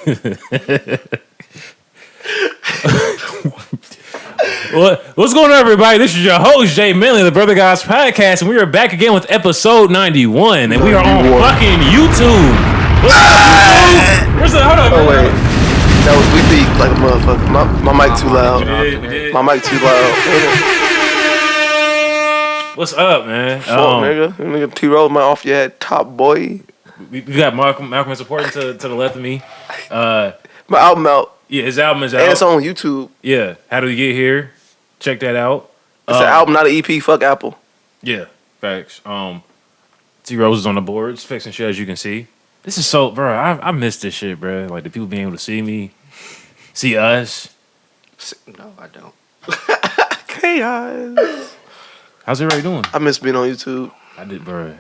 What's going on, everybody? This is your host, Jay Manley, the Brother Guys podcast, and we are back again with episode 91, and we are on fucking YouTube. Where's the, hold on, oh, wait. That was, we beat like a motherfucker. My mic too loud. We did. My mic too loud. What's up, man? Fuck, nigga. T-Roll, my off your head top boy. We got Malcolm is supporting to the left of me. My album out. Yeah, his album is out. And it's on YouTube. Yeah. How do we get here? Check that out. It's an album, not an EP. Fuck Apple. Yeah, facts. T-Rose is on the boards, fixing shit as you can see. This is so, bro. I miss this shit, bro. Like the people being able to see me, see us. No, I don't. Chaos. How's everybody doing? I miss being on YouTube. I did, bro.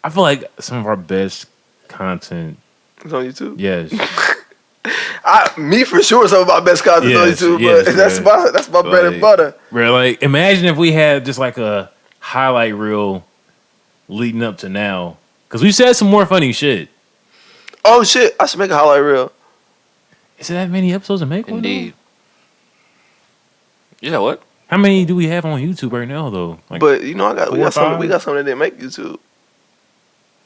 I feel like some of our best content It's on YouTube. Yes. Me for sure. Some of my best content on YouTube, but that's my bread and butter. Bro, like imagine if we had just like a highlight reel leading up to now, because we said some more funny shit. Oh shit! I should make a highlight reel. Is it that many episodes to make? Indeed. Yeah. What? How many do we have on YouTube right now, though? Like, but you know, we got some that didn't make YouTube.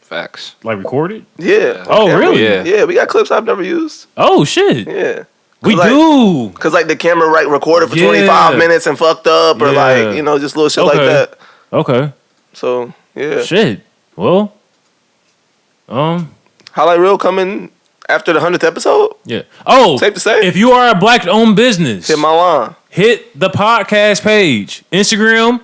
Facts. Like recorded? Yeah. Oh, really? Yeah, we got clips I've never used. Oh, shit. Yeah. We do. Because, like, the camera recorded for 25 minutes and fucked up or, like, you know, just little shit like that. Okay. So, yeah. Shit. Well, highlight reel coming after the 100th episode? Yeah. Oh. Safe to say? If you are a black-owned business. Hit my line. Hit the podcast page. Instagram,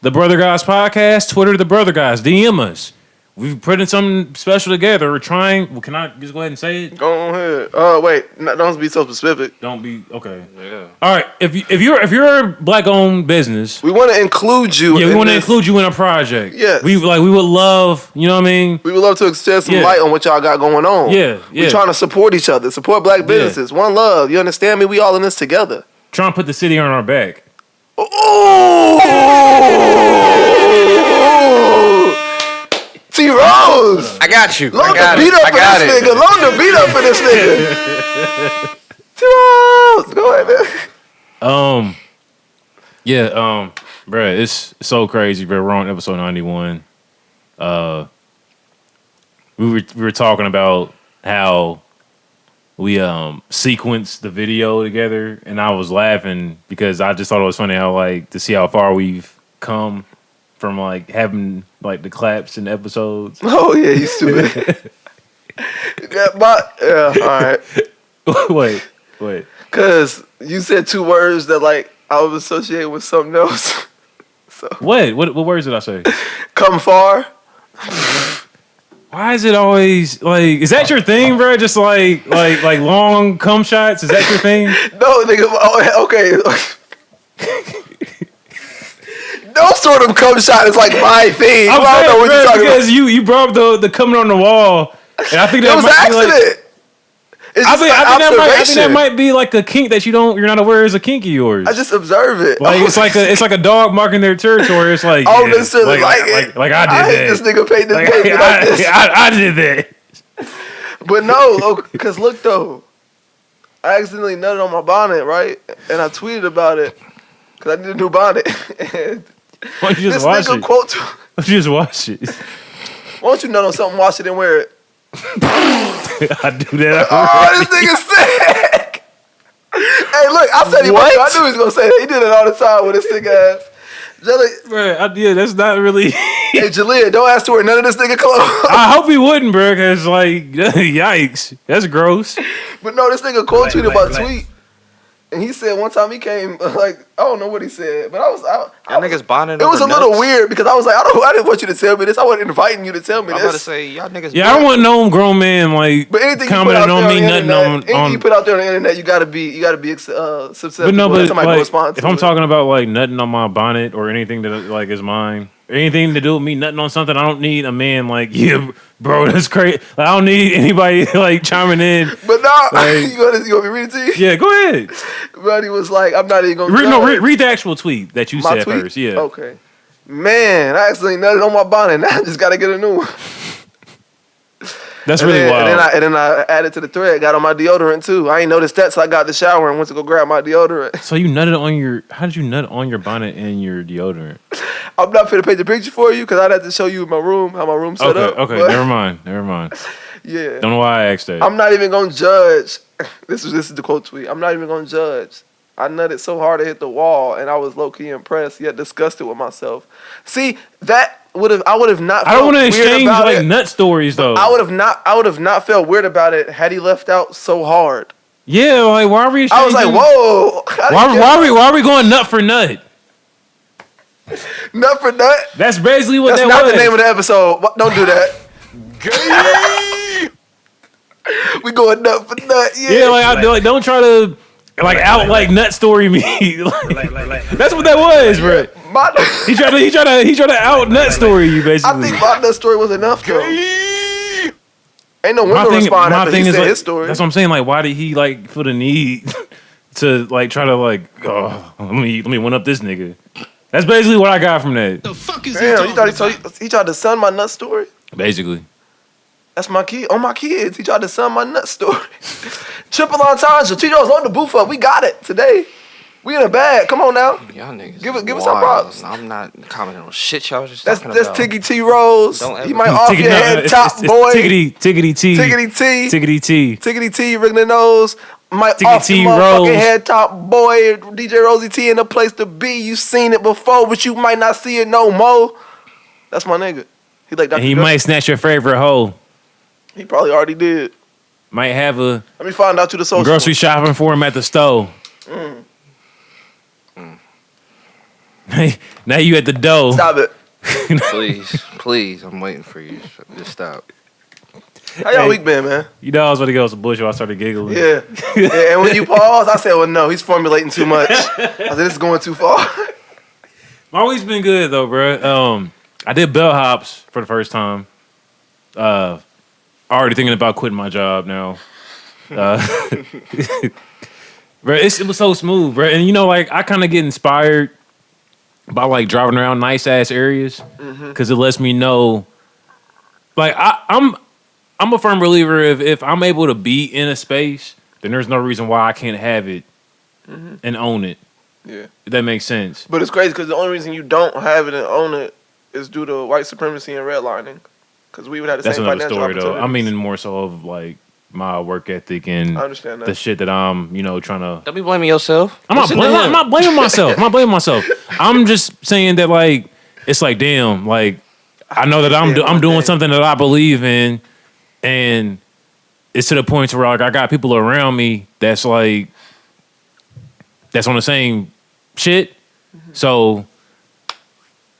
The Brother Guys Podcast. Twitter, The Brother Guys. DM us. We've putting something special together. We're trying. Well, can I just go ahead and say it? Go ahead. Wait. Don't be so specific. Don't be. Okay. Yeah. All right. If you're a black-owned business, we want to include you. Yeah, we want to include you in a project. Yeah. We would love. You know what I mean? We would love to extend some light on what y'all got going on. Yeah. We're trying to support each other. Support black businesses. One love. You understand me? We all in this together. Trying to put the city on our back. Oh. T-Rose! I got you. Load the beat up for this nigga. Load the beat up for this nigga. T-Rose! Go ahead, man. Bruh, it's so crazy, bro. We're on episode 91. We were talking about how we sequenced the video together, and I was laughing because I just thought it was funny how, like, to see how far we've come from, like, having, like, the claps in episodes. Oh, yeah, you stupid. All right. Wait. Because you said two words that, like, I was associated with something else. So. What words did I say? Come far. Why is it always, like, is that your thing, bro? Just, like long cum shots? Is that your thing? No, nigga, okay. No sort of cum shot is like my thing. I don't know what you're talking about. Because you brought up the coming on the wall, and I think that was an accident. I think that might be like a kink that you're not aware is a kink of yours. I just observe it. Like it's like a dog marking their territory. It's like I don't necessarily like it. Like I did I hate that. this nigga painting this baby like this. I did that. But no, because look though, I accidentally nutted on my bonnet, right? And I tweeted about it because I need a new bonnet. And why don't you just wash it? Why don't you just wash it? Why don't you nut on something, wash it, and wear it? I do that. Oh, this nigga sick. Hey, look, I said he was. I knew he was gonna say that. He did it all the time with his sick ass. Yeah, that's not really. Hey, Jalea, don't ask to wear none of this nigga clothes. I hope he wouldn't, bro, because, like, yikes. That's gross. But no, this nigga quote tweeted about tweet. And he said one time he came, like, I don't know what he said, but that niggas bonding. It was a little weird because I was like, I didn't want you to tell me this. I wasn't inviting you to tell me this. I'm about to say, y'all niggas. Yeah, I don't want no grown man, like, but anything commenting on me, nothing on. Anything you put out there on the internet, you gotta be susceptible. But no, but somebody like, respond to if I'm talking about like nutting on my bonnet or anything that like is mine, or anything to do with me nutting on something, I don't need a man like, yeah, bro, that's crazy. Like, I don't need anybody like chiming in. But no, like, you want me to read it to you? Yeah, go ahead. But he was like, I'm not even gonna read the actual tweet that you said first. Yeah. Okay. Man, I accidentally nutted on my bonnet. Now I just gotta get a new one. That's really wild. And then I added to the thread. Got on my deodorant too. I ain't noticed that till I got the shower and went to go grab my deodorant. So you nutted on your? How did you nut on your bonnet and your deodorant? I'm not finna paint the picture for you because I'd have to show you my room, how my room's set up. Okay, but, never mind. Yeah. Don't know why I asked that. I'm not even gonna judge. This is the quote tweet. I'm not even gonna judge. I nutted so hard it hit the wall, and I was low key impressed yet disgusted with myself. See, I would have not. I don't want to weird exchange about like it. nut stories though. I would have not felt weird about it had he left out so hard. Yeah, like why are we? I was like, whoa. Why are we going nut for nut? Nut for nut? That's basically what That's that not was. the name of the episode. Don't do that. We going nut for nut. Yeah, like don't try to out nut story me. That's what that was, bro. He tried to out nut story you basically. I think my nut story was enough though. Ain't no women respond after he said his story. That's what I'm saying. Like, why did he feel the need to try to let me one up this nigga? That's basically what I got from that. The fuck is Damn, you thought he tried to sun my nut story? Basically. That's my kid. On my kids, he tried to sun my nut story. Triple entendre. Tito's on the booth up. We got it today. We in a bag. Come on now. Y'all niggas. Give us some props. I'm not commenting on shit y'all just That's talking about. Tiggy T Rose. Don't He ever- might off your head top boy. Tiggity T. Tiggity T. Tiggity T. Tiggity T. Ringing the nose. Might Tiggity off T your motherfucking Rose. head top boy. DJ Rosie T in the place to be. You seen it before, but you might not see it no more. That's my nigga. He like Dr. And he Dre. might snatch your favorite hoe. He probably already did. Might have a Let me find out to the social. grocery shopping for him at the store. Now you at the dough. Stop it. Please, I'm waiting for you. Just stop. How y'all week been, man? You know I was about to go some bullshit. I started giggling. Yeah. And when you pause, I said, well, no, he's formulating too much. I said, this is going too far. My week's been good though, bro. I did bellhops for the first time. Already thinking about quitting my job now. Bro, it was so smooth, bro. And I kind of get inspired by driving around nice ass areas because it lets me know. I'm a firm believer if I'm able to be in a space, then there's no reason why I can't have it and own it. Yeah. If that makes sense. But it's crazy because the only reason you don't have it and own it is due to white supremacy and redlining. Because we would have the That's same another financial story, though. opportunities. I'm meaning more so of my work ethic and I understand that. the shit that I'm, trying to. Don't be blaming yourself. I'm not blaming myself. I'm just saying that it's damn, I know that I'm doing something that I believe in, and it's to the point where I got people around me that's that's on the same shit. So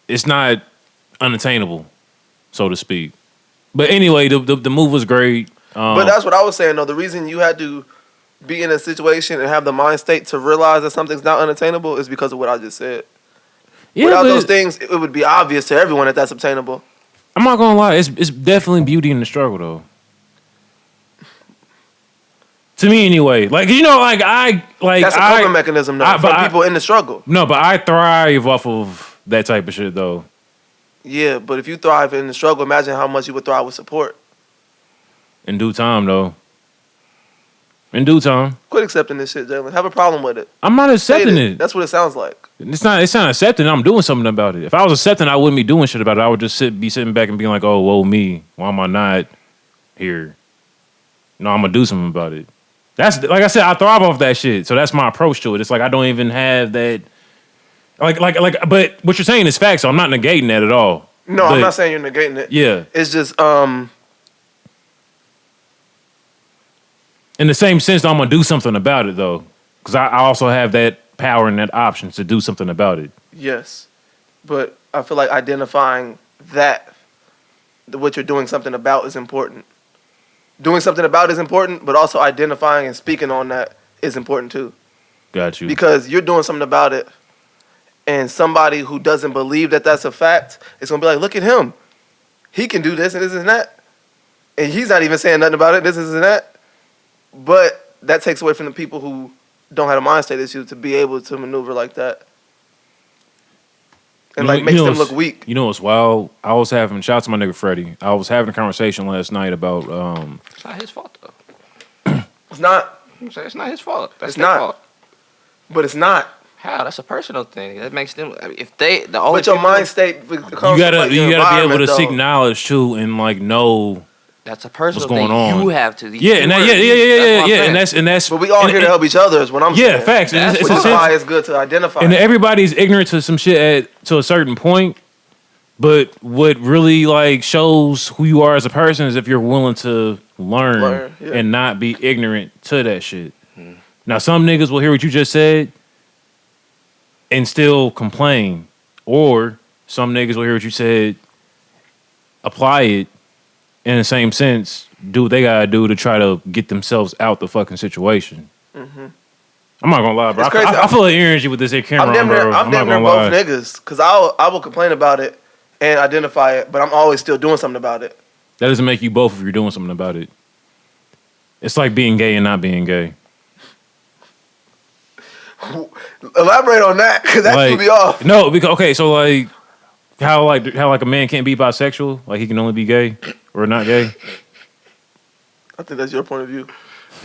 it's not unattainable, so to speak. But anyway, the move was great. But that's what I was saying, though. The reason you had to be in a situation and have the mind state to realize that something's not unattainable is because of what I just said. Yeah, Without but those things, it would be obvious to everyone that that's obtainable. I'm not gonna lie, it's definitely beauty in the struggle, though. To me, anyway. That's a coping mechanism, though, for people in the struggle. No, but I thrive off of that type of shit, though. Yeah, but if you thrive in the struggle, imagine how much you would thrive with support. In due time, though. In due time. Quit accepting this shit, Jalen. Have a problem with it. I'm not accepting it. That's what it sounds like. It's not accepting. I'm doing something about it. If I was accepting, I wouldn't be doing shit about it. I would just be sitting back and being like, oh, whoa, me. Why am I not here? No, I'm going to do something about it. That's, like I said, I thrive off that shit. So that's my approach to it. It's I don't even have that. But what you're saying is facts, so I'm not negating that at all. No, I'm not saying you're negating it. Yeah. It's just, in the same sense, I'm going to do something about it, though. Because I also have that power and that option to do something about it. yes. But I feel like identifying that, what you're doing something about is important. Doing something about is important, but also identifying and speaking on that is important, too. Got you. Because you're doing something about it, and somebody who doesn't believe that that's a fact is going to be like, look at him. He can do this and this and that. And he's not even saying nothing about it, this and that. But that takes away from the people who don't have a mind state issue to be able to maneuver like that. and like makes them look weak. You know what's wild? I was having shout out to my nigga Freddie. I was having a conversation last night about It's not his fault though. It's not. I'm saying it's not his fault. That's It's their not. fault. But it's not. How? That's a personal thing. That makes them. If they the only But your people- mind state. you gotta be able to seek knowledge too and like know That's a personal what's going thing. on. You have to. Yeah, and That's and that's But we all here to help each other. Is what I'm saying. yeah, facts. That's It's what a Which is why sense, it's good to identify. and everybody's ignorant to some shit to a certain point. But what really like shows who you are as a person is if you're willing to learn yeah. and not be ignorant to that shit. Now, some niggas will hear what you just said and still complain, or some niggas will hear what you said, apply it in the same sense, do what they gotta do to try to get themselves out the fucking situation. I'm not gonna lie, bro. It's crazy. I feel the energy with this here camera I'm damn on, near, bro. I'm not damn near gonna both lie. niggas. Because I will complain about it and identify it, but I'm always still doing something about it. That doesn't make you both if you're doing something about it. It's like being gay and not being gay. Elaborate on that, because that threw me off. No, because okay, so how a man can't be bisexual, like he can only be gay or not gay. I think that's your point of view.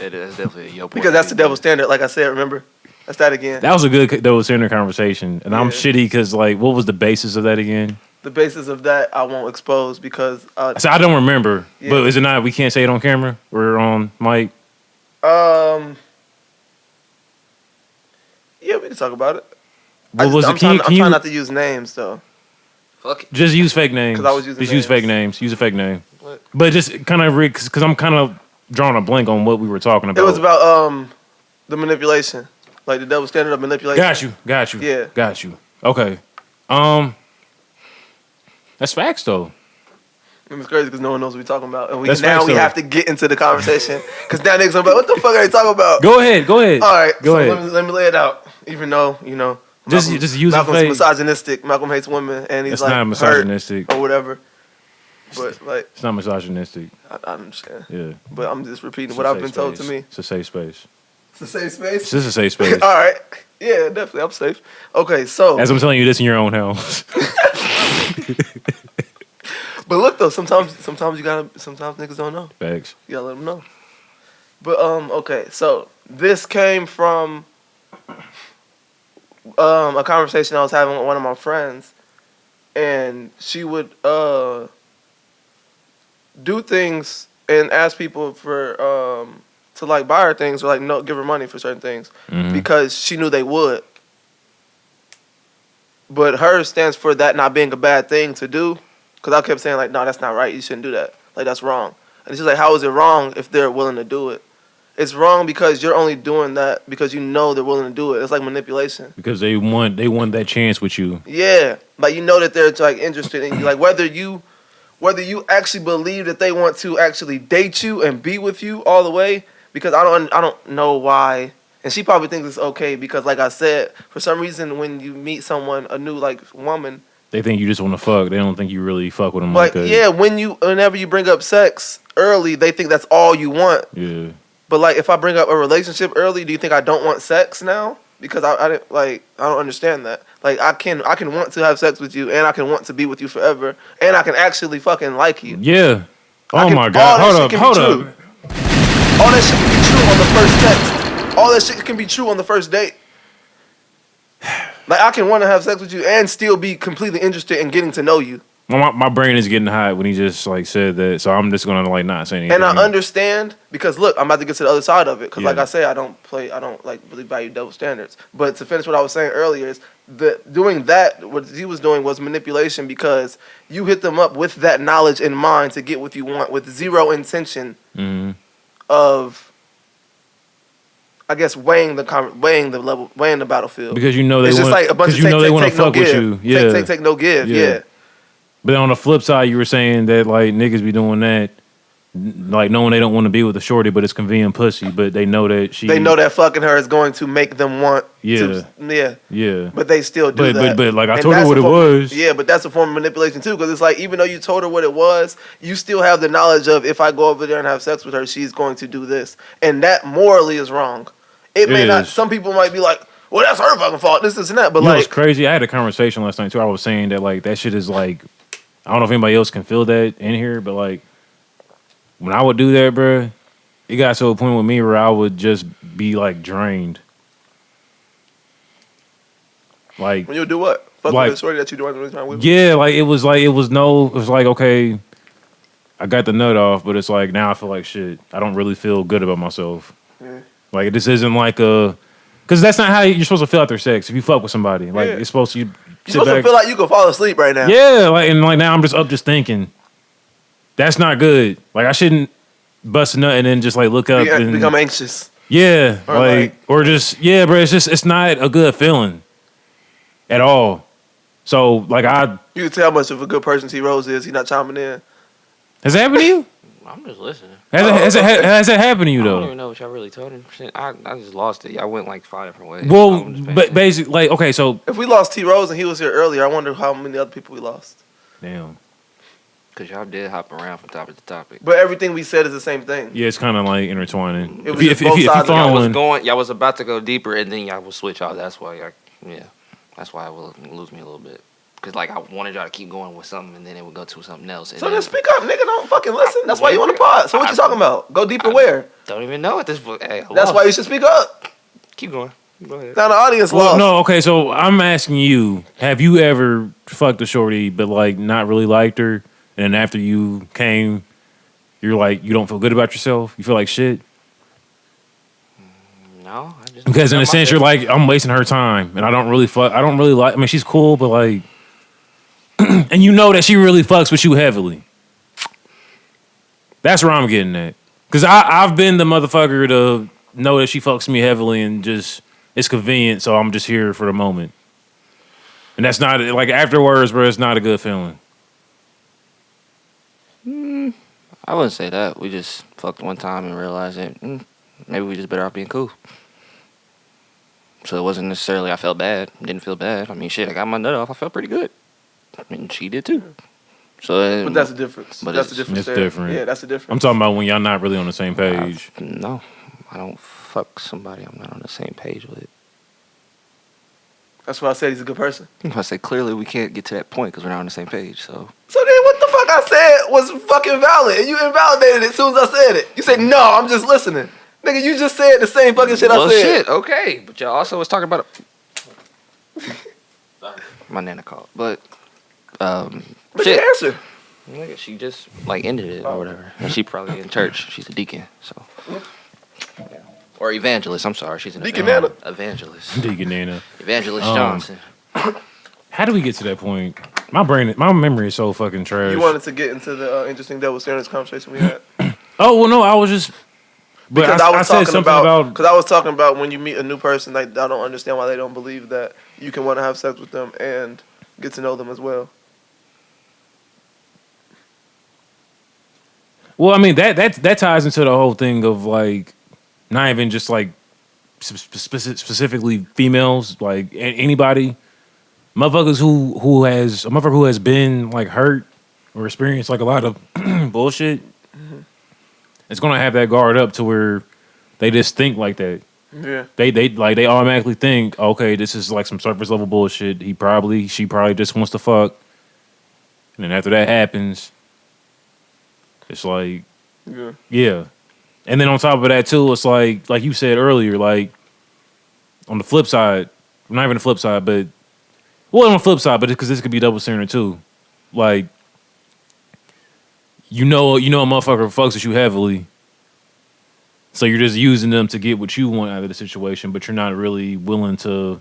It is definitely your point. Because that's the double standard, like I said, remember? That's that again. That was a good double standard conversation, and I'm Yeah. shitty because like, what was the basis of that again? The basis of that I won't expose because So I don't remember, Yeah. but is it not? We can't say it on camera or on mic. yeah, we can talk about it. What was I'm it? Can trying you not to use names though. Fuck it. just use fake names? 'Cause I was using just use names. fake names. Use a fake name, What? but just kind of because I'm kind of drawing a blank on what we were talking about. It was about the manipulation, like the double standard of manipulation. Got you. Yeah. Got you. Okay. That's facts though. And it's crazy because no one knows what we're talking about, and we That's facts, we though. have to get into the conversation because now niggas are like, what the fuck are they talking about? Go ahead. All right, Go so ahead. Let me lay it out. Even though Just use a Malcolm's fake. misogynistic. Malcolm hates women, and he's It's like not misogynistic. hurt or whatever. But like, It's not misogynistic. I understand. Yeah. But I'm just repeating It's what a I've safe been told to space. me. It's a safe space. It's a safe space. It's just a safe space. All right. Yeah, definitely. I'm safe. Okay, so. As I'm telling you this in your own house. But look though, sometimes niggas don't know. Facts. You gotta let them know. But okay, so this came from a conversation I was having with one of my friends, and she would do things and ask people for to like buy her things or like no give her money for certain things because she knew they would. But hers stands for that not being a bad thing to do. Because I kept saying, like, no, that's not right. You shouldn't do that. Like, that's wrong. And she's like, how is it wrong if they're willing to do it? It's wrong because you're only doing that because you know they're willing to do it. It's like manipulation. Because they want that chance with you. Yeah. Like, you know that they're, like, interested in you. Like, whether you actually believe that they want to actually date you and be with you all the way, because I don't know why. And she probably thinks it's okay because, like I said, for some reason when you meet someone, a new, like, woman, They think you just want to fuck. They don't think you really fuck with them like that. yeah, whenever you bring up sex early, they think that's all you want. Yeah. But like, if I bring up a relationship early, do you think I don't want sex now? Because I don't understand that. Like, I can want to have sex with you, and I can want to be with you forever, and I can actually fucking like you. Yeah. I Oh can- my all God. that Hold shit up. can be Hold true. up. All that shit can be true on the first text. All that shit can be true on the first date. Like, I can want to have sex with you and still be completely interested in getting to know you. My brain is getting hot when he just like said that, so I'm just gonna like not say anything. And I understand because look, I'm about to get to the other side of it. Because like Yeah. I say, I don't like really value double standards. But to finish what I was saying earlier is doing that, what he was doing was manipulation because you hit them up with that knowledge in mind to get what you want with zero intention of, I guess, weighing the battlefield. Because you know they it's just want, like a bunch of you know they want take, to no fuck with give. you. Yeah. Take, no give. Yeah. Yeah. But on the flip side, you were saying that like niggas be doing that, like knowing they don't want to be with a shorty, but it's convenient pussy. But they know that They know that fucking her is going to make them want to. Yeah. Yeah. But they still do that. But like I And told her that's what a it form- was. Yeah, but that's a form of manipulation too, because it's like even though you told her what it was, you still have the knowledge of if I go over there and have sex with her, she's going to do this, and that morally is wrong. It may not. is. Some people might be like, well, that's her fucking fault. This and that. But You know like, what's crazy? I had a conversation last night too. I was saying that like that shit is like, I don't know if anybody else can feel that in here, but like when I would do that, bruh, it got to a point with me where I would just be like drained. Like when you do what? Fuck like, with the shorty that you doing the time with. yeah, like it was like okay, I got the nut off, but it's like now I feel like shit. I don't really feel good about myself. Yeah. Like this isn't like a, because that's not how you're supposed to feel after sex. If you fuck with somebody, like Yeah. it's supposed to You're supposed to feel like you can fall asleep right now. Yeah, like and like now I'm just up just thinking. That's not good. Like I shouldn't bust a nut and then just like look up and become anxious. Yeah, Or or just yeah, bro. It's not a good feeling at all. So like you can tell how much of a good person T Rose is. He's not chiming in. Has it happened to you? I'm just listening. Has it happened to you I though? don't even know what y'all really told him. Shit, I just lost it. Y'all went like 5 different ways. Well, but basically, like okay, so If we lost T Rose and he was here earlier, I wonder how many other people we lost. damn. Because y'all did hop around from topic to topic. But everything we said is the same thing. Yeah, it's kind of like intertwining. It was just both sides of Y'all was about to go deeper, and then y'all will switch off. That's why, that's why it will lose me a little bit. Because like I wanted y'all to keep going with something, and then it would go to something else. So then speak up, nigga. Don't fucking listen. That's why you on the pod. So what you talking about? Go deeper where? Don't even know at this point. Hey, That's why you should speak up. Keep going. Go ahead. Now the audience Well, lost. no, okay. So I'm asking you: have you ever fucked a shorty, but like not really liked her, and then after you came, you're like you don't feel good about yourself? You feel like shit. No, I just Because in a sense, you're like, I'm wasting her time, and I don't really fuck. I don't really like. I mean, she's cool, but like, and you know that she really fucks with you heavily. That's where I'm getting at. Because I've been the motherfucker to know that she fucks me heavily, and just it's convenient, so I'm just here for the moment. And that's not like afterwards, bro. It's not a good feeling. I wouldn't say that. We just fucked one time and realized that maybe we just better off being cool. So it wasn't necessarily I felt bad. Didn't feel bad. I mean, shit, I got my nut off. I felt pretty good. I mean, she did too. So, But that's the difference. But That's the difference. It's there. different. Yeah, that's the difference. I'm talking about when y'all not really on the same page. No, I don't fuck somebody I'm not on the same page with. That's why I said he's a good person. I say clearly we can't get to that point because we're not on the same page. So So then what the fuck I said was fucking valid, and you invalidated it as soon as I said it. You said, no, I'm just listening. Nigga, you just said the same fucking shit I said. Shit, okay. But y'all also was talking about my nana called. But But shit. you answer. Nigga, she just like ended it or whatever. And she probably in church. She's a deacon, so or evangelist. I'm sorry, she's an Deacon Nana. evangelist. Deacon Nana. Evangelist Johnson. How do we get to that point? My memory is so fucking trash. You wanted to get into the interesting double standards conversation we had? Oh well, no, I was just. But Because I I was said talking something about because I was talking about when you meet a new person, like I don't understand why they don't believe that you can want to have sex with them and get to know them as well. Well, I mean that ties into the whole thing of like not even just like specifically females, like anybody, motherfuckers who has been like hurt or experienced like a lot of bullshit. It's gonna have that guard up to where they just think like that. Yeah. They automatically think, okay, this is like some surface level bullshit. She probably just wants to fuck. And then after that happens, it's like, yeah. And then on top of that too, it's like you said earlier, like on the flip side, not even the flip side, but well, on the flip side, but because this could be double standard too. Like, you know a motherfucker fucks with you heavily. So you're just using them to get what you want out of the situation, but you're not really willing to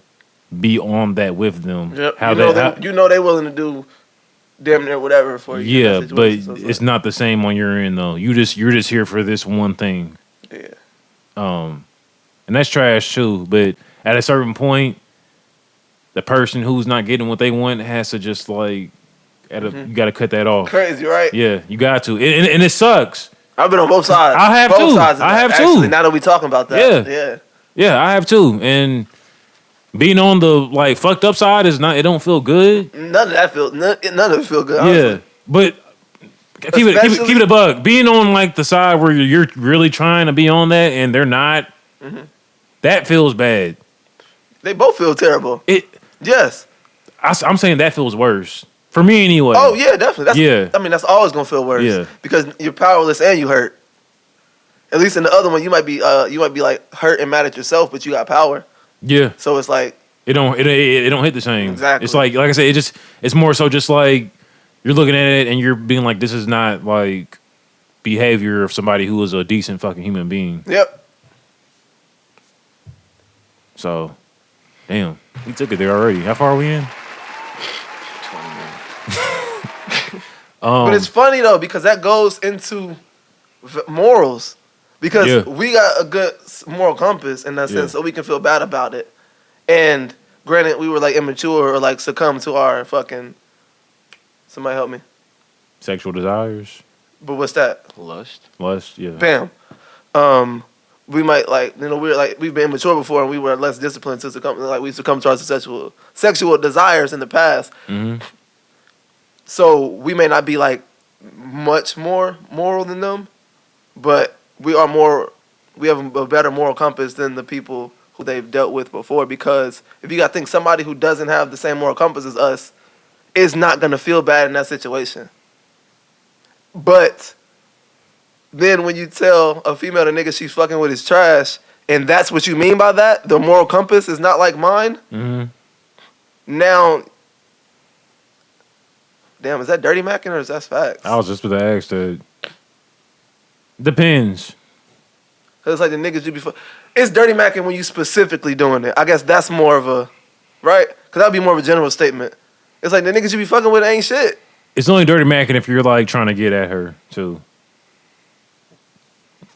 be on that with them. Yep. How you know they willing to do damn near whatever for you. Yeah, but it's not the same on your end though. You're just here for this one thing. Yeah. And that's trash too. But at a certain point, the person who's not getting what they want has to just like, you got to cut that off. Crazy, right? Yeah, you got to, and it sucks. I've been on both sides. I have both too. Sides of I that, have actually, too. Now that we talking about that, Yeah, I have too. And being on the like fucked up side is not. It don't feel good. None of it feel good. Honestly. Yeah, but keep it a bug. Being on like the side where you're really trying to be on that and they're not, that feels bad. They both feel terrible. Yes. I'm saying that feels worse for me anyway. Oh yeah, definitely. I mean, that's always gonna feel worse. Yeah. Because you're powerless and you hurt. At least in the other one, you might be like hurt and mad at yourself, but you got power. Yeah. So it's like it don't hit the same. Exactly. It's like I said, it's more so just like you're looking at it and you're being like, this is not like behavior of somebody who is a decent fucking human being. Yep. So, damn, we took it there already. How far are we in? 20 minutes. But it's funny though because that goes into morals because we got a good moral compass in that sense, so we can feel bad about it. And granted, we were like immature or like succumb to our fucking. Somebody help me. Sexual desires. But what's that? Lust, yeah. Bam. We might we've been immature before and we were less disciplined to succumb to our sexual desires in the past. Mm-hmm. So we may not be like much more moral than them, but we have a better moral compass than the people who they've dealt with before. Because if you got to think somebody who doesn't have the same moral compass as us is not gonna feel bad in that situation. But then when you tell a female the nigga she's fucking with is trash, and that's what you mean by that, the moral compass is not like mine. Mm-hmm. Now, damn, is that dirty macking or is that facts? I was just about to ask that. Depends. It's like the niggas you be it's dirty macking when you specifically doing it. I guess that's more of a, right? Because that would be more of a general statement. It's like the niggas you be fucking with ain't shit. It's only dirty macking if you're like trying to get at her too.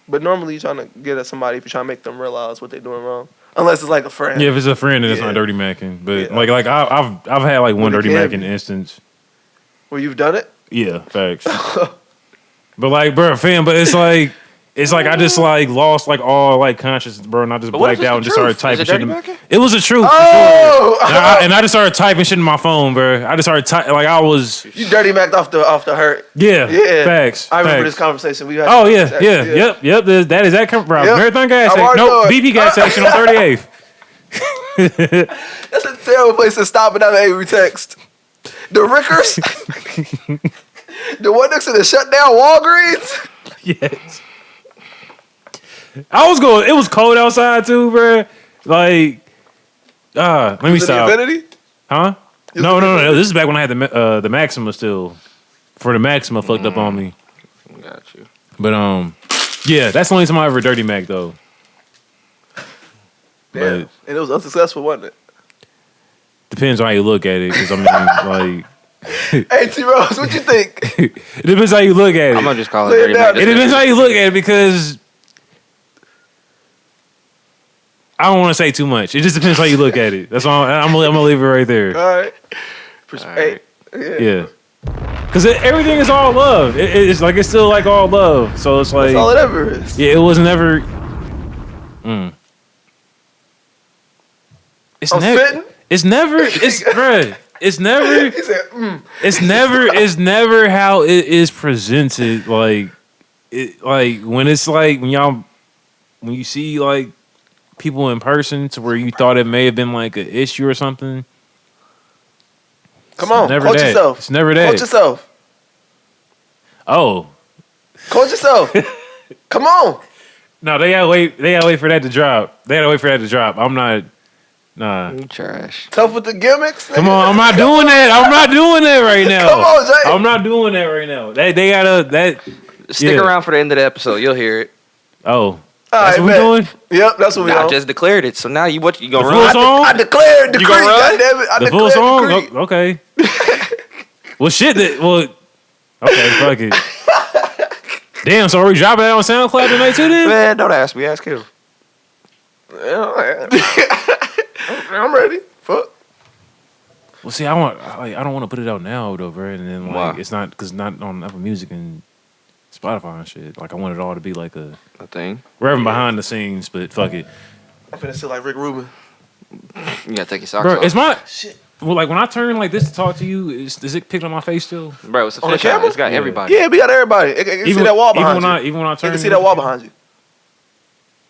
But normally you're trying to get at somebody if you're trying to make them realize what they're doing wrong. Unless it's like a friend. Yeah, if it's a friend, then it's not dirty macking. But like I've had like one dirty macking instance. Where you've done it? Yeah, facts. But like, bro, fam, but it's like I just like lost like all like consciousness, bro, and I just blacked out and just started typing shit. It was the truth. Oh! For sure. And I just started typing shit in my phone, bro. I just started typing like I was. You dirty macked off the hurt. Yeah. Facts. I remember this conversation we had. Oh yeah. Yep. That is that bro. Yep. Marathon gas station. No, BP gas station on 38th. That's a terrible place to stop and have an angry text. The Rickers. The one next to the shutdown Walgreens. Yes. I was going. It was cold outside too, bro. Like, let me stop. The Infinity? Huh? No. This is back when I had the Maxima still. For the Maxima fucked up on me. Got you. But yeah, that's the only time I ever dirty Mac though. Damn. And it was unsuccessful, wasn't it? Depends on how you look at it, because I mean, like. Hey T-Rose, what you think? It depends how you look at it. I'm gonna just call it dirty Mac. It depends how you look at it because. I don't want to say too much. It just depends how you look at it. That's all. I'm gonna leave it right there. All right. Hey. Yeah. Because everything is all love. It's like it's still like all love. So it's like that's all it ever is. Yeah, it was never. It's never. It's never. It's bruh. It's never. He said, It's never how it is presented. Like when it's like when you see like. People in person to where you thought it may have been like an issue or something. Come on, coach yourself. It's never that. Coach yourself. Oh. Coach yourself. Come on. No, they gotta wait for that to drop. I'm not. Nah. You trash. Tough with the gimmicks. Come on, I'm not doing that right now. Come on, Jay. I'm not doing that right now. They gotta Stick around for the end of the episode. You'll hear it. Oh. That's what we doing? Yep, that's what we doing. I just declared it, so now you gonna the run? Full song? I declared decree. You gonna run? God damn it! I the full declared song? decree. Okay. Well, shit. Okay, fuck it. Damn. So are we dropping that on SoundCloud tonight too? Then? Man, don't ask me. Ask him. I'm ready. Fuck. Well, see, I don't want to put it out now though, bro. And then like it's not because not on Apple Music and Spotify and shit. Like I want it all to be like a thing. We're having behind the scenes, but fuck it. I'm finna sit like Rick Rubin. You gotta take your socks bro, off. it's my shit. Well, like when I turn like this to talk to you, is it picked on my face still? Bro, it's a on the camera. It's got everybody. Yeah, we got everybody. You can see that wall behind you. Even when I turn, you can see that wall behind you.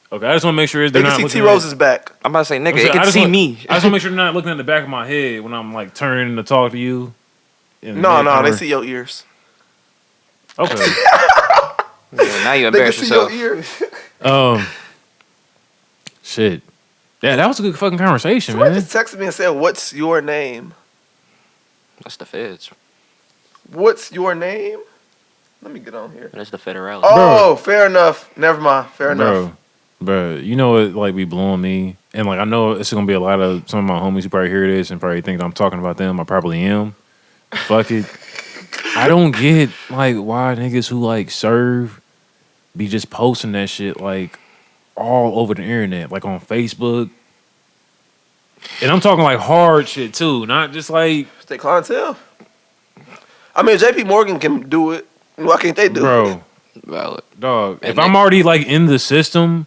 Okay, I just want to make sure They they're can not see looking T Rose's back. I'm about to say, nigga, I it can just see want- me. I just want to make sure they're not looking at the back of my head when I'm like turning to talk to you. No, they see your ears. Okay. Yeah, now you They can embarrass see yourself. your ears. Shit. Yeah, that was a good fucking conversation, Somebody man. just texted me and said, "What's your name? That's the feds. What's your name?" Let me get on here. That's the federality. Oh, fair enough. Never mind. Fair enough. Bro, you know what like be blowing me? And like I know it's gonna be a lot of some of my homies who probably hear this and probably think that I'm talking about them. I probably am. Fuck it. I don't get like why niggas who like serve be just posting that shit like all over the internet, like on Facebook. And I'm talking like hard shit too, not just like Stay clientele. I mean, JP Morgan can do it. Why can't they do it? bro, Valid. dog. And If I'm already like in the system,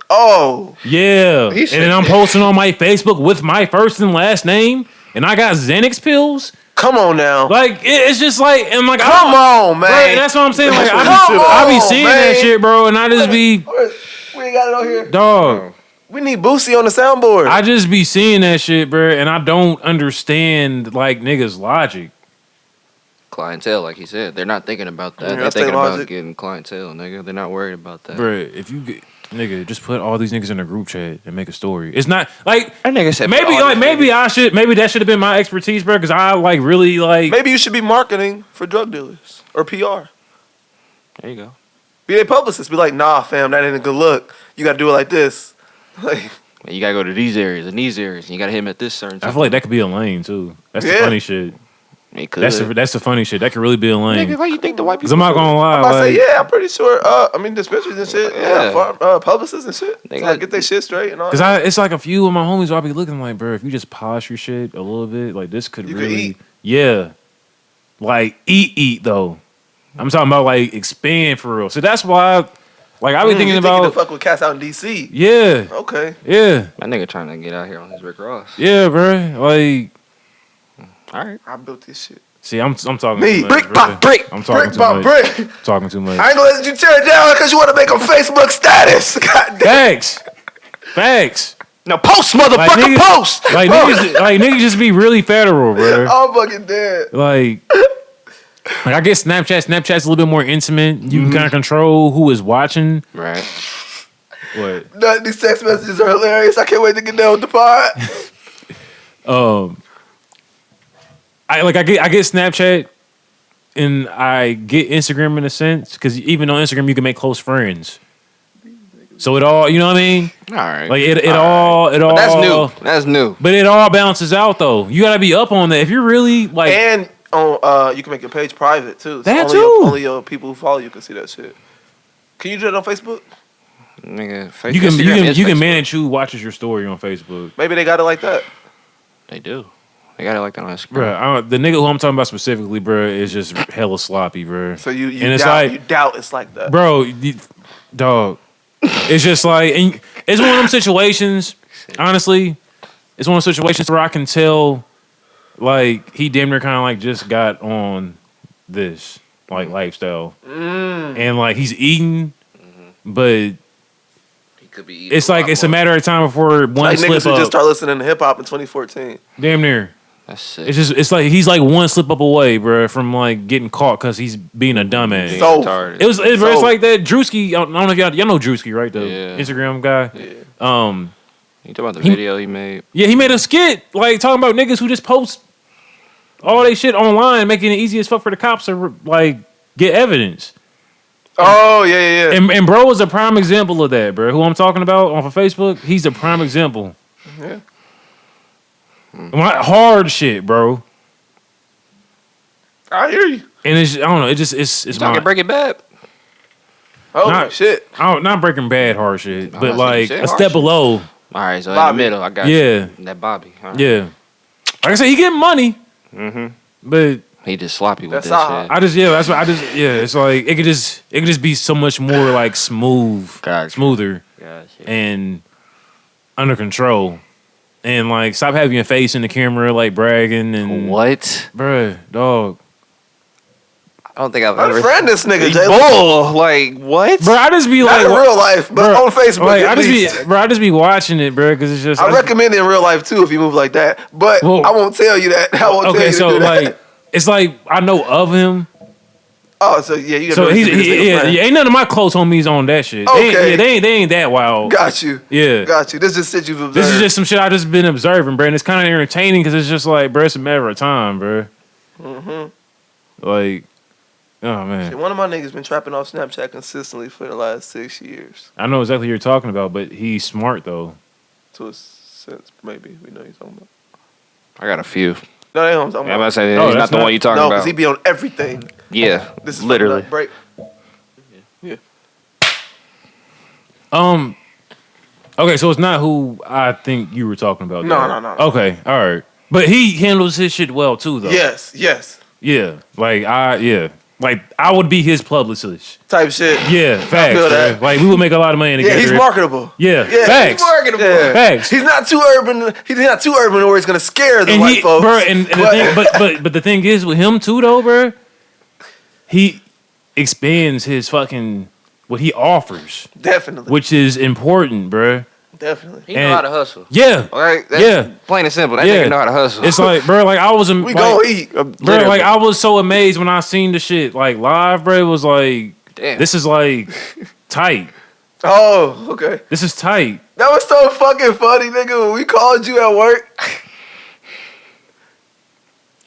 Oh, yeah, He and said then I'm that. posting on my Facebook with my first and last name, and I got Xanax pills. come on now. Like it's just like, and like Come on, man. bro, and that's what I'm saying. Like Come I be on, seeing man. that shit, bro, and I just be We ain't got it on here. dog. We need Boosie on the soundboard. I just be seeing that shit, bro, and I don't understand like niggas' logic. Clientele, like he said, they're not thinking about that. Yeah, They're that's thinking their about logic. getting clientele, nigga. They're not worried about that. Bro, if you get nigga, just put all these niggas in a group chat and make a story. It's not like That nigga said maybe like maybe that should have been my expertise, bro, because I like really like Maybe you should be marketing for drug dealers or PR. There you go. Be a publicist. Be like, nah, fam, that ain't a good look. You got to do it like this. Like, And you gotta go to these areas and these areas, and you gotta hit him at this certain time. I feel like that could be a lane too. That's the Yeah. funny shit. It could. That's the funny shit. That could really be a lane. Nigga, why you think the white Cause people? I'm not gonna lie, I'm about to like, say, yeah, I'm pretty sure. I mean, dispensaries and shit. Yeah. Yeah, publicists and shit. They They got got- get their shit straight and all. cause it's like a few of my homies where I be looking like, bro, if you just polish your shit a little bit, like this could You could really, eat. yeah, like eat though. I'm talking about like expand for real. So that's why, like, I be thinking you about, to fuck with cats out in DC. yeah, Okay. yeah, That nigga trying to get out here on his Rick Ross. yeah, bro. Like, All right. I built this shit. see, I'm talking Me, too much, brick bro. by brick. I'm talking brick too by much. brick. Talking too much. I ain't gonna let you tear it down because you want to make a Facebook status. God damn. Facts. Now post, motherfucker, niggas- post. Like niggas just be really federal, bro. I'm fucking dead. Like I get Snapchat. Snapchat's a little bit more intimate. You can kind of control who is watching. Right. What? None of these text messages are hilarious. I can't wait to get down with the pod. I get Snapchat and I get Instagram in a sense because even on Instagram you can make close friends. So it all, you know what I mean? All right. Like it all. But that's new. That's new. But it all balances out though. You gotta be up on that if you're really like. And on, you can make your page private too. So That only too. Only your people who follow you can see that shit. Can you do that on Facebook? Nigga, you can Instagram is you can Facebook. manage who watches your story on Facebook. Maybe they got it like that. They do. They got it like that on Instagram. Bruh, the nigga who I'm talking about specifically, bruh, is just hella sloppy, bruh. So you And it's doubt, like- you doubt it's like that. Bro, dog, it's just like, and it's one of them situations, honestly, it's one of those situations where I can tell, like, he damn near kind of like just got on this, like, lifestyle. And, like, he's eating, but He could be eating it's like, lot it's a more. matter of time before one Like slip niggas who up. just start listening to hip hop in 2014. Damn near. That's sick. It's like, he's like one slip up away, bruh, from, like, getting caught because he's being a dumbass. So- retarded. It was, bro, it's So- like that Drewski. I don't know if y'all know Drewski, right? The Yeah. Instagram guy. Yeah. Um, You talking about the video he made? yeah, he made a skit like talking about niggas who just post all they shit online, making it easy as fuck for the cops to like get evidence. Oh yeah. And bro is a prime example of that, bro. Who I'm talking about off of Facebook, he's a prime example. Yeah. Hard shit, bro. I hear you. And it's I don't know. It's Talking my, Breaking Bad. Oh Not- shit. not Breaking Bad hard shit, but that's what you like said, a hard step shit. below. All right, so Bobby. in the middle, I got Yeah. you. That Bobby. All right. Yeah, like I said, he getting money, but. He just sloppy with That's that how- shit. I just that's what I just it's like it could just be so much more like Gotcha. smoother Gotcha. and under control. And like stop having your face in the camera like bragging and What? bruh, dog. I don't think I've ever. Unfriend this nigga, Jalen. Bull, like what? Bro, I just be Not like, in real life, but bro, on Facebook. like, at least. I just be watching it, bro, because it's just. I recommend it in real life too if you move like that. But I won't tell you that. I won't tell you to do that. like, it's like I know of him. Oh, so yeah, you got so ain't none of my close homies on that shit. Okay, they ain't that wild. Got you. Yeah, got you. This is shit you've observed. This is just some shit I just been observing, bro. And it's kind of entertaining because it's just like, bro, it's a matter of time, bro. Like, oh man. Shit, one of my niggas been trapping off Snapchat consistently for the last 6 years. I know exactly what you're talking about, but he's smart though. To a sense, maybe we know you're talking about. I got a few. No, they don't. I'm talking I'm about about. to say he's not the one you talking No, about. because he be on everything. Yeah, This is literally. Break. Yeah. Okay, so it's not who I think you were talking about. No. Okay, all right. But he handles his shit well too, though. Yes. Yeah, like I would be his publicist. Type shit. Yeah, facts. feel that. Like we would make a lot of money together. Yeah, he's marketable. Yeah, facts. He's marketable. Yeah. Facts. He's not too urban. He's not too urban where he's gonna scare the white folks. Bro, and the thing, but the thing is with him too, though, bro. He expands his fucking what he offers, Definitely. which is important, bro. Definitely. He know how to hustle. Yeah. All right. That's Yeah. Plain and simple. That nigga know how to hustle. It's like, bro, like I was We like, gonna eat. bro, like I was so amazed when I seen the shit like live, bro. It was like, damn. this is like tight. Oh, okay. This is tight. That was so fucking funny, nigga. When we called you at work.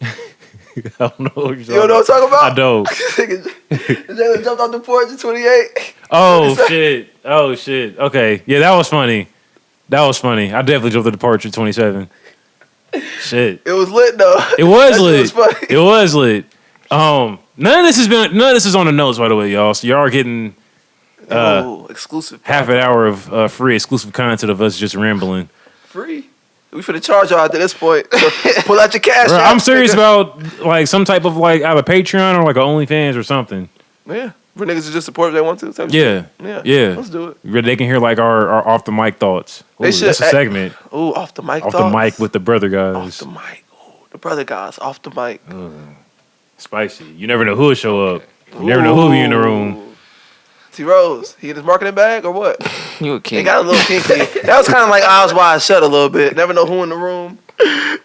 I don't know what you're You don't know what I'm talking about? I don't. Jalen jumped off the porch at 28. Oh shit. Okay. Yeah, that was funny. I definitely jumped at the porch at 27. Shit. It was lit though. It was That shit lit. was funny. It was lit. None of this is on the notes, by the way, y'all. So y'all are getting exclusive. half an hour of free exclusive content of us just rambling. Free. We finna charge y'all at this point. Pull out your cash. Bro, app, I'm serious nigga. about like some type of like either Patreon or like an OnlyFans or something. Yeah. For niggas to just support if they want to. type Yeah. shit. Yeah. Let's do it. Where they can hear like our off the mic thoughts. Ooh, They should that's a segment. Ooh, off the mic. Off thoughts? the mic with the brother Off guys. the mic. Ooh, the brother guys. Off the mic. Spicy. You never know who'll show up. You never know who'll be in the room. T Rose, he in his marketing bag or what? You a He king. got a little kinky. That was kind of like eyes wide shut a little bit. Never know who in the room. You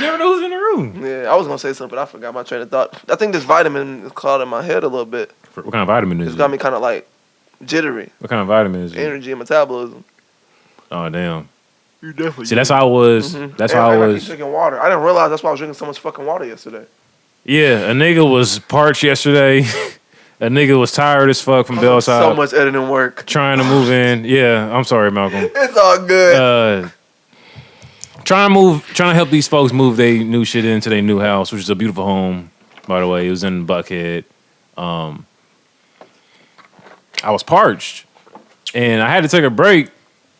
never know who's in the room. Yeah, I was gonna say something, but I forgot my train of thought. I think this vitamin is clouding my head a little bit. What kind of vitamin is It's it? got me kind of like jittery. What kind of vitamin is it? Energy and metabolism. Oh damn. You definitely. See, that's how I was. That's how I keep was. drinking water. I didn't realize that's why I was drinking so much fucking water yesterday. Yeah, a nigga was parched yesterday. A nigga was tired as fuck from Bellside. So much editing work. Trying to move in. Yeah, I'm sorry, Malcolm. It's all good. Trying to help these folks move their new shit into their new house, which is a beautiful home, by the way. It was in Buckhead. I was parched, and I had to take a break.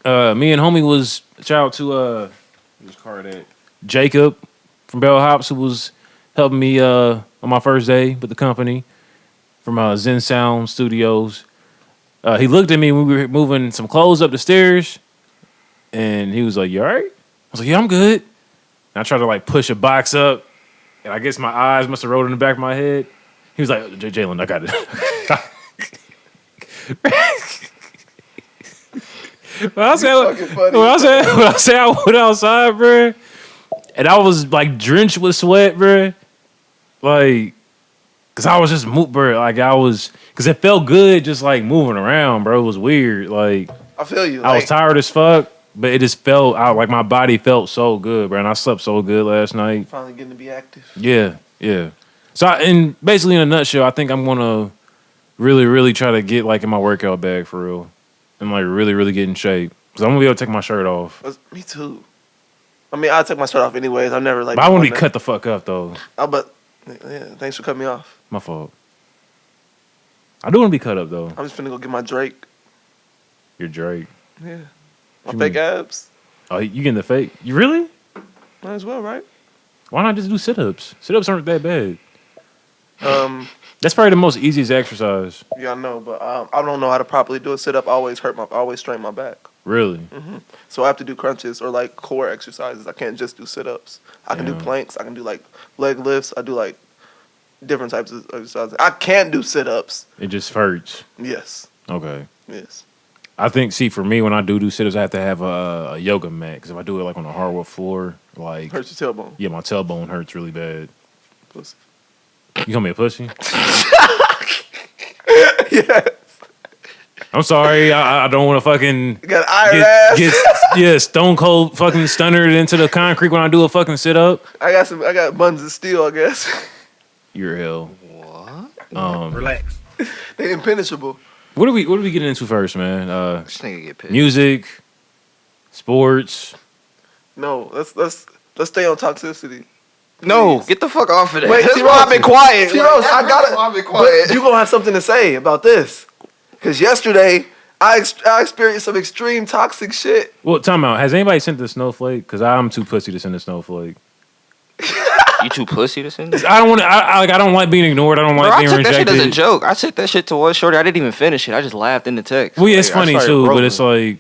Me and homie was shout out to who's card at Jacob from Bell Hops, who was helping me on my first day with the company from Zen Sound Studios. He looked at me when we were moving some clothes up the stairs, and he was like, "You all right?" I was like, "Yeah, I'm good." And I tried to like push a box up, and I guess my eyes must have rolled in the back of my head. He was like, "Jalen, I got it." When I say I went outside, bro, and I was like drenched with sweat, bro, like, cause I was just bro, like cause it felt good just like moving around, bro. It was weird, like I feel you. I was tired as fuck, but it just felt like my body felt so good, bro, and I slept so good last night. Finally getting to be active. Yeah. So, and basically in a nutshell, I think I'm gonna really, really try to get like in my workout bag for real. And like really, really get in shape. Cause I'm gonna be able to take my shirt off. Me too. I mean, I'll take my shirt off anyways. I never like. But I want to be cut the fuck up though. But yeah, thanks for cutting me off. My fault. I do want to be cut up though. I'm just finna go get my Drake. You're Drake. Yeah. My fake abs. Oh, you getting the fake? You really? Might as well, right? Why not just do sit-ups? Sit-ups aren't that bad. That's probably the most easiest exercise. Yeah, I know, but I don't know how to properly do a sit up. I always strain my back. Really? So I have to do crunches or like core exercises. I can't just do sit ups. I can do planks. I can do like leg lifts. I do like different types of exercises. I can do sit-ups. It just hurts. Yes. Okay. Yes. I think, see, for me, when I do sit-ups, I have to have a yoga mat. Because if I do it like on a hardwood floor, like Hurts your tailbone. yeah, my tailbone hurts really bad. Pussy. You call me a pussy? Yes. I'm sorry. I don't want to fucking You got iron ass. stone cold fucking stunnered into the concrete when I do a fucking sit-up. I got buns of steel, I guess. You're hell. What? Relax. They impenetrable. What are we getting into first, man? This nigga get pissed. Music, sports. No, let's stay on toxicity. No, Please. get the fuck off of that. Wait, That's T-Rose. why I've been quiet. T-Rose, Like, I that's gotta. really why I've been But quiet. you gonna have something to say about this? Because yesterday I experienced some extreme toxic shit. Well, time out. Has anybody sent the snowflake? Because I'm too pussy to send a snowflake. You too pussy to send this? I don't want to. I don't like being ignored. I don't Bro, like I being took that shit rejected. as a joke. I sent that shit to one shorty. I didn't even finish it. I just laughed in the text. Well, yeah, it's Like, I funny started too, but rolling. it's like,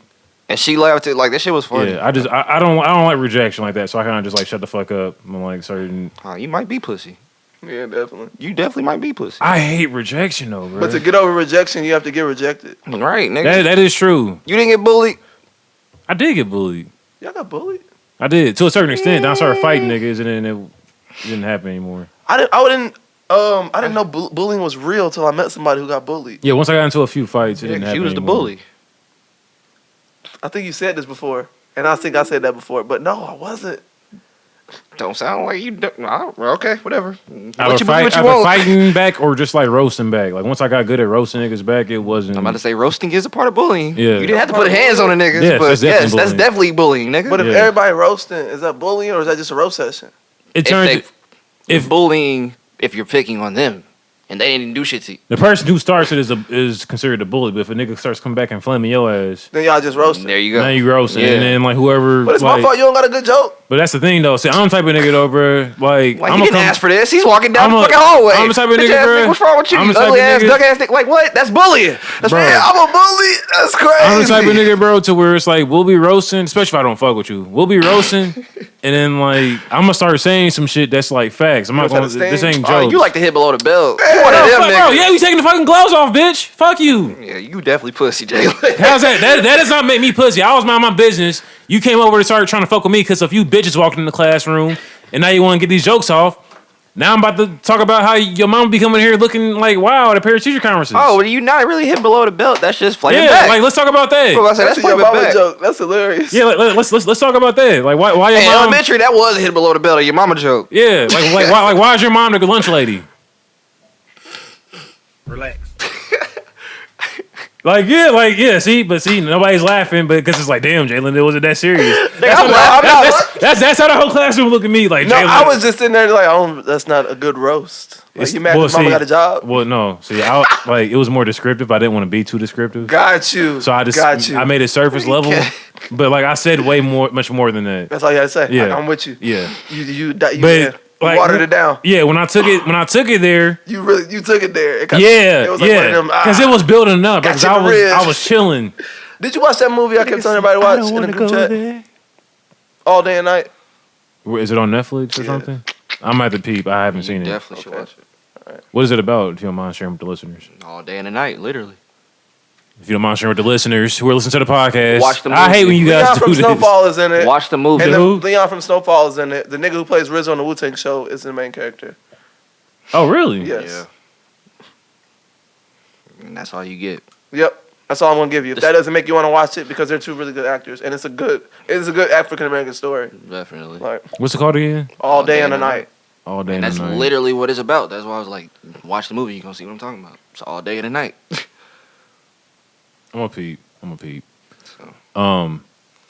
And she laughed at like that shit was funny. yeah, I don't like rejection like that. So I kind of just like shut the fuck up. I'm like certain. Oh, you might be pussy. Yeah, definitely. You definitely might be pussy. I hate rejection though, bro. But to get over rejection, you have to get rejected. Right, nigga. that is true. You didn't get bullied. I did get bullied. Y'all got bullied. I did to a certain extent. Then I started fighting niggas, and then it didn't happen anymore. I didn't know bullying was real till I met somebody who got bullied. Yeah, once I got into a few fights, it Yeah, didn't 'cause happen she was the anymore. bully. I think you said this before, and I think I said that before, but no, I wasn't. Don't sound like you. Okay, whatever. Either What you believe? What you either want? fighting back or just like roasting back. Like once I got good at roasting niggas back, it wasn't. I'm about to say roasting is a part of bullying. Yeah. You didn't have to put hands on the niggas, Yes, but that's yes, definitely that's bullying. definitely bullying, nigga. But if Yeah. everybody roasting, is that bullying or is that just a roast session? It turns. if if- bullying, if you're picking on them and they didn't do shit to you, The person who starts it is considered a bully, but if a nigga starts coming back and flaming your ass, Then y'all just roasting. there you go. now you roasting, Yeah. and then like whoever. But it's like, my fault you don't got a good joke. But that's the thing though. See, I'm the type of nigga though, bro. Like Like, I'm he didn't ask for this. He's walking down the fucking hallway. I'm the type of Bitch nigga, ass bro. What's wrong with you? I'm You the type ugly of ass, nigga- duck ass nigga. Like what? That's bullying. That's Bro. Man, I'm a bully. That's crazy. I'm the type of nigga, bro, to where it's like we'll be roasting, especially if I don't fuck with you. We'll be roasting, and then like I'm gonna start saying some shit that's like facts. I'm not trying gonna. to This sting? ain't jokes. Oh, you like to hit below the belt. Hey, You one of Bro, them fuck, bro, niggas. yeah, you taking the fucking gloves off, bitch. Fuck you. Yeah, you definitely pussy, Jalen. How's that? That does not make me pussy. I was mind my business. You came over to start trying to fuck with me because a few bitches walked in the classroom, and now you want to get these jokes off. Now I'm about to talk about how your mom be coming here looking like wow at a parent teacher conferences. Oh, well, you not really hit below the belt. That's just flaming yeah, back. like let's talk about that. Well, I said, That's that's your flaming mama back. joke. That's hilarious. Yeah, let's talk about that. Like why your Hey, mom? elementary, that was a hit below the belt of your mama joke. Yeah, why is your mom the lunch lady? Relax. See, nobody's laughing, but because it's like, damn, Jalen, it wasn't that serious. I'm not. That's how the whole classroom look at me like. No, Jalen, I was just sitting there like, that's not a good roast. Like, you mad because mama got a job? Well, no, see, it was more descriptive. I didn't want to be too descriptive, Got you. so I made it surface level. But like I said, much more than that. That's all you had to say. Yeah. Like, I'm with you. Yeah, You but watered it down. Yeah, when I took it there. You took it there. It Yeah, was like one of them, because it was building up. got Because you in the ribs. I was chilling. Did you watch that movie I kept telling everybody to watch in the group chat? All Day and Night. Is it on Netflix or Yeah. something? I'm at the peep. I haven't seen it. Definitely should Okay. watch it. What is it about? If you don't mind sharing with the listeners. All day and the night, literally. If you don't mind sharing with the listeners who are listening to the podcast. Watch the I hate when movie. you guys Leon do from this. Snowfall is in it. Watch the movie. And Who? Leon from Snowfall is in it. The nigga who plays Rizzo on the Wu-Tang show is the main character. Oh, really? Yes. And that's all you get. Yep. That's all I'm gonna give you. If that doesn't make you want to watch it, because they're two really good actors, and it's a good African American story. Definitely. Like What's it called again? all day and the night. All day And and that's night. literally what it's about. That's why I was like, watch the movie. You're going to see what I'm talking about. It's all day and the night. I'm a peep. So.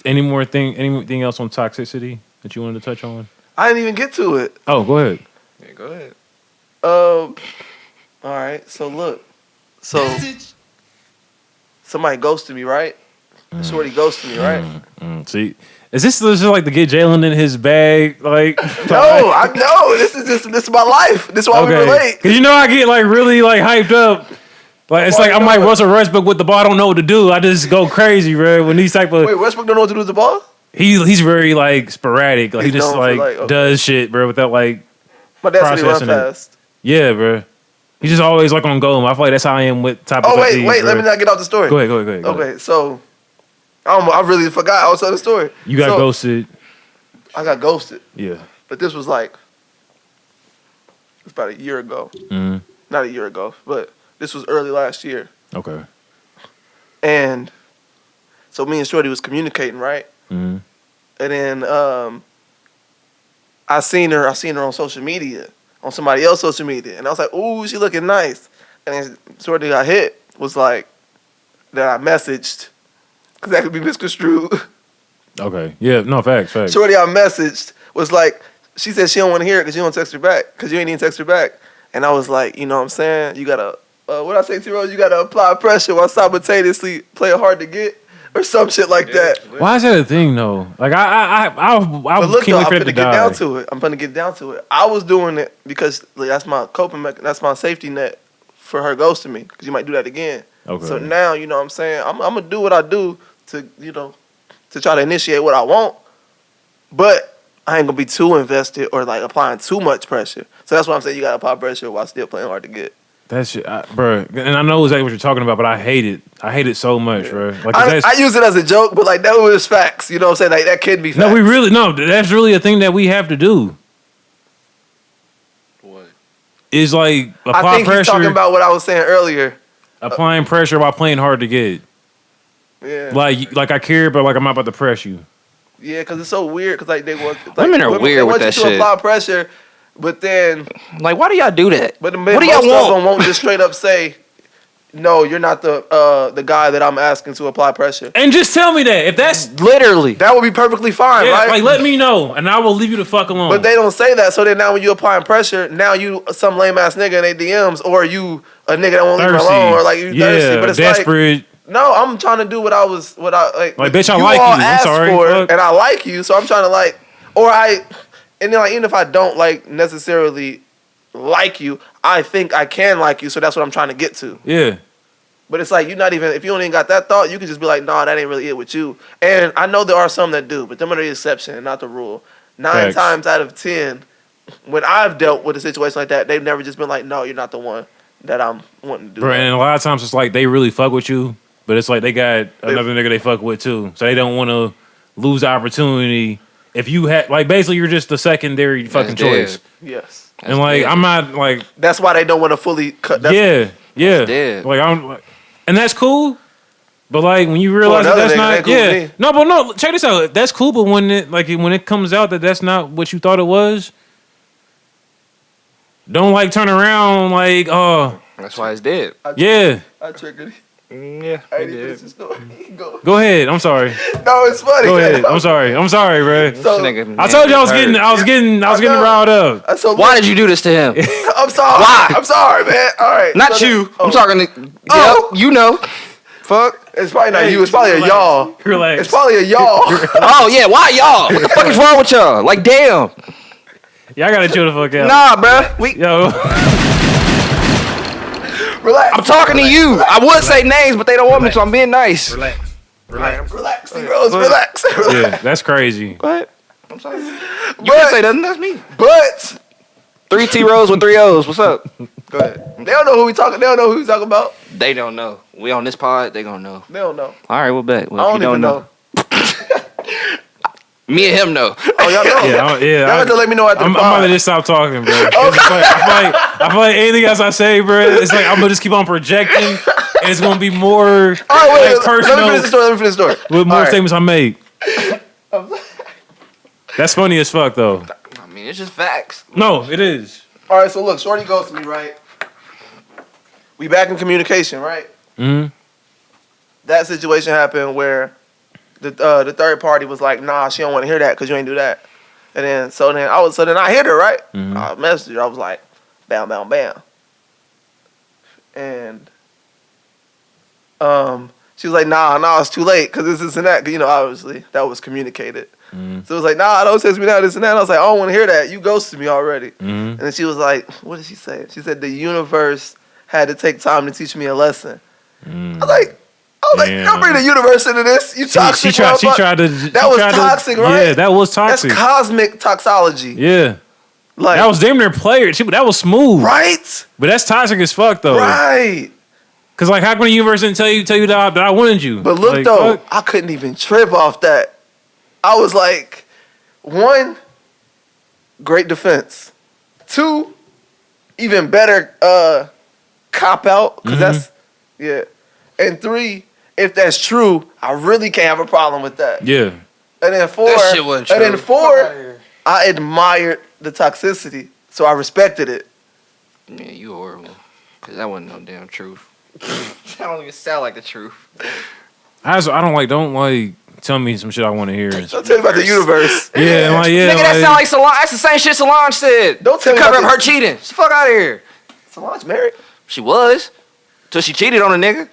Anything else on toxicity that you wanted to touch on? I didn't even get to it. Oh, go ahead. Yeah, go ahead. All right. So look. So somebody ghosted me, right? Shorty ghosted me, right? See, is this just like to get Jalen in his bag? Like, No, I know. This is my life. This is why we relate. Because I get like really like hyped up. Like it's Why like you I'm like know it? Russell Westbrook with the ball. I don't know what to do. I just go crazy, bro. When these type of Wait, Westbrook don't know what to do with the ball? he's very like sporadic. Like he He's just known for, like okay. does shit, bro, without like My dad said he run processing it. fast. Yeah, bro. He's just always like on go. I feel like that's how I am with topics Oh like wait, these, wait. bro. Let me not get off the story. Go ahead. Okay, so I really forgot I was telling the story. You got So, ghosted. I got ghosted, Yeah. but this was like it's about a year ago. Mm-hmm. Not a year ago, but this was early last year. Okay. And so me and Shorty was communicating, right? Mm-hmm. And then I seen her on social media, on somebody else's social media, and I was like, "Ooh, she looking nice." And then Shorty got hit was like that I messaged because that could be misconstrued. Okay. Yeah. No, facts. Shorty I messaged was like, she said she don't want to hear it because you don't text her back because you ain't even text her back. And I was like, you know what I'm saying? You gotta, what I say, T-Rose? You gotta apply pressure while simultaneously play it hard to get or some shit like that. Why is that a thing though? Like I But look, can't though, wait I'm for it gonna to get die. down to it. I'm gonna get down to it. I was doing it because like, that's my coping mechanism. That's my safety net for her ghosting me because you might do that again. Okay. So now, you know what I'm saying? I'm gonna do what I do to, you know, to try to initiate what I want. But I ain't gonna be too invested or like applying too much pressure. So that's why I'm saying you gotta apply pressure while still playing hard to get. That shit, bro. And I know exactly what you're talking about, but I hate it. I hate it so much, bro. Like I use it as a joke, but like that was facts. You know what I'm saying? Like that can be facts. That's really a thing that we have to do. What? Is like apply I think pressure. he's talking about what I was saying earlier. Applying pressure while playing hard to get. Yeah. Like I care, but like I'm not about to press you. Yeah, because it's so weird. Because like they want Women are weird they with want that you to shit. apply pressure, but then Like, why do y'all do that? but the What do most y'all of them want? won't just straight up say, "No, you're not the guy that I'm asking to apply pressure." And just tell me that if that's Literally. That would be perfectly fine, yeah, right? like let me know, and I will leave you the fuck alone. But they don't say that. So then now when you applying pressure, now you some lame ass nigga in their DMs, or you a nigga that won't leave them thirsty, alone, or like you thirsty. But it's desperate. like, no, I'm trying to do what I like bitch, I you like all you. I'm asked sorry, for it, fuck. and I like you, so I'm trying to like, and then like even if I don't like necessarily like you, I think I can like you, so that's what I'm trying to get to. Yeah. But it's like you're not even if you don't even got that thought, you can just be like, nah, that ain't really it with you. And I know there are some that do, but them are the exception and not the rule. 9 Facts. times out of 10, when I've dealt with a situation like that, they've never just been like, no, you're not the one that I'm wanting to do. Bro, that. and a lot of times it's like they really fuck with you, but it's like they got another nigga they fuck with too. So they don't want to lose the opportunity. If you had, like, basically you're just the secondary fucking choice. Yes. And like, dead. I'm not like, That's why they don't want to fully cut. yeah. dead. Like, and that's cool. But like, when you realize that another that's nigga, not, that cool with me. No, but no, check this out. That's cool, but when it comes out that that's not what you thought it was, don't like turn around like, oh, That's why it's dead. yeah. I triggered. Yeah. I didn't finish the story. Go. Go ahead. I'm sorry. No, it's funny. Go ahead. I'm sorry, bro. So, I told you I was getting riled up. So Why did you do this to him? I'm sorry. Why? I'm sorry, man. All right. Not So you. then- I'm talking to. Oh. Yep, you know. Fuck. It's probably not Hey, you. It's probably a relax. y'all. Relax. It's probably a y'all. Oh yeah, why y'all? What the fuck is wrong with y'all? Like damn. Y'all gotta chill the fuck out. Nah, bruh. Yo. Relax. I'm talking to you. I would say names, but they don't want me to. I'm being nice. Relax. Relax, Rose. Relax. Yeah, that's crazy. Go ahead. I'm sorry. You can say nothing. That's me. But 3 T Rose with 3 O's. What's up? go ahead. They don't know who we talking. They don't know who we talking about. They don't know. We on this pod. They gonna know. They don't know. All right, we'll bet. Well, I if don't you even know. Me and him know. Oh, y'all know. Yeah, Y'all have to let me know after I'm the about pod. to just stop talking, bro. I feel like anything else I say, bro, it's like I'm gonna just keep on projecting, and it's gonna be more All right, wait. like, personal Let me finish the story. with more All right. statements I make. That's funny as fuck, though. I mean, it's just facts. No, it is. All right, so look, Shorty goes to me, right? We back in communication, right? Mm-hmm. That situation happened where the third party was like, nah, she don't want to hear that because you ain't do that. And then I hit her, right? Mhm. I messaged her. I was like, bam, bam, bam. And she was like, nah, it's too late because this and that. 'Cause, you know, obviously that was communicated. Mm-hmm. So it was like, nah, don't text me now, this and that. And I was like, I don't want to hear that. You ghosted me already. Mm-hmm. And then she was like, what did she say? She said the universe had to take time to teach me a lesson. I was like, don't bring the universe into this. You toxic. She tried to. That was toxic, right? Yeah, that was toxic. That's cosmic toxology. Yeah. Like that was damn near player. That was smooth. right, But that's toxic as fuck though. right. Cause like how come the universe didn't tell you that I wanted you? But look like, though, fuck. I couldn't even trip off that. I was like, 1, great defense. 2, even better cop out, because that's, yeah. And 3, if that's true, I really can't have a problem with that. Yeah. And then 4, That shit wasn't and then true. 4, I admired the toxicity, so I respected it. Yeah, you horrible. Cause that wasn't no damn truth. That don't even sound like the truth. I don't like tell me some shit I want to hear. Don't tell me about the universe. Yeah, like, yeah. Nigga, that sound like Solange. That's the same shit Solange said. Don't tell to me cover about up her cheating. Get the fuck out of here. Solange married? She was. Till she cheated on a nigga.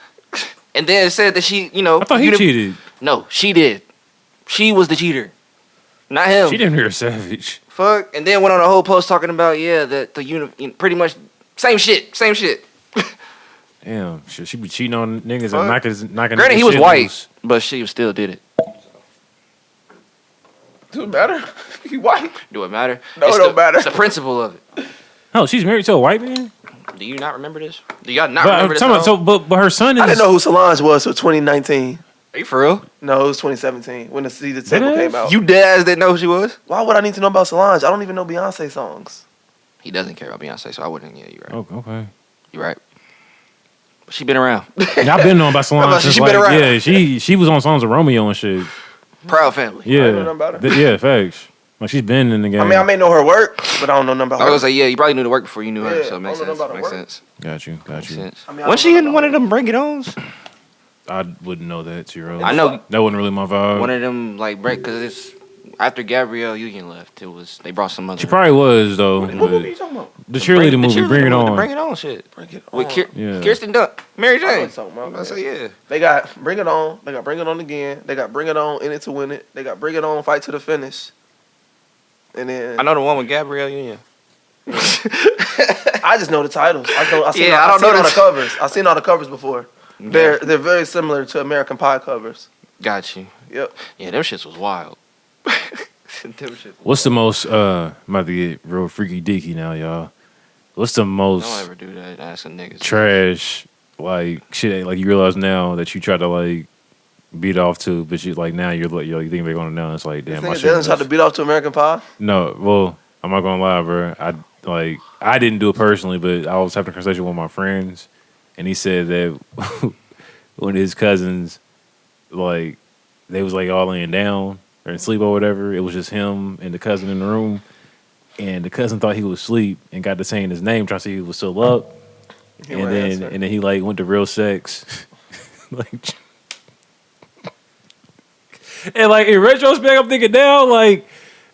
And then said that she, you know. I thought he cheated. No, she did. She was the cheater. Not him. She didn't hear a savage. Fuck. And then went on a whole post talking about, that pretty much same shit. Same shit. Damn, she be cheating on niggas Fuck. and knocking. Granted, niggas he was shit white, loose. but she still did it. Do it matter? He white. Do it matter? No, it don't matter. It's the principle of it. Oh, she's married to a white man. Do you not remember this? Do y'all not remember this? But her son is. I didn't know who Solange was until 2019. Are you for real? No, it was 2017 when the See the Table came out. You dead ass didn't know who she was? Why would I need to know about Solange? I don't even know Beyonce songs. He doesn't care about Beyonce, so I wouldn't. Yeah, you're right. Oh, okay. You're right. But she been around. Yeah, I've been knowing about Solange since She like been around. yeah, she was on songs with Romeo and shit. Proud family. Yeah, know nothing about her. Yeah, facts. Like she's been in the game. I mean, I may know her work, but I don't know nothing about I her. was like, yeah, you probably knew the work before you knew her, Yeah, so it makes I don't know sense. about her Makes work. sense. Got you. Makes sense. I mean, I Was don't she know in about one of them Bring It Ons? I wouldn't know that, T-Ro. I know That wasn't really my vibe. one of them like break because it's after Gabrielle Union left. It was they brought some other. She probably was though. What movie but you talking about? the cheerleader movie, Bring It the On. Bring It On shit. Bring It With On. Yeah. Kirsten Dunst, Mary I know what Jane. you're talking about, I man. say yeah. They got Bring It On. They got Bring It On again. They got Bring It On, In It to Win It. They got Bring It On, Fight to the Finish. And then I know the one with Gabrielle Union. I just know the titles. I don't know know the this. covers. I've seen all the covers before. They're very similar to American Pie covers. Got you. Yep. Yeah, them shits was wild. Them shits was What's the most? I'm about to get real freaky deaky now, y'all. What's the Don't most ever do that. Asking niggas. trash like shit like you realize now that you try to like beat off to, but you like now you're you think they're gonna know. It's like damn, This I nigga should. Dylan tried to beat off to American Pie. No, well, I'm not gonna lie, bro. I didn't do it personally, but I was having a conversation with my friends, and he said that when his cousins, like, they was like all laying down or in sleep or whatever, it was just him and the cousin in the room, and the cousin thought he was asleep and got to saying his name, trying to see if he was still up, and then he like went to real sex, like. And like in retrospect, I'm thinking now, like,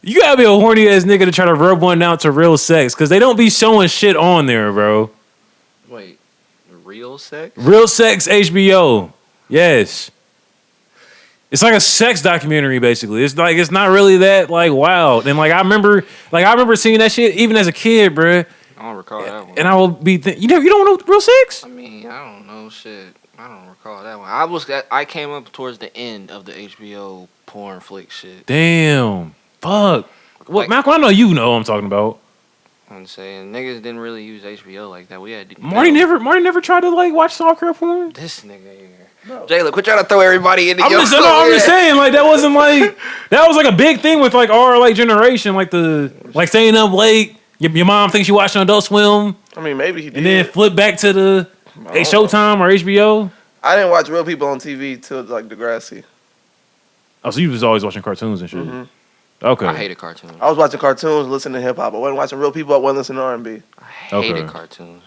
you gotta be a horny ass nigga to try to rub one out to real sex, cause they don't be showing shit on there, bro. Wait, real sex? Real sex HBO, yes. It's like a sex documentary, basically. It's like it's not really that like wild. And like I remember seeing that shit even as a kid, bro. I don't recall that one. And I will be you don't know real sex? I mean, I don't know shit. I don't recall that one. I came up towards the end of the HBO porn flick shit. Damn, fuck. What, Like- Malcolm? I know you know what I'm talking about. I'm saying niggas didn't really use HBO like that. We had Marty never tried to like watch softcore porn. This nigga here. No. Jayla, quit trying to throw everybody into I'm just saying, like that wasn't like that was like a big thing with like our like generation, like the like staying up late. Your mom thinks you watching Adult Swim, I mean, maybe he did. and then flip back to the Showtime or HBO. I didn't watch real people on TV till like Degrassi. Oh, so you was always watching cartoons and shit. Mhm. Okay, I hated cartoons. I was watching cartoons, listening to hip hop. I wasn't watching real people. I wasn't listening to R&B. I hated Okay. cartoons.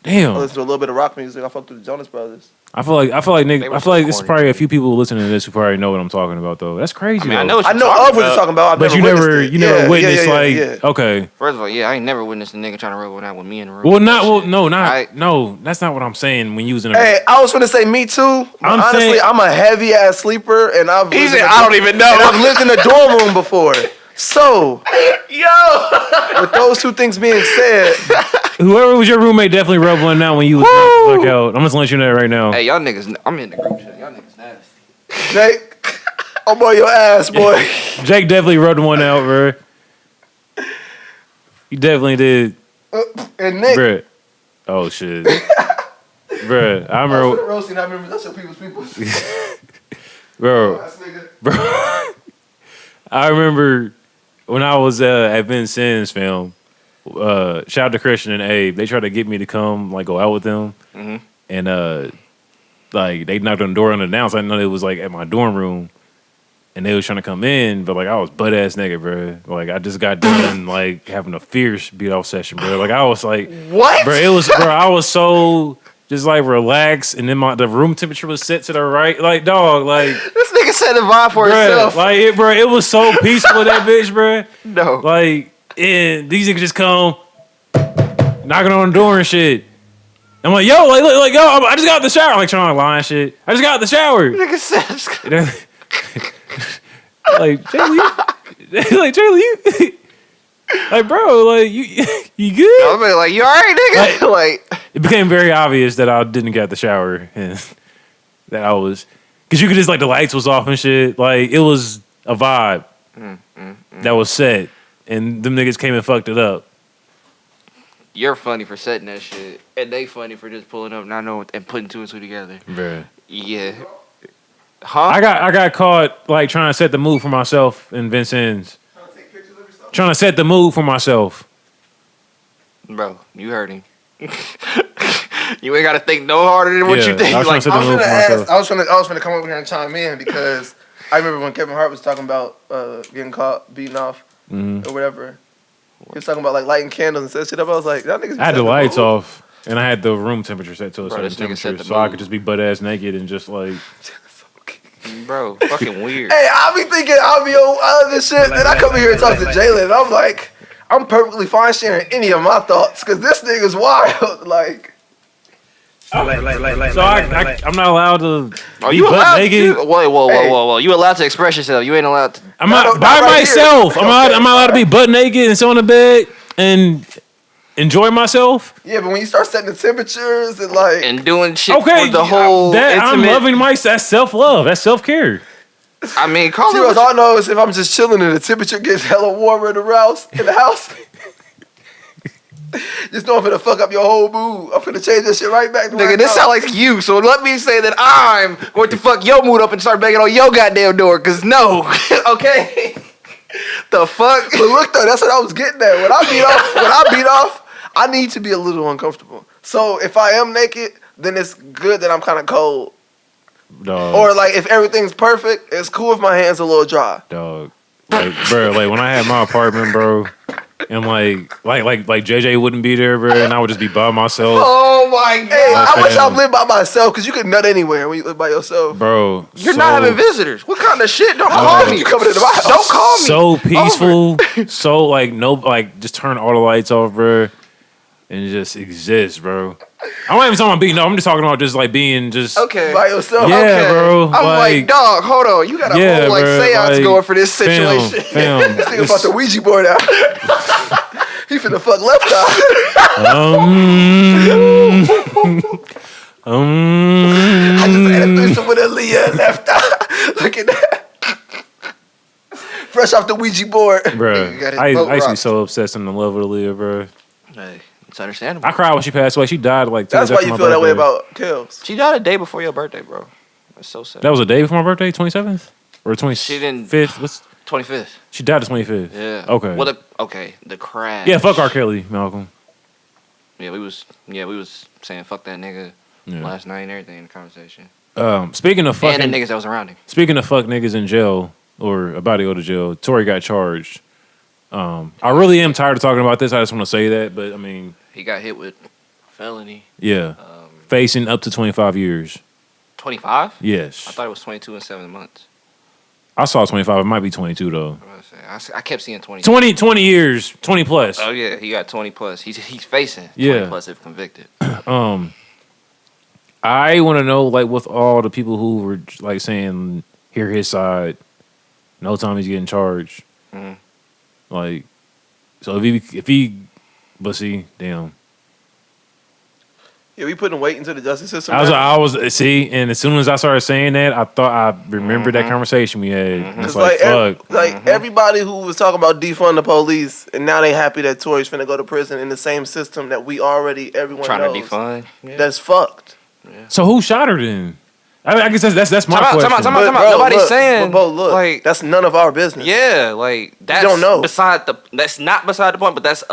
I damn. listened to a little bit of rock music. I fucked with the Jonas Brothers. I feel like They nigga, were I feel like so this is corny. probably a few people listening to this who probably know what I'm talking about though. That's crazy. I mean, I though. know what I you're know talking of what you're about. talking about. I've but you witnessed never it. you never Yeah, witnessed yeah, like yeah. okay. First of all, yeah, I ain't never witnessed a nigga trying to rub one out with me in the room. Well, not That well, shit. no, not I- no. That's not what I'm saying. When using a Hey, I was gonna say me too. But I'm honestly, saying- I'm a heavy ass sleeper, and I've He lived said, in a- "I don't even know." And I've lived in a dorm room before. So, Yo, with those two things being said, whoever was your roommate definitely rubbed one out when you was knocked the fuck out. I'm just letting you know that right now. hey, y'all niggas, I'm in the group chat. Y'all niggas nasty. Jake, I'm on your ass, boy. Jake definitely rubbed one out, bro. You definitely did. And Nick. Bruh. Oh, shit. Bruh, I remember. Roasting, I remember that's your people. Bro. Ass nigga. Bro. I remember when I was at Vince Sims film, shout out to Christian and Abe. They tried to get me to come, like, go out with them. Mm-hmm. And, like, they knocked on the door unannounced. I didn't know it was, like, at my dorm room. And they was trying to come in, but, like, I was butt-ass naked, bro. Like, I just got done, like, having a fierce beat-off session, bro. Like, I was, like... What? Bro, I was so... Just like relaxed, and then the room temperature was set to the right. Like, dog, like This nigga set the vibe for bruh, himself. like it was so peaceful in that bitch, bro. No. Like, and these niggas just come knocking on the door and shit. I'm like, yo, like, yo, I just got out the shower. Like, trying to lie and shit. I just got out the shower. Nigga said, like, Jaylee, like, Jaylee, like, bro, like, you good? I'm like, you all right, nigga? Like, it became very obvious that I didn't get out the shower and that I was, because you could just, like, the lights was off and shit. Like, it was a vibe that was set, and them niggas came and fucked it up. you're funny for setting that shit, and they funny for just pulling up, not knowing, and putting two and two together. Bruh. Yeah. Huh? I got caught, like, trying to set the mood for myself in Vincennes. Trying to take pictures of yourself? Trying to set the mood for myself. Bro, you heard him. You ain't got to think no harder than what Yeah, you think. I was Like, trying to set the mood for myself. I was finna come over here and chime in because I remember when Kevin Hart was talking about getting caught, beating off, or whatever. He was talking about like lighting candles and set shit up. I was like, that niggas. I had the lights off, and I had the room temperature set to a Bro, certain this nigga set temperature, the so I mood. could just be butt ass naked and just like. bro, fucking weird. Hey, I'll be thinking I'll be on all this shit, and I come in here and talk to Jalen, and I'm like, I'm perfectly fine sharing any of my thoughts because this nigga's wild. Like, So I'm not allowed to. Are you be butt allowed naked? to? Whoa. You allowed to express yourself. You ain't allowed to. I'm not by right myself. here. I'm allowed to be butt naked and sit on the bed and enjoy myself. yeah, but when you start setting the temperatures and like, And doing shit Okay, for the whole I'm intimate. loving myself. That's self love. That's self care. I mean, call see, it what what I know is if I'm just chilling and the temperature gets hella warmer in the house, just know I'm finna fuck up your whole mood. I'm finna change this shit right back to Nigga, this sound like you, so let me say that I'm going to fuck your mood up and start banging on your goddamn door, cause no, okay? The fuck? But look though, that's what I was getting at. When I beat off, I need to be a little uncomfortable. So if I am naked, then it's good that I'm kind of cold. Dog. Or like if everything's perfect, it's cool if my hands are a little dry. Dog. Like, bro, like when I had my apartment, bro, and like JJ wouldn't be there, bro, and I would just be by myself. Oh my god. Hey, I wish I fam. lived by myself because you could nut anywhere when you live by yourself. Bro. You're not having visitors. What kind of shit? Don't call me. You coming into my house? Don't call me. So peaceful. So like no, like just turn all the lights off, bro, and just exist, bro. I'm not even talking about being. No, I'm just talking about just like being just. Okay. By yourself. Yeah, Okay. bro. I'm like, dog, hold on. You got a whole like bro, seance like, going for this situation. Fam, This nigga brought the Ouija board out. He finna fuck left eye. I just had a threesome with Aaliyah left eye. Look at that. Fresh off the Ouija board. bro. You got his I boat used to be rocked. so obsessed and in love with Aaliyah, bro. Hey, it's understandable. I cried when she passed away. She died like 2 That's days why after you my feel that way birthday. about kills. She died a day before your birthday, bro. That's so sad. That was a day before my birthday, 27th or 25th. She didn't- What's 25th. she died the 25th? Yeah. Okay. Well, the crash. Yeah, fuck R. Kelly, Malcolm. Yeah, we was saying fuck that nigga Yeah. last night and everything in the conversation. Speaking of fucking And the niggas that was around him. Speaking of fuck niggas in jail or about to go to jail, Tory got charged. I really am tired of talking about this. I just want to say that, but I mean, He got hit with felony. yeah, facing up to 25 years. 25? Yes, I thought it was 22 and 7 months. I saw 25. It might be 22 though. I'm gonna say, I kept seeing 20. 20 years, 20 plus. Oh yeah, he got 20 plus. He's facing 20 Yeah. plus if convicted. I want to know, like, with all the people who were like saying, hear his side, no time he's getting charged. Mhm. Like, so if he, but see, damn. Yeah, we putting weight into the justice system. I was see, and as soon as I started saying that, I thought I remembered that conversation we had. And it's like, fuck. Everybody who was talking about defund the police, and now they happy that Tory's finna go to prison in the same system that everyone trying knows. to defund. Yeah. That's fucked. Yeah. So who shot her then? I guess that's my question. Time out. Nobody's saying. But look, like, that's none of our business. Yeah, like that's don't know. That's not beside the point, but that's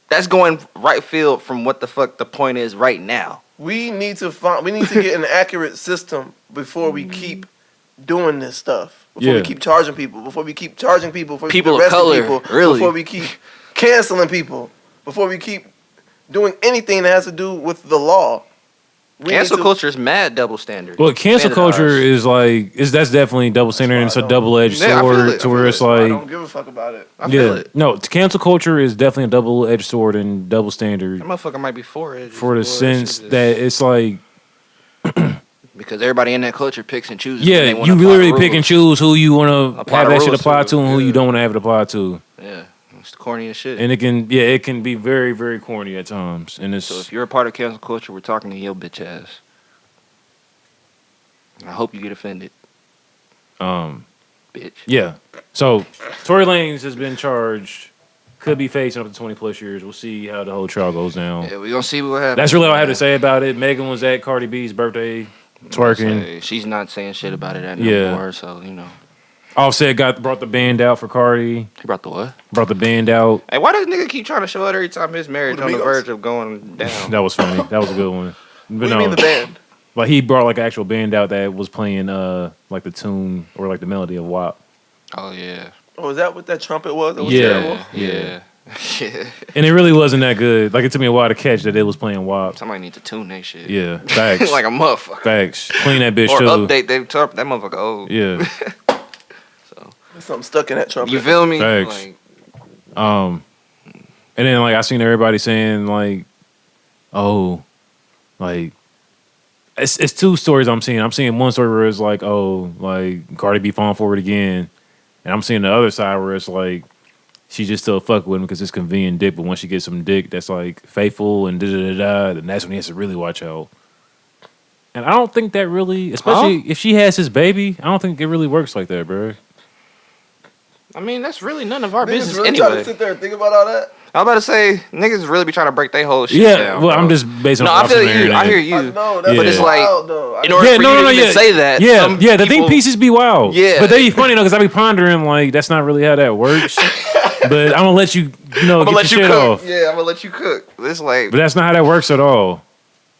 that's going right field from what the fuck the point is right now. We need to get an accurate system before we keep doing this stuff. Before we keep charging people. Before we keep charging people. Before we keep arresting people. Really? Before we keep canceling people. Before we keep doing anything that has to do with the law. Cancel culture is mad double standard. Well, cancel culture is that's definitely double standard, and it's a double-edged sword to where it's like I don't give a fuck about it. I feel it. No, cancel culture is definitely a double-edged sword and double standard. That motherfucker might be for it. For the sense that it's like because everybody in that culture picks and chooses. Yeah, you literally pick and choose who you want to have that shit apply to and who you don't want to have it apply to. Yeah. It's the corniest shit. And it can be very, very corny at times. And it's so if you're a part of cancel culture, we're talking to your bitch ass. I hope you get offended. Bitch. Yeah. So Tory Lanez has been charged, could be facing up to 20 plus years. We'll see how the whole trial goes down. Yeah, we're gonna see what happens. That's really all I have to say about it. Megan was at Cardi B's birthday twerking. She's not saying shit about it anymore, so you know. Offset brought the band out for Cardi. He brought the what? Brought the band out. Hey, why does nigga keep trying to show out every time his marriage on the verge of going down? That was funny. That was a good one. But what do you mean the band? Like he brought like an actual band out that was playing like the tune or like the melody of WAP. Oh yeah. Oh, is that what that trumpet was? It was terrible? Yeah. And it really wasn't that good. Like it took me a while to catch that it was playing WAP. Somebody need to tune that shit. Yeah, facts. Like a motherfucker. Facts. Clean that bitch or too. Update that motherfucker old. Yeah. So there's something stuck in that trumpet. You feel me? Facts. Like, and then like I seen everybody saying like, oh, like it's two stories I'm seeing. I'm seeing one story where it's like, oh, like Cardi B falling for it again, and I'm seeing the other side where it's like she just still fuck with him because it's convenient dick, but once she gets some dick that's like faithful and then that's when he has to really watch out. And I don't think that really, especially if she has his baby, I don't think it really works like that, bro. I mean, that's really none of our business really anyway. Trying to sit there and think about all that. I was about to say, niggas really be trying to break their whole shit down. Well, bro. I'm just based on. No, I feel you. I hear you. No, but it's like, in order for you to say that, the thing pieces be wild. Yeah, but they be funny though, because I be pondering like that's not really how that works. But I'm gonna let you, get your shit off. Yeah, I'm gonna let you cook. It's like, but that's not how that works at all.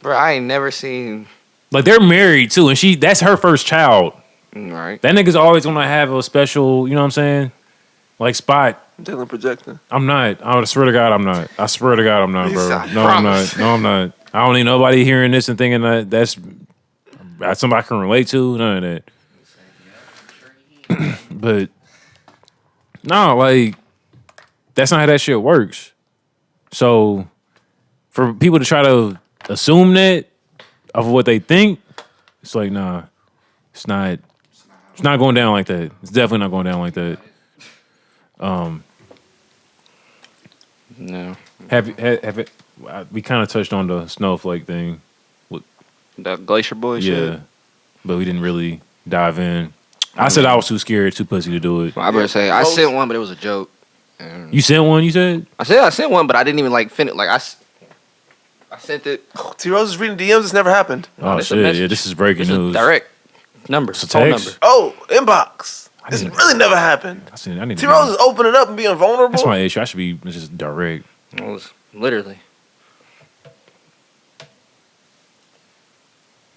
Bro, I ain't never seen. Like they're married too, and that's her first child. Right. That nigga's always gonna have a special, you know what I'm saying? Like spot. I'm telling projecting. I'm not. I swear to God, I'm not. I swear to God, I'm not, bro. I'm not. No, I'm not. I don't need nobody hearing this and thinking that that's somebody I can relate to. None of that. But no, like that's not how that shit works. So for people to try to assume that of what they think, it's like nah, it's not. It's not going down like that. It's definitely not going down like that. No. Have it? We kind of touched on the snowflake thing. The Glacier Boy shit? Yeah. But we didn't really dive in. I said I was too scared, too pussy to do it. Well, I better say, I sent one, but it was a joke. And you sent one, you said? I sent one, but I didn't even like finish. Like, I sent it. T Rose is reading DMs. It's never happened. Oh, shit. Yeah, this is breaking news. Direct number. It's a phone text? number. Oh, inbox. It's really never happened. T Rose is opening up and being vulnerable. That's my issue. I should be just direct. It was literally.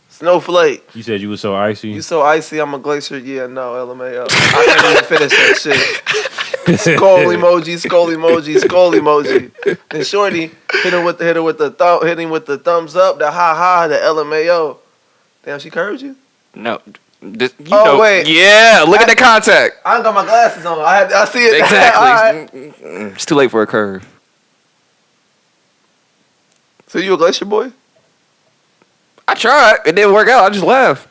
Snowflake. You said you was so icy? You so icy, I'm a glacier. Yeah, no, LMAO. I can't even finish that shit. Skull emoji, skull emoji, skull emoji. And Shorty hit him with the thumbs up, the ha ha, the LMAO. Damn, she curved you? No. Wait. Yeah, look at the contact. I ain't got my glasses on. I see it. Exactly. It's too late for a curve. So you a glacier boy? I tried. It didn't work out. I just laughed.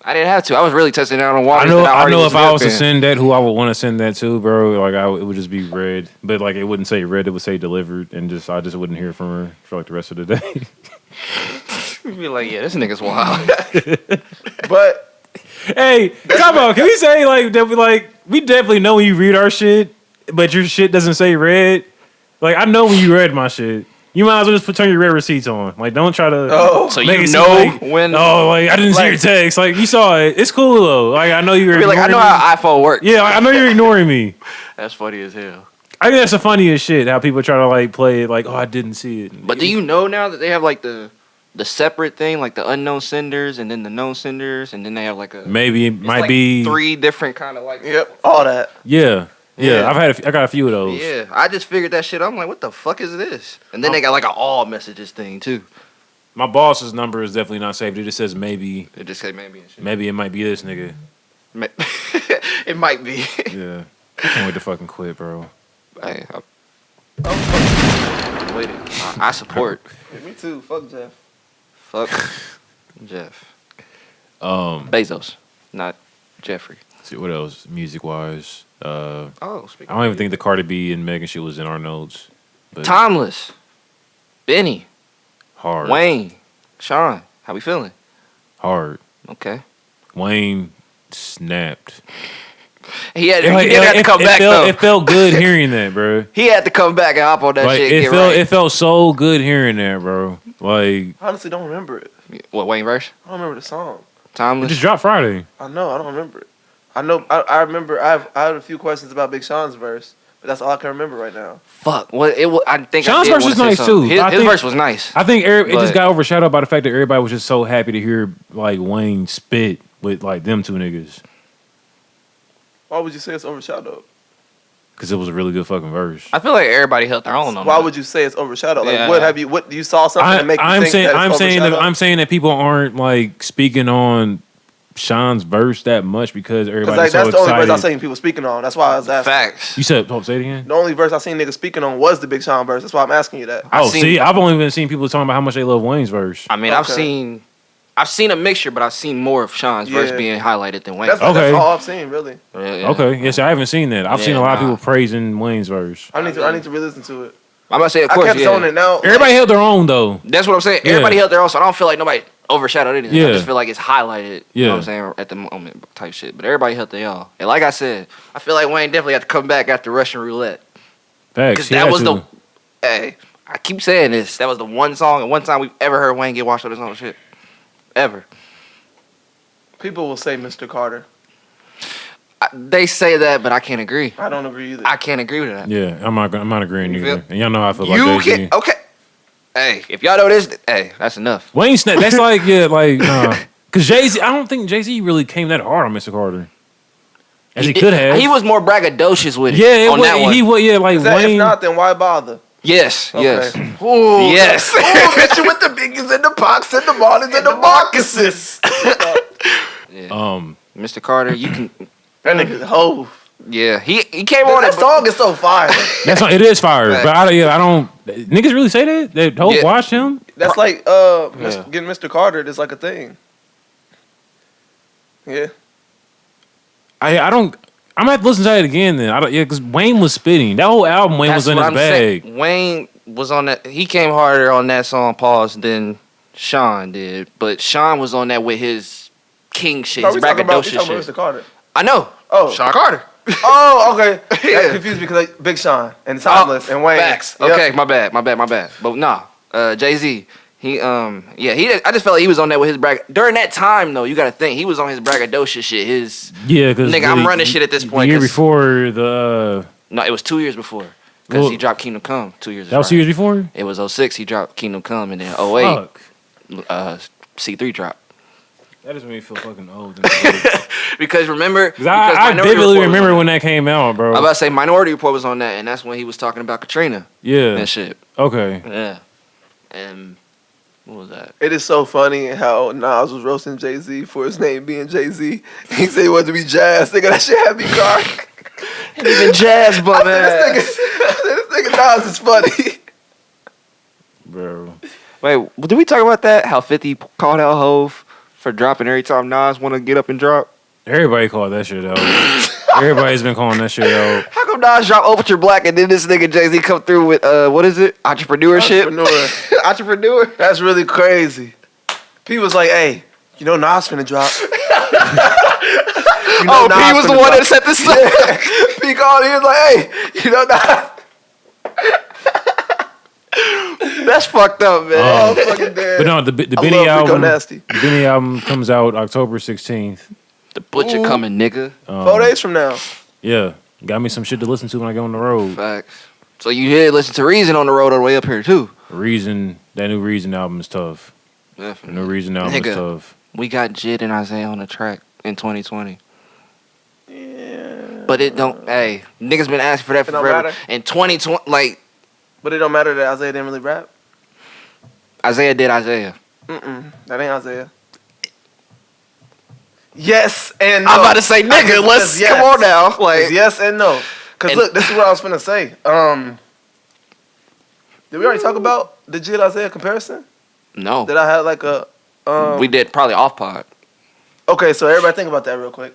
I didn't have to. I was really testing it out on water. I know if I was to send that, who I would want to send that to, bro. Like it would just be read, but like it wouldn't say read. It would say delivered, and I just wouldn't hear from her for like the rest of the day. You'd be like, yeah, this nigga's wild. But hey, come on, can we say like that? We definitely know when you read our shit, but your shit doesn't say read. Like I know when you read my shit. You might as well just turn your read receipts on. Like, don't try to. Oh, so make you it know like, when? Oh, like I didn't see your text. Like you saw it. It's cool though. Like I know you were. Like I know how iPhone works. Yeah, I know you're ignoring me. That's funny as hell. I think that's the funniest shit. How people try to like play it. Like, oh, I didn't see it. But do you know now that they have like the separate thing, like the unknown senders and then the known senders, and then they have like a maybe it might like be 3 different kind of like. Yep, all that. Yeah. I got a few of those. Yeah, I just figured that shit. I'm like, what the fuck is this? And then they got like an all messages thing too. My boss's number is definitely not saved. It just says maybe. It just say maybe and shit. Maybe it might be this nigga. It might be. Yeah. I can't wait to fucking quit, bro. Hey, waiting. I support. Yeah, me too. Fuck Jeff. Fuck Jeff. Bezos, not Jeffrey. See what else? Music wise. I Speaking don't even think the Cardi B and Megan shit was in our notes. But Timeless. Benny. hard. Wayne. Sean. How we feeling? Hard. Okay. Wayne snapped. He had to come back though. It felt good hearing that, bro. He had to come back and hop on that Like shit. it felt so good hearing that, bro. Like Honestly, don't remember it. What, Wayne verse? I don't remember the song. it Timeless. just dropped Friday. I know. I don't remember it. I know. I remember. I had a few questions about Big Sean's verse, but that's all I can remember right now. Fuck. Well, I think Sean's I did verse wanna was say nice, something. too. His verse was nice. I think it just But- got overshadowed by the fact that everybody was just so happy to hear like Wayne spit with like them two niggas. Why would you say it's overshadowed? Because it was a really good fucking verse. I feel like everybody held their own on Why that. would you say it's overshadowed? Like, Yeah. what you saw something to make you think that it's overshadowed? I'm saying that people aren't like speaking on Sean's verse that much because Because everybody's that's so the only verse I excited. seen people speaking on. That's why I was asking. Facts. You said, say it again. The only verse I seen niggas speaking on was the Big Sean verse. That's why I'm asking you that. Oh, seen- see, I've only been seeing people talking about how much they love Wayne's verse. I mean, Okay. I've seen a mixture, but I've seen more of Sean's verse Yeah. being highlighted than Wayne. That's Okay. all I've seen, really. Yeah. Okay, yes, I haven't seen that. I've seen a lot of nah. people praising Wayne's verse. I need to re-listen to it. I'm gonna say, of I course, kept yeah. zoning now. Everybody held their own though. That's what I'm saying. Yeah. Everybody held their own, so I don't feel like nobody overshadowed anything. Yeah. I just feel like it's highlighted. You know Yeah. what I'm saying? At the moment, type shit. But everybody held their own. And like I said, I feel like Wayne definitely had to come back after Russian Roulette. Facts. Because He that had was to. Hey, I keep saying this. That was the one song and one time we've ever heard Wayne get washed on his own shit. Ever. People will say Mr. Carter. They say that, but I can't agree. I don't agree either. I can't agree with that. Yeah, I'm not agreeing You either. feel- And y'all know how I feel You about Jay-Z. can't. Okay. Hey, if y'all know this, hey, that's enough. Wayne snap. That's like because Jay-Z. I don't think Jay-Z really came that hard on Mr. Carter as he could have. He was more braggadocious with it. Yeah, on that one. he was. Yeah, like Is that, Wayne. if not, then why bother? Yes. Okay. Yes. Ooh, Yes. Ooh, bitch, you with the biggies and the pox and the Marlins and the Marcuses. Mr. Carter, you can. That nigga's hoe. Yeah, he came on That it. song is so fire. That's not, it is fire, Facts. but I don't. Niggas really say that. That Hope Yeah. watched him. That's like Yeah. getting Mr. Carter is like a thing. Yeah. I don't. I'm gonna have to listen to it again then. I don't. Yeah, because Wayne was spitting. That whole album, Wayne was in his bag. saying. Wayne was on that. He came harder on that song, Pause, than Sean did. But Sean was on that with his king shit, No, his we talking about braggadocious Mr. shit. Carter. I know. Oh. Sean Carter. Oh, okay. Yeah. That confused me because like Big Sean and Timeless and Wayne. Facts. Yep. Okay, my bad. But nah, Jay-Z. He I just felt like he was on that with his during that time though. You got to think he was on his braggadocious shit. His Yeah, because Nigga, I'm running shit at this point, The year 'cause- before the no, it was 2 years before because Well, he dropped Kingdom Come 2 years. that was 2 years before. It was 06. He dropped Kingdom Come, and then 08, Fuck. C3 dropped. That just made me feel fucking old. Because remember, I Minority vividly Report was remember on when that. that came out, bro. I'm about to say Minority Report was on that, and that's when he was talking about Katrina Yeah. and shit. Okay. Yeah, and what was that? It is so funny how Nas was roasting Jay-Z for his name being Jay-Z. He said he wanted to be Jazz. Nigga, that shit had me crying. And even Jazz, I but said, this nigga Nas is funny. Bro. Wait, did we talk about that? How 50 called out Hove for dropping every time Nas want to get up and drop? Everybody called that shit out. Everybody's been calling that shit out. How come Nas drop Ultra Black and then this nigga Jay-Z come through with what is it? Entrepreneurship? Entrepreneur. That's really crazy. P was like, hey, you know Nas finna drop. You know P was the one that set this up. Yeah. P called, he was like, hey, you know Nas. That's fucked up, man. Oh, I'm fucking dead. But no, the Benny album. The Benny album comes out October 16th. The butcher coming, nigga. 4 days from now. Yeah, got me some shit to listen to when I get on the road. Facts. So you here listen to Reason on the road on the way up here too. Reason, that new Reason album is tough. Definitely. The new Reason album is tough. We got Jid and Isaiah on the track in 2020. Yeah. But it don't. Hey, niggas been asking for that forever. In 2020, like. But it don't matter that Isaiah didn't really rap. Isaiah did Isaiah. That ain't Isaiah. Yes and no. I'm about to say, nigga, let's come on now. Like yes and no. Cause look, this is what I was finna say. Did we already talk about the Jid Isaiah comparison? No. Did I have like a? We did probably off pod. Okay, so everybody think about that real quick.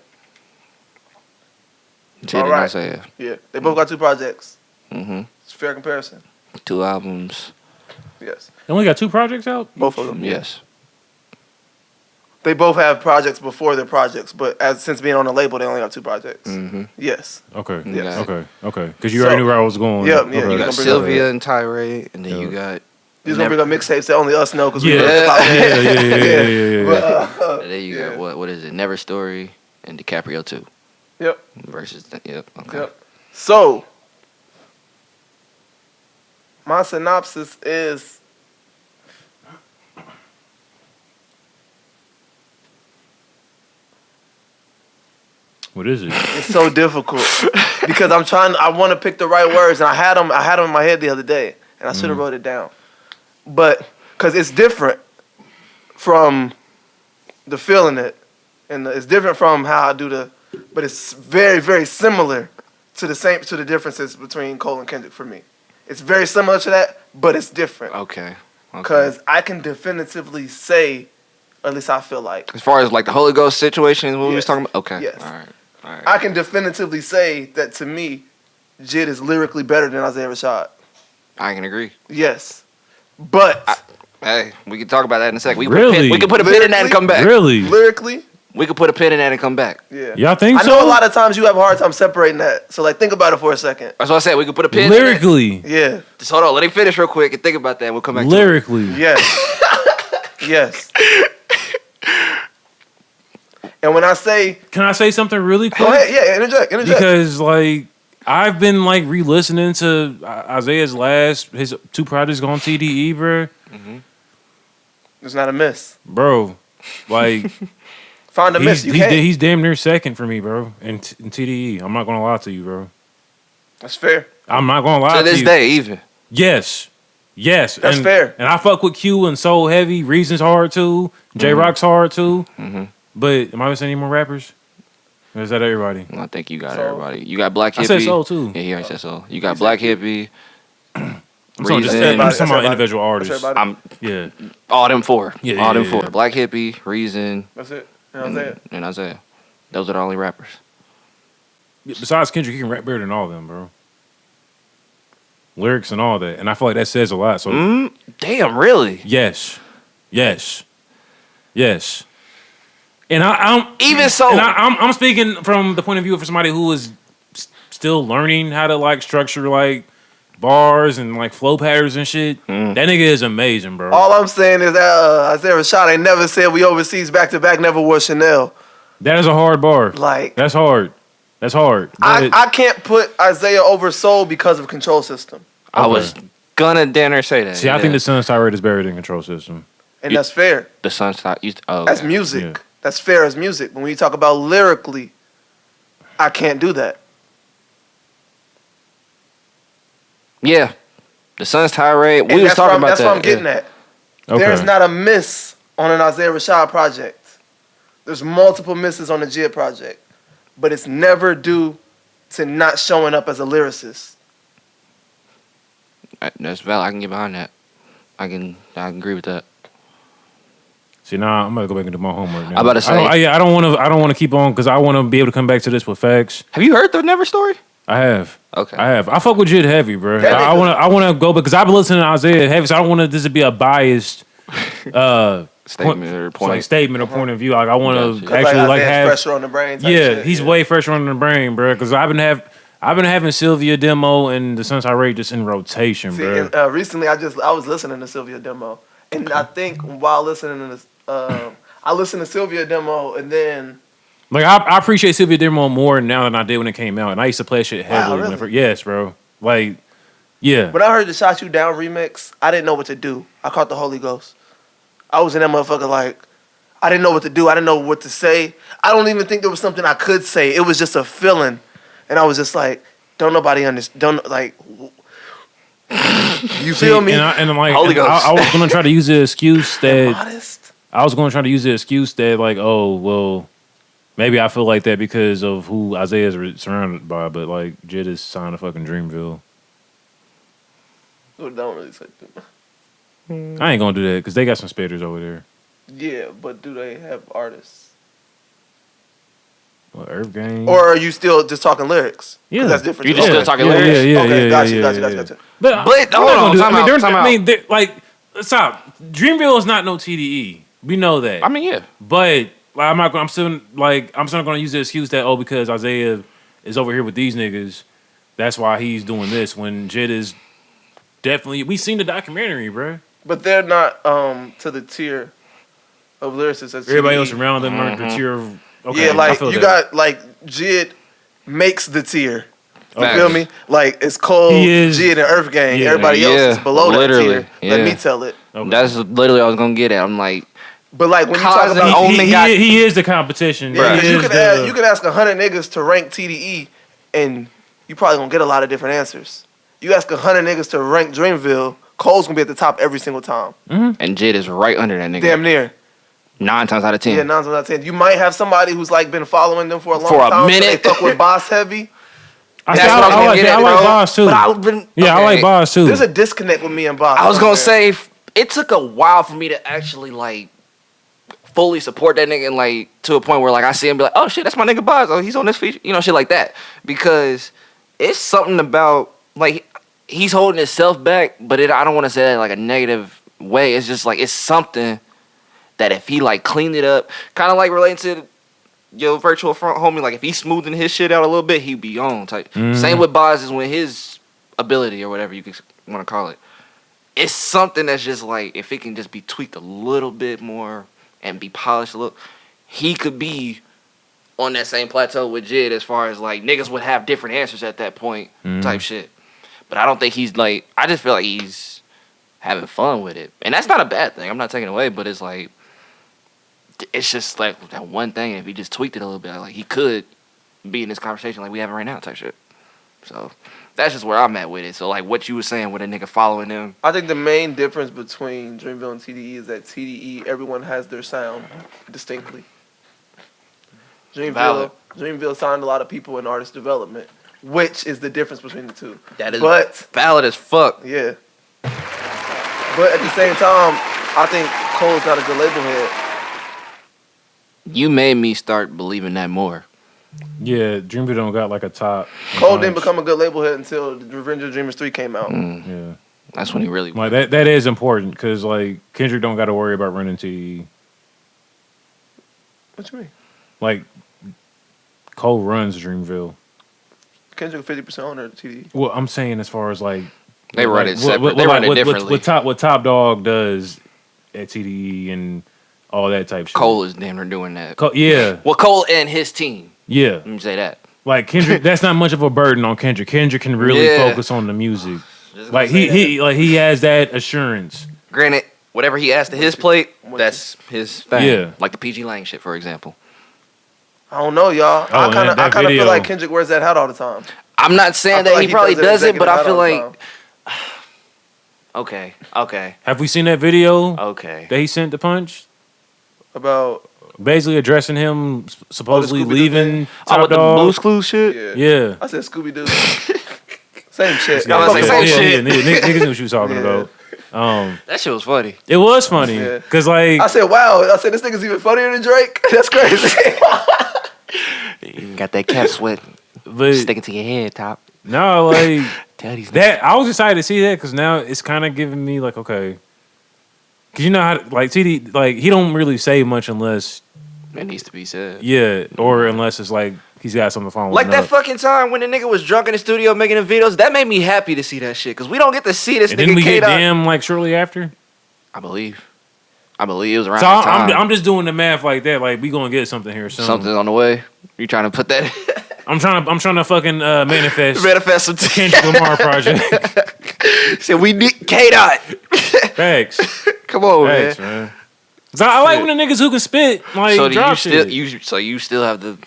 Jid and Isaiah. Yeah, they both got 2 projects. Mm-hmm. It's a fair comparison. 2 albums. Yes. They only got 2 projects out? Both of them. Yes. They both have projects before their projects, but since being on the label, they only got 2 projects. Mm-hmm. Yes. Okay. Yes. Okay. Because you already knew where I was going. Yeah. Okay. You got Sylvia and Tirade, and then you got. He's gonna bring up mixtapes that only us know because we Yeah. And then you got what is it? Never Story and DiCaprio 2. Yep. Versus okay. Yep. So my synopsis is What is it? it's so difficult because I want to pick the right words, and I had them in my head the other day, and I should have wrote it down, but because it's different from the feeling it, and it's different from how I do but it's very, very similar to the differences between Cole and Kendrick for me. It's very similar to that, but it's different. Okay. Because I can definitively say, or at least I feel like. As far as like the Holy Ghost situation, what we was Yes. talking about? Okay. Yes. All right. I can definitively say that to me, Jid is lyrically better than Isaiah Rashad. I can agree. Yes. But. Hey, we can talk about that in a second. We Really? can put a pin in that and come back. Really? Lyrically? We could put a pin in that and come back. Yeah. Y'all think I so? know a lot of times you have a hard time separating that. So, like, think about it for a second. That's what I said. We could put a pin Lyrically. in Yeah. Just hold on. Let him finish real quick and think about that. We'll come back Lyrically. Yes. Yes. And when I say. Can I say something really quick? Go ahead. Yeah, interject. Because, like, I've been, like, re-listening to Isaiah's his 2 projects on TDE, bro. Mm-hmm. It's not a miss. Bro, like... Find a miss. You can't. He's damn near second for me, bro, in TDE. I'm not gonna lie to you, bro. That's fair. I'm not gonna lie to you. To this day, even. Yes. That's fair. And I fuck with Q and Soul Heavy. Reason's hard too. J Rock's hard too. Mm-hmm. But am I missing any more rappers? Or is that everybody? I think you got Soul. everybody. You got Black Hippie. I said Soul too. Yeah, he already said Soul. You got Black Hippie. I'm talking Reason. about individual artists. I'm Yeah. all them 4. Yeah, all them yeah, 4. yeah. Black Hippie, Reason, That's it. And Isaiah. and Isaiah. Those are the only rappers. Besides Kendrick, he can rap better than all of them, bro. Lyrics and all that. And I feel like that says a lot. So Damn, really? Yes. And I'm Even so. And I'm speaking from the point of view of somebody who is still learning how to like structure like bars and like flow patterns and shit. That nigga is amazing, bro. All I'm saying is that Isaiah Rashad ain't never said we overseas back to back, never wore Chanel. That is a hard bar. Like That's hard. I can't put Isaiah over Soul because of Control System. I was gonna dinner say that. See, I think the Sun's Tirade is buried in Control System. And that's fair. the Sun's not. That's music. Yeah. That's fair as music. But when you talk about lyrically, I can't do that. Yeah, the Sun's Tirade. And We was that's talking about that's that. what I'm getting at. Okay. There's not a miss on an Isaiah Rashad project. There's multiple misses on the Jid project. But it's never due to not showing up as a lyricist. That's valid. I can get behind that. I can agree with that. See, now I'm gonna go back and do my homework. Now. I'm about to say. I don't want to keep on because I want to be able to come back to this with facts. Have you heard the Never story? I have. Okay. I have. I fuck with Jid heavy, bro. Heavy, I want to go because I've been listening to Isaiah heavy, so I don't want this to be a biased Statement or point. like statement or point of view. Like I want to Gotcha. actually like Isaiah's have fresher on the brain. Type yeah, shit, he's way fresher on the brain, bro. Because I've been having Sylvia demo and the Sunshine Ray just in rotation, See, bro. and, recently I was listening to Sylvia demo, and I think while listening to this, I listened to Sylvia demo, and then Like I appreciate Sylvia demo more now than I did when it came out, and I used to play that shit heavily. Wow, really? Yes, bro. Like, yeah. when I heard the "Shot You Down" remix, I didn't know what to do. I caught the Holy Ghost. I was in that motherfucker like, I didn't know what to do. I didn't know what to say. I don't even think there was something I could say. It was just a feeling, and I was just like, don't nobody understand. Don't like. You feel me? And I'm like, Holy Ghost. I was gonna try to use the excuse that Modest. I was gonna try to use the excuse that like, oh well, maybe I feel like that because of who Isaiah is surrounded by, but like Jid is signed to fucking Dreamville. Don't really say that. I ain't gonna do that because they got some spitters over there. Yeah, but do they have artists? Well, Earth Gang. Or are you still just talking lyrics? 'Cause Yeah. that's different. You too. just still talking yeah, lyrics? Yeah, Okay, gotcha. But But, we're not hold on, gonna do that. time out, time I mean, out. they're, like, stop. Dreamville is not no TDE. We know that. I mean, yeah. But like, I'm still gonna use the excuse that because Isaiah is over here with these niggas, that's why he's doing this. When Jid is definitely, we seen the documentary, bro. But they're not to the tier of lyricists as Everybody TDE. else around them are the tier of okay. Yeah, I like feel you that. got like Jid makes the tier. You Facts. feel me? Like it's Cole, He is- Jid, and Earth Gang. yeah. Everybody else is Yeah, below literally, that tier. Let yeah. me tell it. Okay. That's literally what I was gonna get at. I'm like, But like when you talk Cause about only he, got- he is the competition. yeah, He 'cause you is could you could ask 100 niggas to rank TDE, and you probably gonna get a lot of different answers. You ask 100 niggas to rank Dreamville, Cole's gonna be at the top every single time. and Jid is right under that nigga. Damn near. 9 times out of 10. Yeah, 9 times out of 10. You might have somebody who's like been following them for a long For a time. minute. So they fuck with Boss heavy. I That's what I was gonna get at, I like bro. Boss too. But I've been, Yeah, I okay. like Boss too. There's a disconnect with me and Boss. I was gonna man. say it took a while for me to actually like fully support that nigga and like to a point where like I see him be like, oh shit, that's my nigga Boz. Oh, he's on this feature, you know, shit like that. Because it's something about like he's holding himself back, but I don't want to say that in like a negative way. It's just like it's something that if he like cleaned it up, kind of like relating to your virtual front homie, like if he's smoothing his shit out a little bit, he'd be on type. Same with Boz is when his ability or whatever you want to call it. It's something that's just like if it can just be tweaked a little bit more and be polished a little, he could be on that same plateau with Jid as far as like niggas would have different answers at that point type shit. But I don't think he's like, I just feel like he's having fun with it. And that's not a bad thing. I'm not taking it away, but it's like, it's just like that one thing. If he just tweaked it a little bit, like he could be in this conversation like we having right now type shit. So that's just where I'm at with it. So like what you were saying with a nigga following them. I think the main difference between Dreamville and TDE is that TDE, everyone has their sound distinctly. Valid. Dreamville signed a lot of people in artist development, which is the difference between the two. That is But valid as fuck. yeah. But at the same time, I think Cole's not a good label head. You made me start believing that more. Yeah, Dreamville don't got like a top. Cole didn't become a good label head until Revenge of Dreamers 3 came out. Yeah, That's when he really like that is important because like Kendrick don't got to worry about running TDE. What you mean? Like Cole runs Dreamville. Kendrick 50% owner of TDE. Well, I'm saying as far as like They run like, it separate. They run it differently. What Top Dog does at TDE and all that type shit. Cole is damn near doing that. Yeah, Well, Cole and his team. yeah. Let me say that. Like Kendrick, that's not much of a burden on Kendrick. Kendrick can really Yeah. focus on the music. Just Like gonna say he has that assurance. Granted, whatever he adds to his plate, that's his thing. Yeah. Like the PG Lang shit, for example. I don't know, y'all. Oh, I kind that of video. feel like Kendrick wears that hat all the time. I'm not I saying feel that like he he probably does it does it, but I executive feel hat all like the okay. Have we seen that video Okay. that he sent to Punch? About Basically addressing him supposedly Scooby-Doo leaving Oh, Top with the Dog. Blue's Clues shit? yeah. Yeah. I said Scooby Doo. Same shit. I was like, same shit. Niggas knew what she was talking Yeah. about. That shit was funny. It was funny Yeah. because like I said, wow. I said, this nigga's even funnier than Drake. That's crazy. You got that cap sweat but sticking to your head, top. no, like Tell these that. I was excited to see that because now it's kind of giving me like okay, because you know how like TD like he don't really say much unless it needs to be said. yeah or unless it's like he's got something following Like that up. fucking time when the nigga was drunk in the studio making the videos, that made me happy to see that shit because we don't get to see this And nigga didn't we get K-Dot. damn like shortly after? I believe it was around So that time. I'm just doing the math like that. Like we gonna get something here soon. Something's on the way. You trying to put that? I'm trying to fucking manifest Manifest some Kendrick Lamar project. Said we need K-Dot. Facts. Come on, Facts, man. man. So I like when the niggas who can spit like So do drop you still shit. you still have the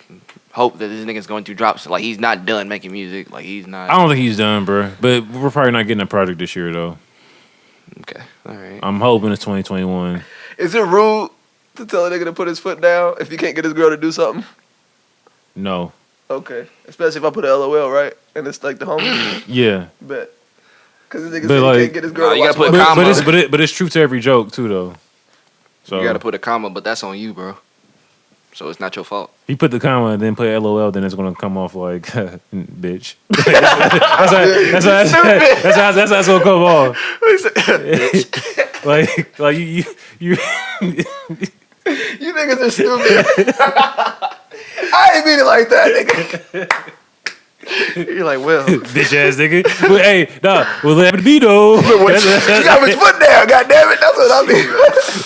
hope that this nigga's going to drop? So like he's not done making music. Like he's not. I don't think he's done, bro. But we're probably not getting a project this year though. Okay, all right. I'm hoping it's 2021. Is it rude to tell a nigga to put his foot down if you can't get his girl to do something? No. Okay. Especially if I put a LOL, right? And it's like the homie. Yeah. Bet. Because this nigga But, said like- he can't get his girl Nah, to you watch gotta put my- comma. But it's true to every joke too though. So You got to put a comma, but that's on you, bro. So it's not your fault. if you put the comma and then put LOL, then it's gonna come off like bitch. that's how it's gonna come off. like you You niggas are stupid. I ain't mean it like that, nigga. You're like, well. bitch ass nigga. But hey, nah, well let it be though. You got his foot down, goddammit. That's what I mean.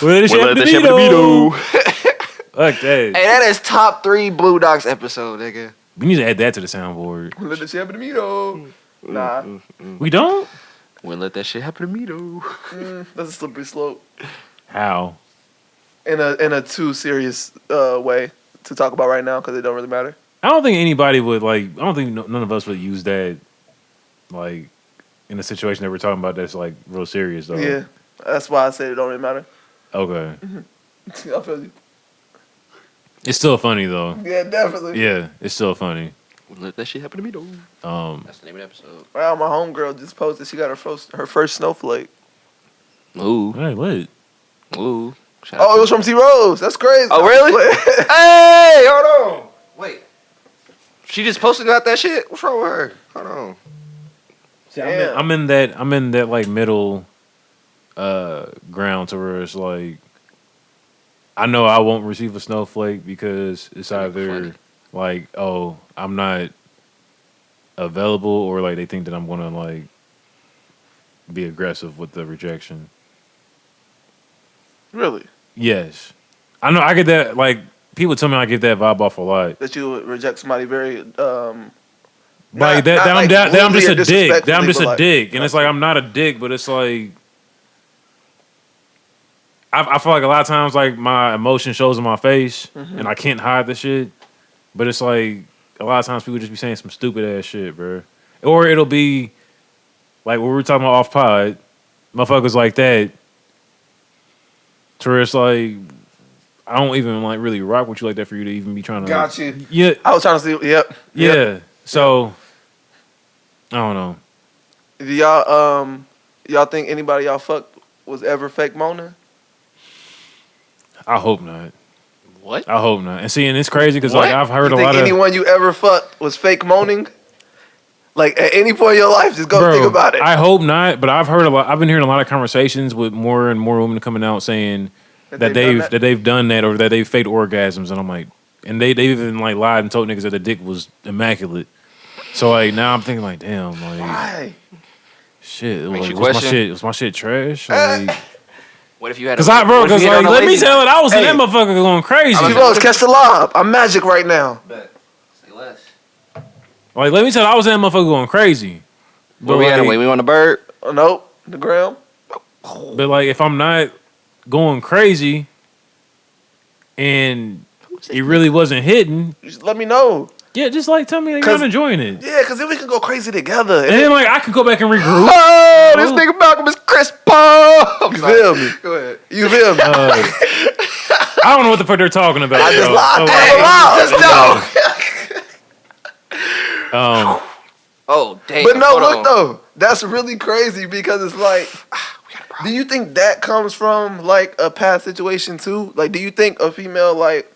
Well, let the shit be though. Fuck that. Hey, that is top 3 Blue Docs episode, nigga. We need to add that to the soundboard. Let the shit happen to me, though. Nah, We don't? Wouldn't let that shit happen to me, though. that's a slippery slope. How? In a too serious way to talk about right now because it don't really matter. I don't think anybody would like. I don't think none of us would use that, like, in a situation that we're talking about that's like real serious though. Yeah, that's why I said it don't really matter. Okay. I feel you. It's still funny though. Yeah, definitely. Yeah, it's still funny. Wouldn't let that shit happen to me, though. That's the name of the episode. Wow, my homegirl just posted she got her first snowflake. Ooh. Hey, what? Ooh. Shout Oh, out it was from T Rose. That's crazy. Oh, really? Hey, hold on. Wait. She just posted about that shit? What's wrong with her? Hold on. See, I'm in that like middle ground to where it's like I know I won't receive a snowflake because it's That'd be either funny. like, oh, I'm not available, or like they think that I'm gonna like be aggressive with the rejection. Really? Yes. I know I get that, like people tell me I get that vibe off a lot. That you would reject somebody very Like that I'm just a dick. That I'm just a like, dick. And it's like I'm not a dick, but it's like I feel like a lot of times like my emotion shows in my face and I can't hide the shit. But it's like a lot of times people just be saying some stupid ass shit, bro. Or it'll be like what we were talking about off pod, motherfuckers like that. To where it's like I don't even like really rock with you like that for you to even be trying to Got you. Yeah. I was trying to see. Yep. Yeah. Yep. So I don't know. Do y'all think anybody y'all fucked was ever fake moaning? I hope not. What? I hope not. And see, and it's crazy because like What? I've heard You a think lot of anyone you ever fucked was fake moaning? Like at any point in your life, just go Bro, think about it. I hope not, but I've heard a lot. I've been hearing a lot of conversations with more and more women coming out saying that they've done that or that they've faked orgasms, and I'm like, and they even like lied and told niggas that the dick was immaculate. So like now I'm thinking like, damn, like Why? shit, Makes like, you was my question. shit was my shit trash? Like, What if you had Cause like what if you hit on a let me lady? tell it, I was in that motherfucker going crazy. T-Rose, catch the lob. I'm magic right now. Bet. Say less. Like let me tell you, I was in that motherfucker going crazy. Where we at? like, Wait, we on the bird? Oh, nope. The ground. But like if I'm not going crazy and it really wasn't hitting, Just let me know. yeah, just like tell me that you're not enjoying it. Yeah, because then we can go crazy together. And then like I could go back and regroup. Oh, this nigga Malcolm is Chris Paul. You feel me? Go ahead. You feel me? I don't know what the fuck they're talking about. I just bro. lied. So, Just know. um, Oh, damn. But no, Hold look on. though. That's really crazy because it's like Do you think that comes from like a past situation too? Like, do you think a female like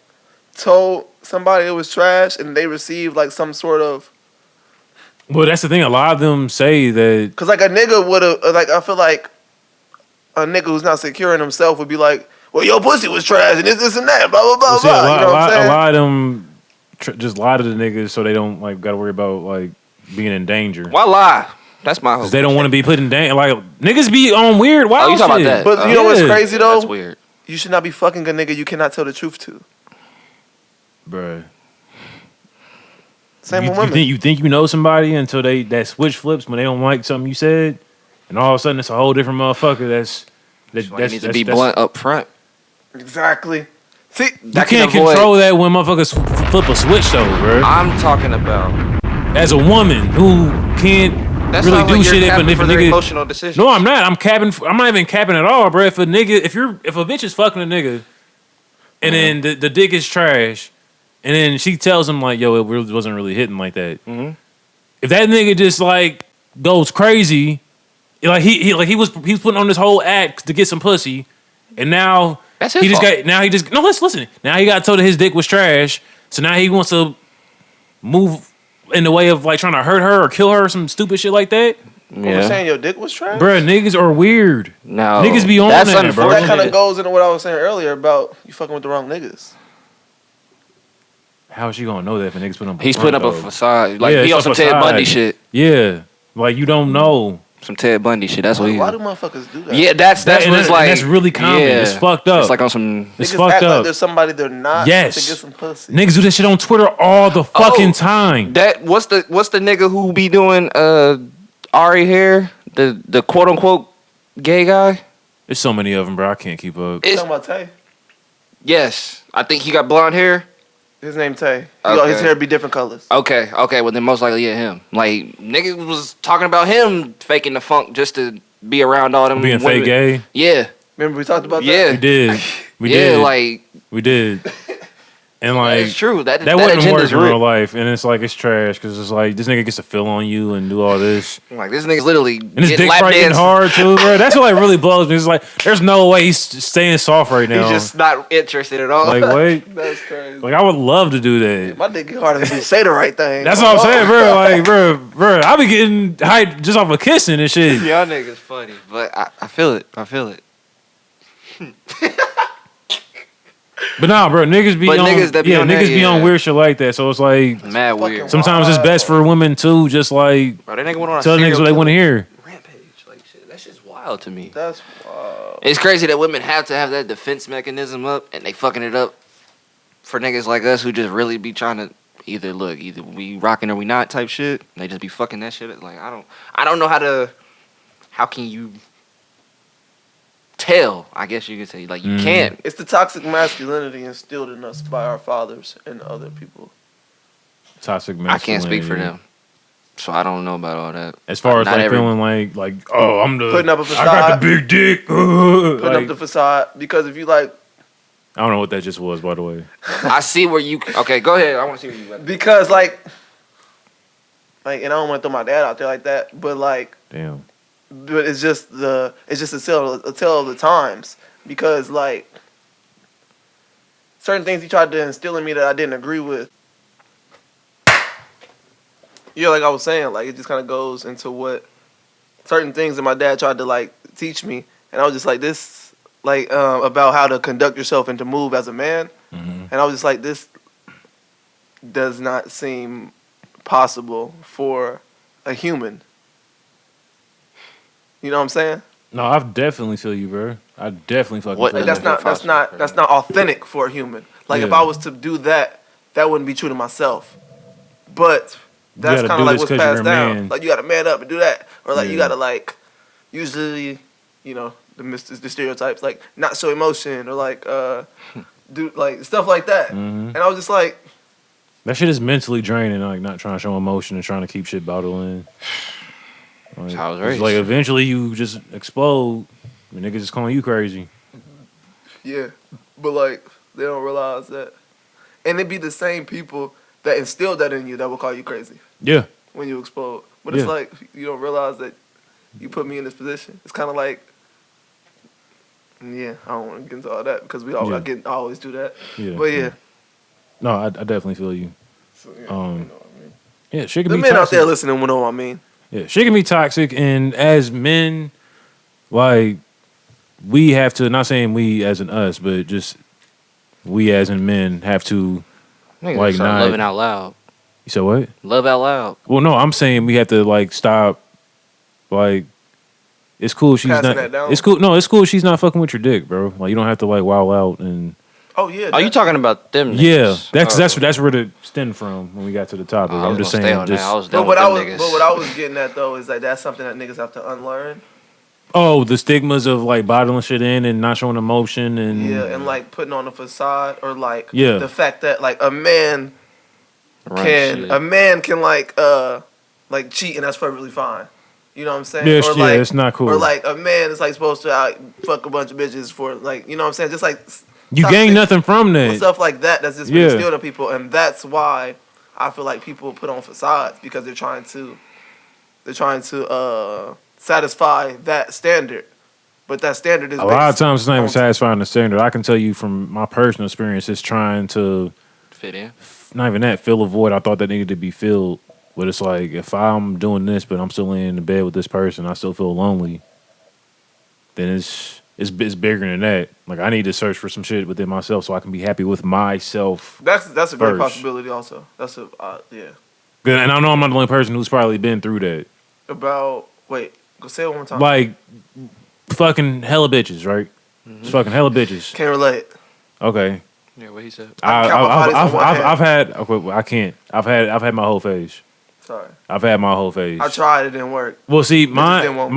told somebody it was trash and they received like some sort of? Well, that's the thing. A lot of them say that. Cause like a nigga would have like I feel like a nigga who's not secure in himself would be like, well, your pussy was trash and this and that, blah blah blah Well, see, blah. You know what I'm saying? a lot of them just lie to the niggas so they don't like got to worry about like being in danger. Why lie? That's my hope. Because they don't want to be put in danger. Like niggas be on weird wild you talking shit. about that? But you know what's crazy though? That's weird. You should not be fucking a nigga you cannot tell the truth to. Bruh. Same with women. You think you know somebody until that switch flips when they don't like something you said, and all of a sudden it's a whole different motherfucker. You need to be blunt up front. Exactly. See, you can't control that when motherfuckers flip a switch though, bro. I'm talking about as a woman who can't really do shit if a nigga emotional decision. No, I'm not. I'm not even capping at all, bro. If a bitch is fucking a nigga, and then the dick is trash. And then she tells him like, "Yo, it really wasn't really hitting like that." Mm-hmm. If that nigga just like goes crazy, like he was putting on this whole act to get some pussy, and now that's his fault. Let's listen. Now he got told that his dick was trash, so now he wants to move in the way of like trying to hurt her or kill her or some stupid shit like that. Yeah. You're saying your dick was trash, bruh. Niggas are weird. No, niggas be on that, bro. That kind of goes into what I was saying earlier about you fucking with the wrong niggas. How is she gonna know that if a nigga's putting up He's putting up a facade. Like, he on some Ted Bundy shit. Yeah. Like, you don't know. Some Ted Bundy shit. That's what he. Why do motherfuckers do that? Yeah, that's what it's like. That's really common. Yeah. It's fucked up. It's like on some. It's niggas fucked act up. Like there's somebody they're not. Yes. To get some pussy. Niggas do that shit on Twitter all the fucking time. What's the nigga who be doing Ari hair? The quote unquote gay guy. There's so many of them, bro. I can't keep up. You talking about Tay? Yes, I think he got blonde hair. His name Tay. His hair be different colors. Okay. Well, then most likely, him. Like, niggas was talking about him faking the funk just to be around all them being women. fake gay? Yeah. Remember we talked about that? Yeah. We did. We did. And like, it's true. That wouldn't work in real life. And it's like, it's trash because it's like, this nigga gets to fill on you and do all this. Like, this nigga's literally and his dick right getting hard too, bro. That's what like really blows me. It's like, there's no way he's staying soft right now. He's just not interested at all. Like, wait. That's crazy. Like, I would love to do that. Yeah, my dick get harder if you say the right thing. That's what I'm saying, bro. Like, bro, I be getting hyped just off of kissing and shit. Y'all niggas funny, but I feel it. But nah, bro, niggas be on weird shit like that. So it's like mad weird. Sometimes it's best for women too, just like bro, that nigga went on tell niggas what they want to hear. Rampage, like shit. That shit's wild to me. That's wild. It's crazy that women have to have that defense mechanism up, and they fucking it up for niggas like us who just really be trying to either we rocking or we not type shit. They just be fucking that shit. Like I don't know how can you tell, I guess you could say. Like, you can't. It's the toxic masculinity instilled in us by our fathers and other people. Toxic masculinity. I can't speak for them, so I don't know about all that. As far as like feeling like, oh, I'm the putting up a facade. I got the big dick. Putting up the facade because if you like. I don't know what that just was, by the way. I see where you. Okay, go ahead. I want to see where you went. Because like, and I don't want to throw my dad out there like that, but like, damn. But it's just a tale of the times because like certain things he tried to instill in me that I didn't agree with. Yeah, like I was saying, like it just kind of goes into what certain things that my dad tried to like teach me, and I was just like this, like about how to conduct yourself and to move as a man, and I was just like this does not seem possible for a human. You know what I'm saying? No, I definitely feel you, bro. I definitely fucking feel you. That's not authentic for a human. Like if I was to do that, that wouldn't be true to myself. But that's kind of like what's passed down. Man. Like you got to man up and do that, or like you got to like usually, you know, the stereotypes like not show emotion or like do like stuff like that. And I was just like, that shit is mentally draining. Like not trying to show emotion and trying to keep shit bottled in. Like, I was raised. Like eventually you just explode. And niggas just calling you crazy. Yeah, but like they don't realize that, and it be the same people that instilled that in you that will call you crazy. Yeah. When you explode, but it's like you don't realize that you put me in this position. It's kind of like Yeah, I don't want to get into all that because we all I always do that. Yeah. But yeah. No, I definitely feel you. So, You yeah, know what I mean? Yeah, shit can the be men toxic. out there listening will know what I mean. Yeah, shit can be toxic, and as men, like we have to. Not saying we as in us, but just we as in men have to. Niggas Like start not. loving out loud. You said what? Love out loud. Well, no, I'm saying we have to like stop. Like, it's cool. She's Passing not. that down? It's cool. No, it's cool. She's not fucking with your dick, bro. Like, you don't have to like wow out and. Oh yeah. Are you talking about them? Yeah, Niggas? that's where it stemmed from when we got to the topic. I I'm was just gonna stay saying. on Just that. I was But done what with I them was, niggas. but what I was getting at though is like that's something that niggas have to unlearn. oh, the stigmas of like bottling shit in and not showing emotion and Yeah, and like putting on a facade or like Yeah. the fact that like a man Right, shit. can like cheat and that's perfectly fine. You know what I'm saying? Yeah, or yeah, like, it's not cool. Or like a man is like supposed to fuck a bunch of bitches for like, you know what I'm saying? Just like you toxic gain nothing from that. stuff like that. That's just Yeah. been instilled in people, and that's why I feel like people put on facades because they're trying to satisfy that standard. But that standard is A lot of based times it's not even on- satisfying the standard. I can tell you from my personal experience, it's trying to Fit in. not even that fill a void I thought that needed to be filled. But it's like if I'm doing this, but I'm still laying in the bed with this person, I still feel lonely. Then it's bigger than that. Like I need to search for some shit within myself so I can be happy with myself. That's a great first. possibility also. That's a yeah. And I know I'm not the only person who's probably been through that. Go say it one more time. Like fucking hella bitches, right? Just fucking hella bitches. Can't relate. Okay. Yeah, what he said. I've I've had my whole phase. Sorry. I've had my whole phase. I tried, it didn't work. Well, see, didn't mine want-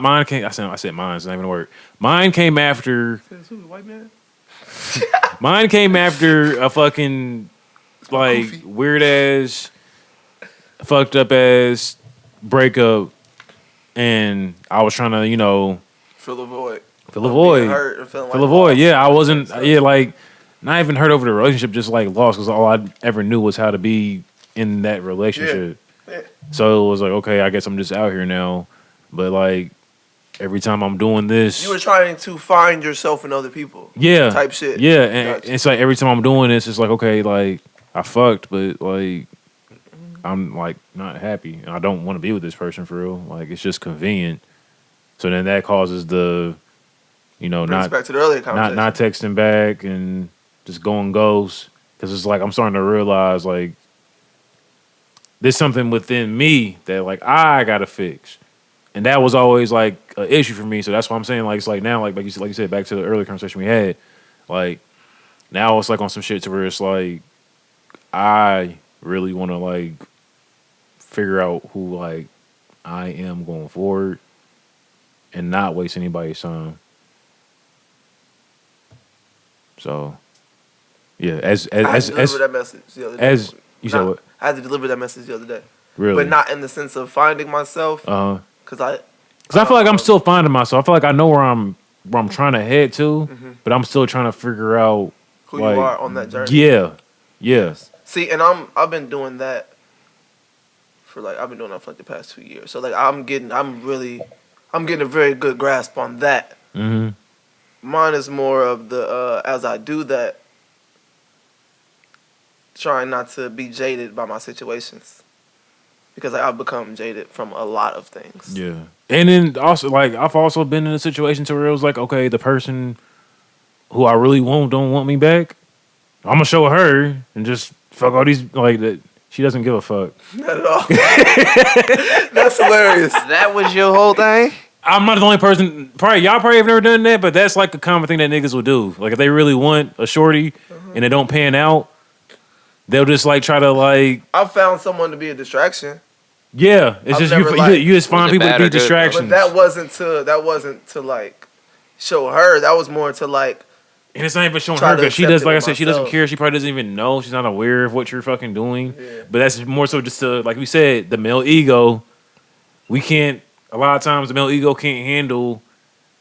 mine came. I said mine's not even work. Mine came after. White man? Mine came after a fucking like goofy. weird ass, fucked up ass breakup, and I was trying to Fill a void. fill a Of void. being hurt or feeling Fill like a void. lost. Yeah, I wasn't. So- Yeah, like not even hurt over the relationship, just like lost because all I ever knew was how to be in that relationship. Yeah. So it was like, okay, I guess I'm just out here now. But like every time I'm doing this, You were trying to find yourself in other people. yeah, Type shit. Yeah, and Gotcha. it's like every time I'm doing this, it's like, okay, like I fucked, but like I'm like not happy. I don't want to be with this person for real. Like it's just convenient. So then that causes the, Brings not us back to the earlier conversation. not texting back and just going ghost because it's like I'm starting to realize like there's something within me that like I gotta fix, and that was always like an issue for me. So that's why I'm saying like it's like now like you said back to the earlier conversation we had, like now it's like on some shit to where it's like I really want to like figure out who like I am going forward and not waste anybody's time. So, yeah, I had to deliver that message the other day. as you said, what? I had to deliver that message the other day. Really? But not in the sense of finding myself. Because Because I feel like I'm still finding myself. I feel like I know where I'm trying to head to, but I'm still trying to figure out who like, you are on that journey. Yeah. See, and I've been doing that for like the past 2 years. So like I'm getting a very good grasp on that. Mm-hmm. Mine is more of the as I do that, trying not to be jaded by my situations, because like, I've become jaded from a lot of things. Yeah. And then also like I've also been in a situation to where it was like, okay, the person who I really don't want me back, I'm gonna show her and just fuck all these like that. She doesn't give a fuck. Not at all. That's hilarious. That was your whole thing? I'm not the only person. Y'all probably have never done that, but that's like a common thing that niggas will do. Like if they really want a shorty and it don't pan out, they'll just like try to like. I've found someone to be a distraction, Yeah, it's I've just never, you. like- You just find Was it people to bad be or good, though? distractions. but that wasn't to like show her. That was more to like. And it's not even showing Try her to because she accept does. it Like I with said, she doesn't myself. care. She probably doesn't even know. She's not aware of what you're fucking doing. Yeah. But that's more so just to, like we said, the male ego. We can't. A lot of times, the male ego can't handle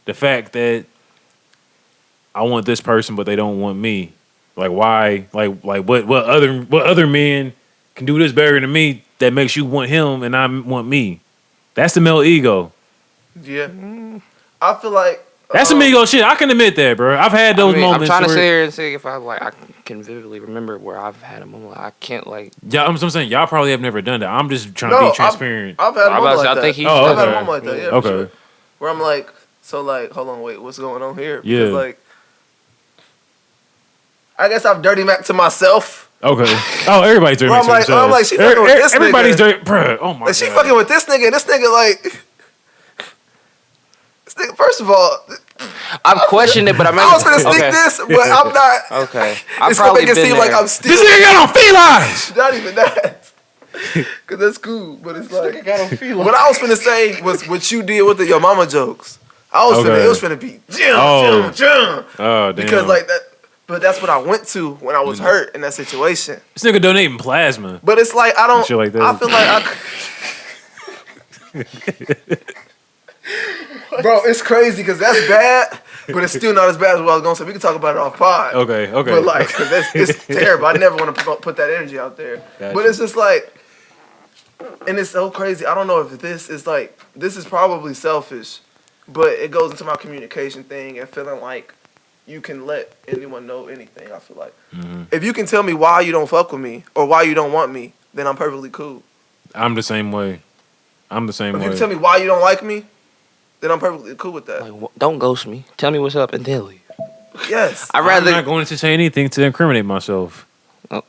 the fact that I want this person, but they don't want me. Like why? Like what other men can do this better than me that makes you want him and I want me? That's the male ego. Yeah. I feel like That's amigo shit. I can admit that, bro. I've had those moments. I'm trying to where- sit here and see if I can vividly remember where I've had a moment. I can't like. Yeah, I'm saying y'all probably have never done that. I'm just trying to be transparent. I've had a moment like I that. think he's. I've had a okay. moment like that. Yeah. Okay. For sure. Where I'm like, so like, hold on, wait, what's going on here? Yeah. Because like, I guess I've dirty mac to myself. Okay. Oh, everybody's dirty. Well, I'm like, she fucking with this Everybody's nigga. dirty, bro. Oh my Like, she god. fucking with this nigga, and this nigga like. This nigga, first of all, I've questioned it, but I was gonna sneak this, but I'm not. Okay. It's gonna make it seem like I'm still. This nigga got on felines. Not even that. Cause that's cool, but it's like what I was finna say was what you did with the your mama jokes. I was finna, it was finna be Jim. Oh damn. Because like that, but that's what I went to when I was hurt in that situation. This nigga donating plasma. But it's like I don't. Shit like that. I feel like bro, it's crazy because that's bad, but it's still not as bad as what I was gonna say. We can talk about it off pod. Okay. But like, it's terrible. I never want to put that energy out there. Gotcha. But it's just like, and it's so crazy. I don't know if this is like, this is probably selfish, but it goes into my communication thing and feeling like you can let anyone know anything. I feel like if you can tell me why you don't fuck with me or why you don't want me, then I'm perfectly cool. I'm the same way. If you can tell me why you don't like me, then I'm perfectly cool with that. Like, don't ghost me. Tell me what's up and then leave. Yes. I'd rather. I'm not going to say anything to incriminate myself. Oh.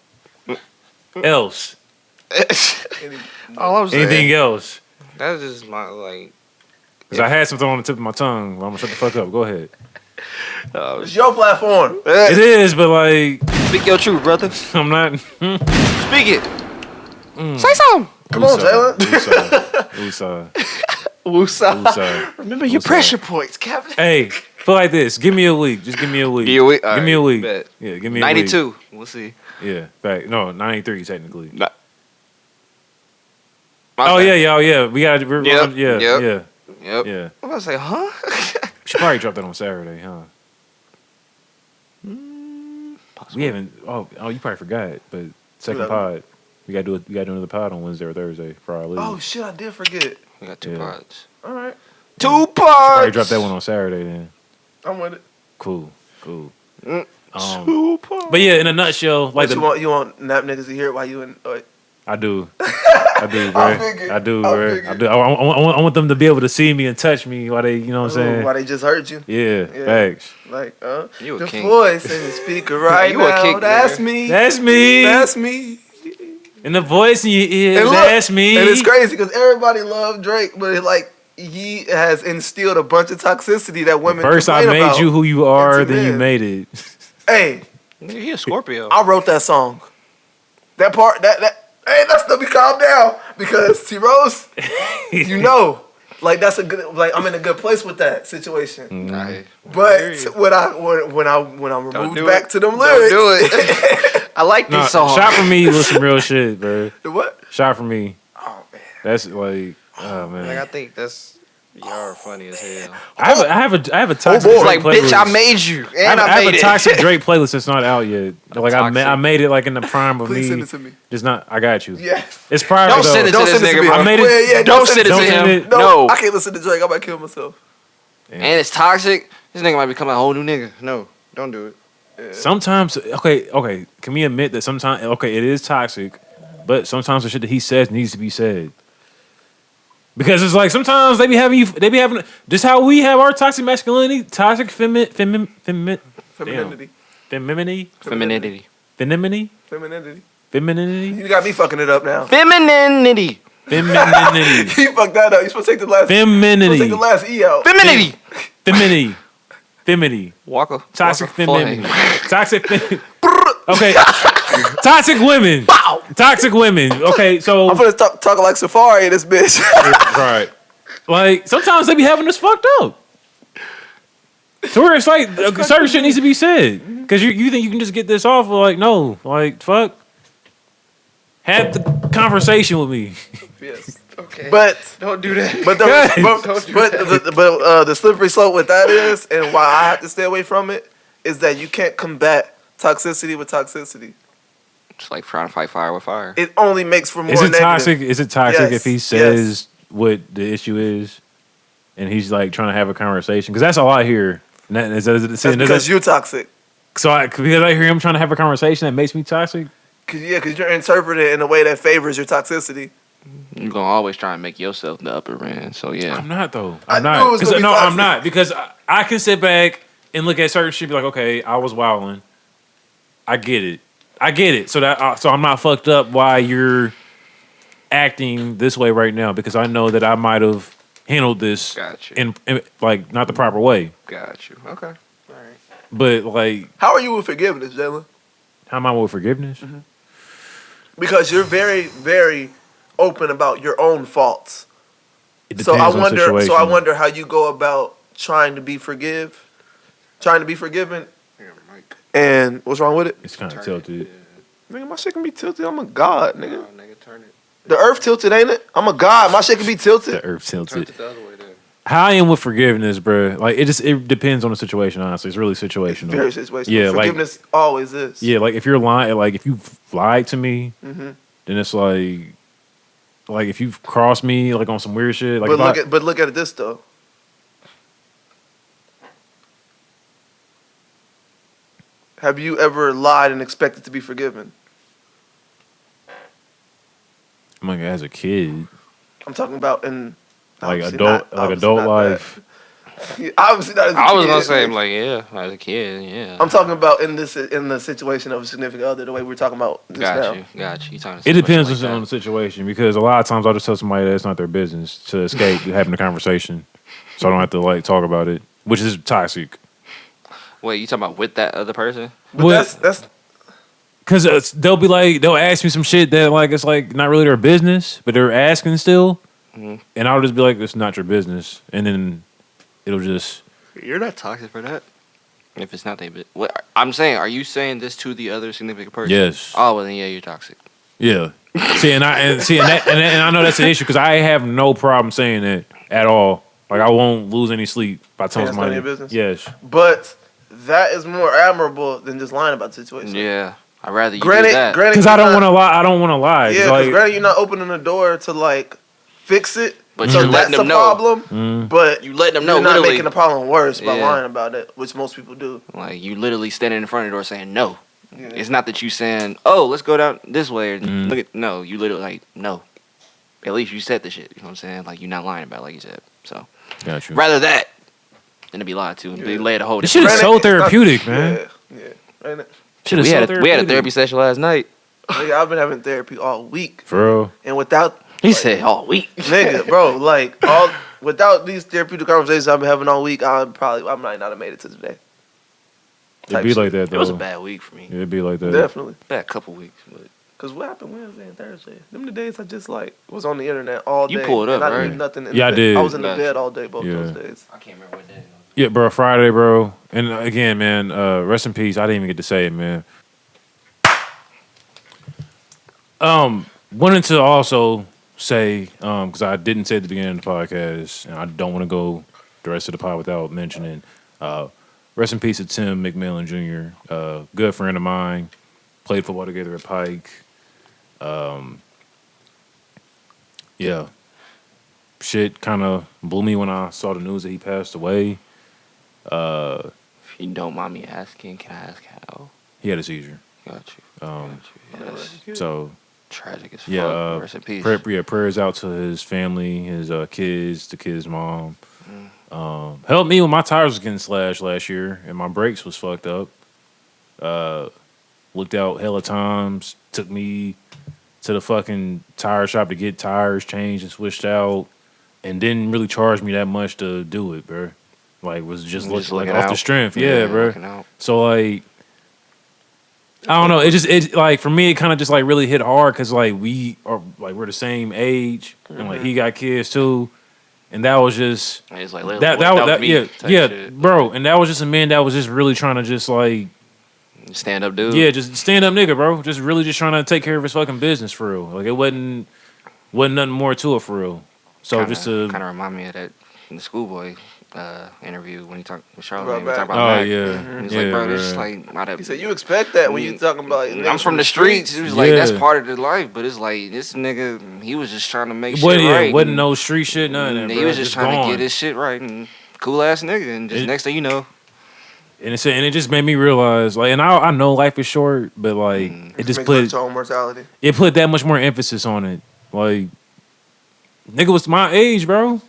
Else. All I'm saying. Anything else. That's just my like. Because I had something on the tip of my tongue. I'm gonna shut the fuck up. Go ahead. It's your platform. It is, but like, Speak your truth, brother. I'm not. Speak it. Say something. Come on, Jalen. Woosah. Woosah. Remember your Woosah. pressure points, Captain. Hey, feel like this. Give me a week. Just give me a week. Give you a week? Give me a Alright, week. bet. Yeah, give me a 92. week. We'll see. Yeah, fact. No, 93 technically. My Oh bad. yeah. We gotta. Yep, Yeah. Yep. Yeah. I'm about to say, huh? Should probably drop that on Saturday, huh? We haven't. Oh, you probably forgot. But second Yeah. pod, we gotta do another pod on Wednesday or Thursday for our league. Oh shit, I did forget. We got 2 Yeah. parts. All right, 2 Probably parts. drop that one on Saturday then. I'm with it. Cool. 2 parts. But yeah, in a nutshell, like What you want nap niggas to hear it while you in? I do, bro. figured. I do, I bro. figured. I do. I want them to be able to see me and touch me while they, you know what I'm saying? Why they just hurt you? Yeah, Yeah. facts. Like, You a the king. voice in the speaker right You a now. king, That's nigga. me. That's me. That's me. And the voice in your ears, And look, that's me. And it's crazy because everybody loved Drake, but it, like he has instilled a bunch of toxicity that women. First, I complain made about. you who you are, Into then you men. made it. Hey, Nigga, he a Scorpio. I wrote that song. That part, that. Hey, let's let me calm down because T Rose, you know, like that's a good. Like I'm in a good place with that situation. Right. But when I'm removed do back it. to them Don't lyrics, do it. I like No, these songs. shot for me was some real shit, bro. The what? Shot for me. Oh man. That's like, oh man. Like I think that's y'all funny as hell. I have a toxic boy. It's Drake like, playlist. bitch, I made you, I and I have made a it. toxic Drake playlist that's not out yet. Like Toxic. I made it like in the prime of Please me. send it to me. Just not. I got you. Yes. It's private Don't though. send it to Don't this send it to nigga, me. bro. I made it- Well, yeah, Don't send it don't to send him. it. No. I can't listen to Drake. I might kill myself. And it's toxic. This nigga might become a whole new nigga. No, don't do it. Sometimes, okay. Can we admit that sometimes, okay, it is toxic, but sometimes the shit that he says needs to be said. Because it's like sometimes they be having just how we have our toxic masculinity, toxic femininity. Femininity. Femininity. Femininity. You got me fucking it up now. Femininity. Femininity. You fucked that up. You supposed to take the last. Femininity. Take the last E out. Femininity. Femininity. Femininity. Walker. Toxic Walker femininity. flag. Toxic femininity. Okay. Toxic women. Toxic women. Okay, so I'm gonna talk like Safari in this bitch. right. Like sometimes they be having us fucked up. To where it's like certain shit needs to be said. Because you think you can just get this off, like no, like fuck. Have the conversation with me. Yes. Okay. But Don't do that. but the slippery slope with that is, and why I have to stay away from it, is that you can't combat toxicity with toxicity. It's like trying to fight fire with fire. It only makes for more Is it negative. toxic? Is it toxic Yes, if he yes. says what the issue is? and he's like trying to have a conversation, because that's all I hear. And That's because you're toxic. Because I hear him trying to have a conversation that makes me toxic. Because you're interpreting it in a way that favors your toxicity. You're gonna always try and make yourself the upper end. So yeah, I'm not though. I I'm knew not. it was gonna be No, toxic. I'm not, because I can sit back and look at certain shit, be like, okay, I was wilding. I get it. So I'm not fucked up why you're acting this way right now, because I know that I might have handled this got you. in like not the proper way. Got you. Okay. All right. But like, How are you with forgiveness, Jalen? how am I with forgiveness? Mm-hmm. Because you're very, very open about your own faults. It So depends on the I situation. wonder how you go about trying to be forgiven. Here, Mike. And what's wrong with it? It's kind of Turn it. tilted. Nigga, my shit can be tilted. I'm a god, nigga. No, nigga, turn it. The earth tilted, ain't it? I'm a god. My shit can be tilted. The earth Turn tilted. it the other way then. How I am with forgiveness, bro. Like it depends on the situation. Honestly, it's really situational. Very situational. Yeah, like- Forgiveness always is. Yeah, like if you're lying, like if you lied to me, Mm-hmm. then it's like if you've crossed me like on some weird shit. Like But look at this though. Have you ever lied and expected to be forgiven? I'm like as a kid, I'm talking about in like obviously adult, not- like obviously adult not life. that. Yeah, obviously not as a I was kid. gonna say, like, yeah, as a kid, yeah. I'm talking about in the situation of a significant other, the way we're talking about just now. Got you. You talking It depends like on the situation, because a lot of times I'll just tell somebody that it's not their business to escape having a conversation, so I don't have to like talk about it, which is toxic. Wait, you talking about with that other person? But Well, that's Because they'll ask me some shit that like it's like not really their business, but they're asking still, Mhm. and I'll just be like, "It's not your business," and then it'll just. You're not toxic for that. If it's not their bit. What I'm saying, are you saying this to the other significant person? Yes. Oh, well then yeah, you're toxic. Yeah. And I know that's an issue, because I have no problem saying that at all. Like I won't lose any sleep by telling Saying it's none somebody. of your business? Yes. but that is more admirable than just lying about the situation. Yeah, I'd rather you Granted, do that. Because I don't want to lie. I don't want to lie. Yeah, like, because granted, you're not opening the door to like fix it. But so you're letting that's them a know. problem. Mm. But You letting them know, you're not literally. making the problem worse by Yeah. lying about it, which most people do. Like you literally standing in front of the door saying no. Yeah. It's not that you saying, "Oh, let's go down this way." Or, Mm. Look at no. You literally like no. At least you said the shit. You know what I'm saying? Like you're not lying about it, like you said. So got you. rather that than to be lied to and be Yeah. laid a whole. This shit is Granted, so it's not- therapeutic, man. Yeah, ain't it? Shit is We so had a therapeutic. therapy session last night. Nigga, I've been having therapy all week, For real. and without He said, "Oh, week." nigga, bro, like without these therapeutic conversations I've been having all week, I might not have made it to today. It'd be like that, though. It was a bad week for me. It'd be like that. Definitely. Bad couple weeks, but Cause what happened Wednesday and Thursday? Them the days I just like was on the internet all day. You pulled up, and I didn't right? do nothing. In Yeah, I the bed. did. I was in the Gotcha. bed all day both Yeah. those days. I can't remember what day. Yeah, bro. Friday, bro. And again, man, rest in peace. I didn't even get to say it, man. Wanted to also say, because I didn't say at the beginning of the podcast, and I don't want to go the rest of the pod without mentioning, rest in peace to Tim McMillan Jr., good friend of mine, played football together at Pike. Yeah. Shit kind of blew me when I saw the news that he passed away. If you don't mind me asking, can I ask how? He had a seizure. Got you. Um, Got you. Yes. So Tragic as fuck. yeah, Rest in peace. prayers out to his family, his kids, the kid's mom. Helped me when my tires was getting slashed last year and my brakes was fucked up. Looked out hella times, took me to the fucking tire shop to get tires changed and switched out, and didn't really charge me that much to do it, bro. Like was just looking like looking off the out. strength, yeah, bro. looking out. So like, I don't know. It like for me, it kind of just like really hit hard because like we're the same age and like he got kids too, and that was just And it's like, that was me type yeah, shit. bro. And that was just a man that was just really trying to just like Stand up, dude. just stand up nigga, bro. Just really just trying to take care of his fucking business for real. Like it wasn't nothing more to it for real. So just to kind of remind me of that in the schoolboy interview when he talked with Charlamagne. Bro, We talked Mac. about Oh Mac. yeah. He's yeah, like, bro, bro. this is like not a. He said you expect that when you talking about. I'm niggas from the streets. He was like, Yeah. that's part of the life, but it's like this nigga, he was just trying to make shit Wasn't, right. wasn't and- no street shit, nothing. and Bro. he was just trying gone. to get his shit right and cool ass nigga, and just next thing you know, And it just made me realize, like, and I know life is short, but like, it just put your own mortality. it put that much more emphasis on it. Like, nigga was my age, bro.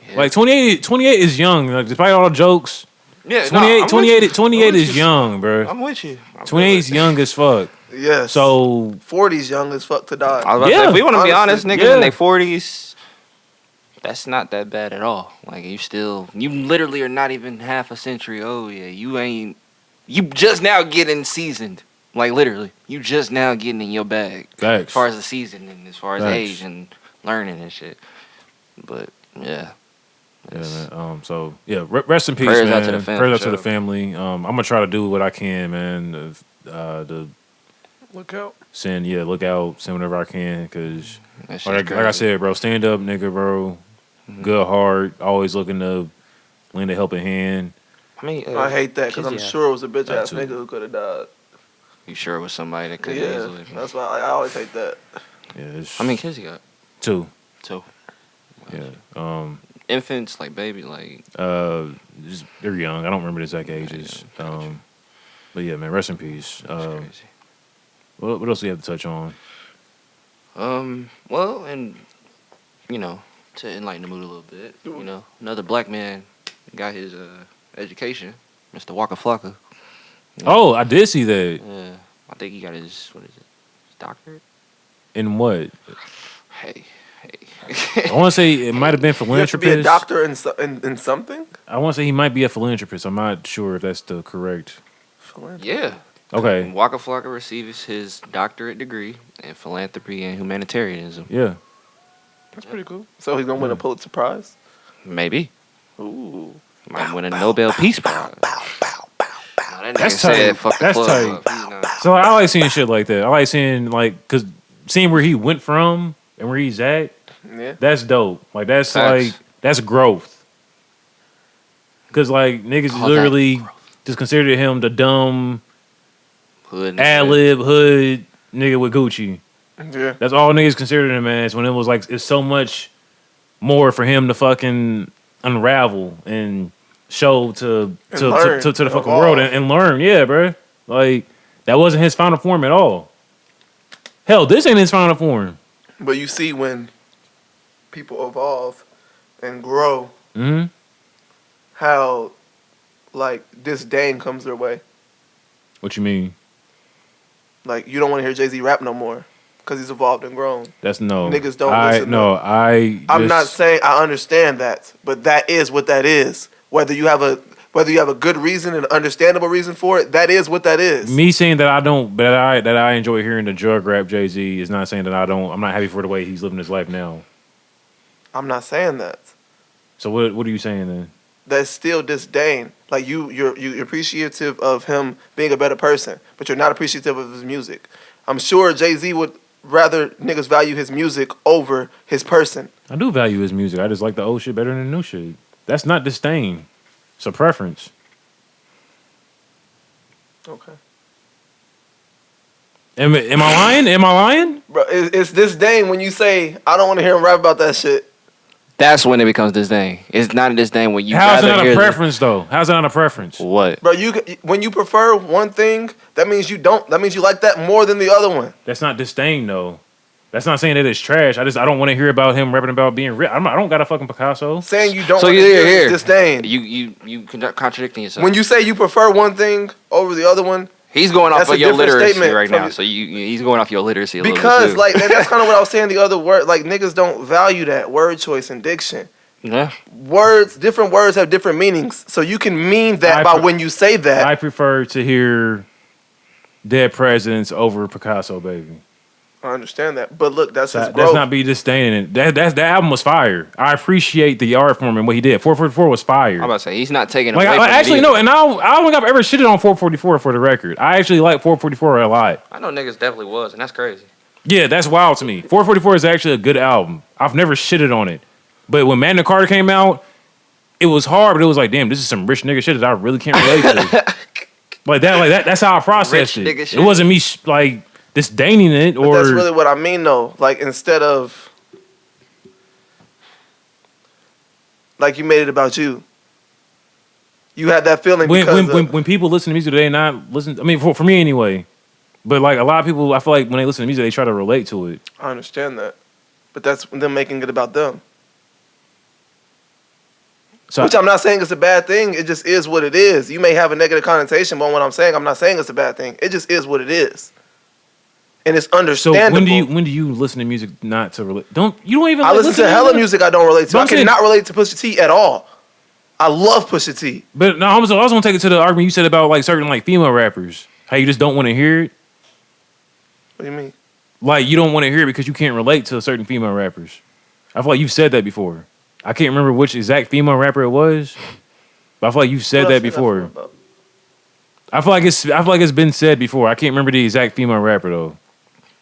yeah. Like 28 is young. Like, despite all the jokes, yeah, 28 is young, bro. I'm with you. 28 is young as fuck. Yes. So 40's young as fuck to die. I was about to Yeah. say, if we want to be honest, Honestly, niggas yeah. in their 40s, that's not that bad at all. Like, you literally are not even half a century old. Yeah, you just now getting seasoned. Like, literally, you just now getting in your bag. facts. As far as the season and as far as Facts. age and learning and shit. But, yeah. Yeah, man. So yeah, rest in peace, Prayers man. out to the family, Prayers out to sure. the family. I'm gonna try to do what I can, man. To Look out. look out, send whatever I can, because That shit's like I crazy. said, bro, stand up, nigga, bro. Good heart, always looking to lend a helping hand. I mean, I hate that because I'm Kizzy, sure it was a bitch That ass too. nigga who could have died. You sure it was somebody that could Yeah, easily. that's why I always hate that. Yeah, it's I mean, Kizzy got two. two. Yeah. Infants, like baby, like. Just, they're young. I don't remember the exact ages. But yeah, man, rest in peace. That's crazy. What else do you have to touch on? Well, and you know, to enlighten the mood a little bit, you know, another black man got his education, Mr. Waka Flocka. Oh, I did see that. Yeah, I think he got his his doctorate. In what? Hey. I want to say it might have been You have to be a philanthropist. doctor in something? I want to say he might be a philanthropist. I'm not sure if that's the correct. Yeah. Okay. Waka Flocka receives his doctorate degree in philanthropy and humanitarianism. Yeah. That's pretty cool. So he's going to win a Pulitzer Prize? Maybe. Ooh. Might win a Nobel Peace Prize. Nah, that That's nigga said, tight. fuck the That's club tight. up. He's not- So I like seeing shit like that. I like seeing cause seeing where he went from and where he's at. Yeah. That's dope. Like that's Facts. that's growth. Cause like niggas Call that literally growth. just considered him the dumb Hood and ad shit. lib hood nigga with Gucci. Yeah. That's all niggas considered him as when it was like it's so much more for him to fucking unravel and show to learn, the fucking evolve. world and learn. Yeah, bro. Like that wasn't his final form at all. Hell, this ain't his final form. But you see when people evolve and grow, Hmm. how, like, disdain comes their way. What you mean? Like, you don't want to hear Jay-Z rap no more because he's evolved and grown. That's no. Niggas don't I listen no. to- just- I'm not saying I understand that, but that is what that is. Whether you have a good reason and understandable reason for it, that is what that is. Me saying that I don't, but that I enjoy hearing the drug rap Jay-Z is not saying that I don't. I'm not happy for the way he's living his life now. I'm not saying that. So what are you saying then? That's still disdain. Like you're appreciative of him being a better person, but you're not appreciative of his music. I'm sure Jay-Z would rather niggas value his music over his person. I do value his music. I just like the old shit better than the new shit. That's not disdain. It's a preference. Okay. Am I lying? Am I lying? Bro, it's disdain when you say, I don't want to hear him rap about that shit. That's when it becomes disdain. It's not a disdain when you. How's it rather not hear a the- preference though? How's it not a preference? What? Bro, when you prefer one thing, that means you like that more than the other one. That's not disdain though. That's not saying that it's trash. I don't want to hear about him rapping about being rich. I don't got a fucking Picasso. Saying you don't So want to you're hear here. disdain. You contradicting yourself. When you say you prefer one thing over the other one, He's going off That's of a your different literacy statement right from now. you. So he's going off your literacy a little because bit too. and that's kind of what I was saying the other word. Like niggas don't value that word choice and diction. Yeah. Different words have different meanings. So you can mean that by when you say that. I prefer to hear Dead Presidents over Picasso, baby. I understand that. But look, that's his That's growth. not be disdaining it. That album was fire. I appreciate the art form and what he did. 444 was fire. I'm about to say he's not taking Like away from it actually either. no, and I don't think I've ever shitted on 444 for the record. I actually like 444 a lot. I know niggas definitely was, and that's crazy. Yeah, that's wild to me. 444 is actually a good album. I've never shitted on it. But when Magna Carta came out, it was hard, but it was like, damn, this is some rich nigga shit that I really can't relate to. Like that. That's how I processed Rich nigga it. shit. It wasn't me like disdaining it, But or that's really what I mean, though. Like, instead of, like, you made it about you. You had that feeling when people listen to music, they not listen. I mean, for me anyway. But like a lot of people, I feel like when they listen to music, they try to relate to it. I understand that. But that's them making it about them. So Which I'm not saying is a bad thing. It just is what it is. You may have a negative connotation, but what I'm saying, I'm not saying it's a bad thing. It just is what it is. And it's So understandable. when do you listen to music not to relate? You don't even. I like, listen to hella music I don't relate to. But I I'm saying- cannot relate to Pusha T at all. I love Pusha T. But no, I was gonna take it to the argument you said about like certain like female rappers. How you just don't want to hear it. What do you mean? Like you don't want to hear it because you can't relate to certain female rappers. I feel like you've said that before. I can't remember which exact female rapper it was, but I feel like you've said What that else is before. about? I feel like it's been said before. I can't remember the exact female rapper though.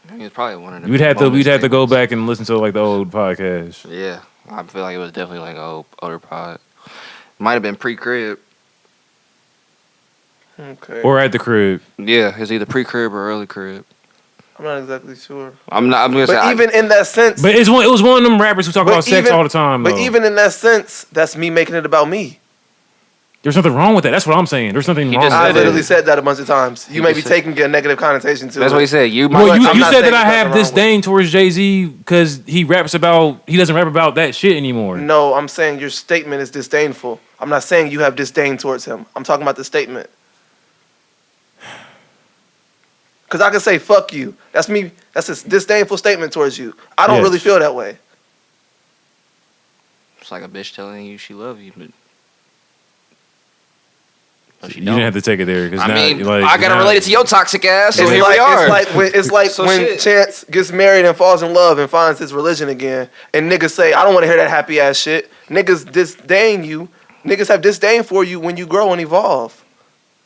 I think it's probably one of the. We'd have to go statements. back and listen to like the old podcast. Yeah, I feel like it was definitely like older pod. Might have been pre-crib. Okay. Or at the crib. Yeah, it's either pre-crib or early crib. I'm not exactly sure. I'm gonna But say. even in that sense, But it was one of them rappers who talk But about sex even- all the time. but though. even in that sense, that's me making it about me. There's nothing wrong with that. That's what I'm saying. There's nothing He wrong just with I said that. literally said that a bunch of times. You He may be just said- taking a negative connotation to That's it. what he said. You might. Well, I'm you not said saying that I there's have nothing wrong with disdain towards Jay-Z because he doesn't rap about that shit anymore. No, I'm saying your statement is disdainful. I'm not saying you have disdain towards him. I'm talking about the statement. Because I can say, fuck you. That's me. That's a disdainful statement towards you. I don't Yes. really feel that way. It's like a bitch telling you she love you, but no, she You don't. didn't have to take it there because I mean, like, I gotta now- relate it to your toxic ass, so It's here like, we are. It's like So when shit. Chance gets married and falls in love and finds his religion again, and niggas say, I don't want to hear that happy ass shit. Niggas disdain you. Niggas have disdain for you when you grow and evolve.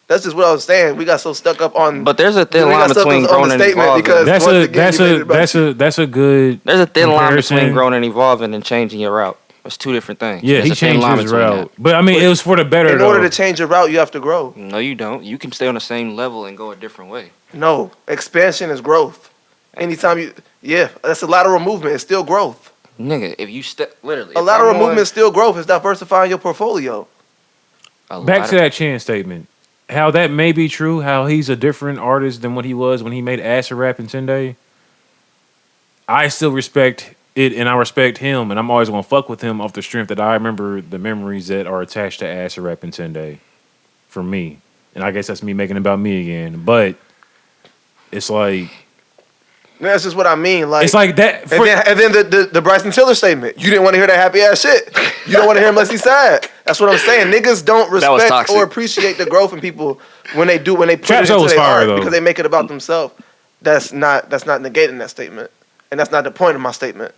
That's just what I was saying. We got so stuck up on. But there's a thin we got line stuck between on growing the and statement evolving. because that's once a again, that's you made it a about that's you. a that's a good. There's a thin line comparison. between growing and evolving and changing your route. It's two different things. Yeah, There's he a thin changed line his between route, but I mean, it was for the better. In order though. to change your route, you have to grow. that. No, you don't. You can stay on the same level and go a different way. No, expansion is growth. Anytime that's a lateral movement. It's still growth. Nigga, if you step literally, A if lateral I'm on- movement is still growth. It's diversifying your portfolio. a Back lot to of- that Chance statement. How that may be true. How he's a different artist than what he was when he made Acid Rap in 10 Day. I still respect it, and I respect him, and I'm always gonna fuck with him off the strength that I remember the memories that are attached to Acid Rap in 10 Day. For me, and I guess that's me making it about me again. But it's like That's just what I mean. Like it's like that. And then the Bryson Tiller statement. You didn't want to hear that happy ass shit. You don't want to hear him unless he's sad. That's what I'm saying. Niggas don't That was respect toxic. or appreciate the growth in people when they put Trap it Soul into was their fire, art though. because they make it about themselves. That's not negating that statement, and that's not the point of my statement.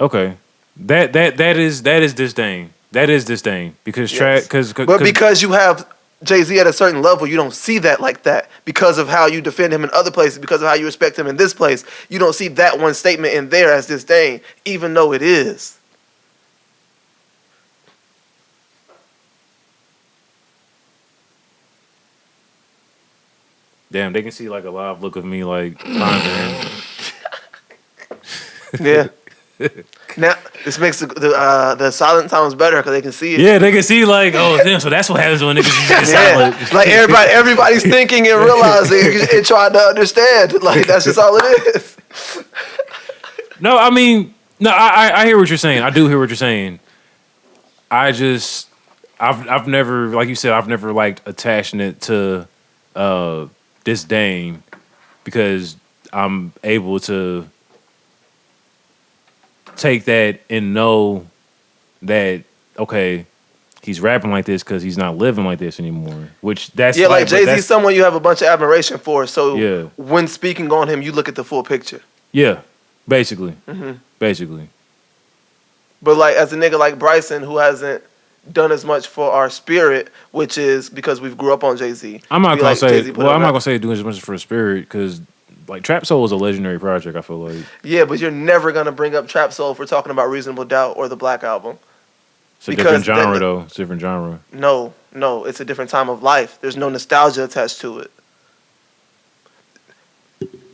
Okay, that is disdain. That is disdain because Yes. because Because you have Jay-Z at a certain level, you don't see that like that because of how you defend him in other places, because of how you respect him in this place. You don't see that one statement in there as disdain, even though it is. damn, they can see like a live look of me like pondering. Yeah. Now this makes the silent sounds better because they can see it. Yeah, they can see like, oh damn, so that's what happens when niggas get silent. Yeah, like everybody's thinking and realizing and trying to understand. Like that's just all it is. No, I mean, no, I hear what you're saying. I do hear what you're saying. I've never, like you said, I've never liked attaching it to disdain because I'm able to take that and know that okay, he's rapping like this because he's not living like this anymore. Which that's Yeah, like Jay-Z's that's- someone you have a bunch of admiration for. So Yeah. when speaking on him, you look at the full picture. Yeah, basically, Mm-hmm. basically. But like as a nigga like Bryson who hasn't done as much for our spirit, which is because we've grew up on Jay-Z. I'm not We gonna like say. Jay-Z put Well, out I'm not rap. gonna say doing as much for the spirit because like Trap Soul is a legendary project. I feel like Yeah, but you're never gonna bring up Trap Soul if we're talking about Reasonable Doubt or the Black Album. It's a different genre, though. It's a different genre. No, it's a different time of life. There's no nostalgia attached to it.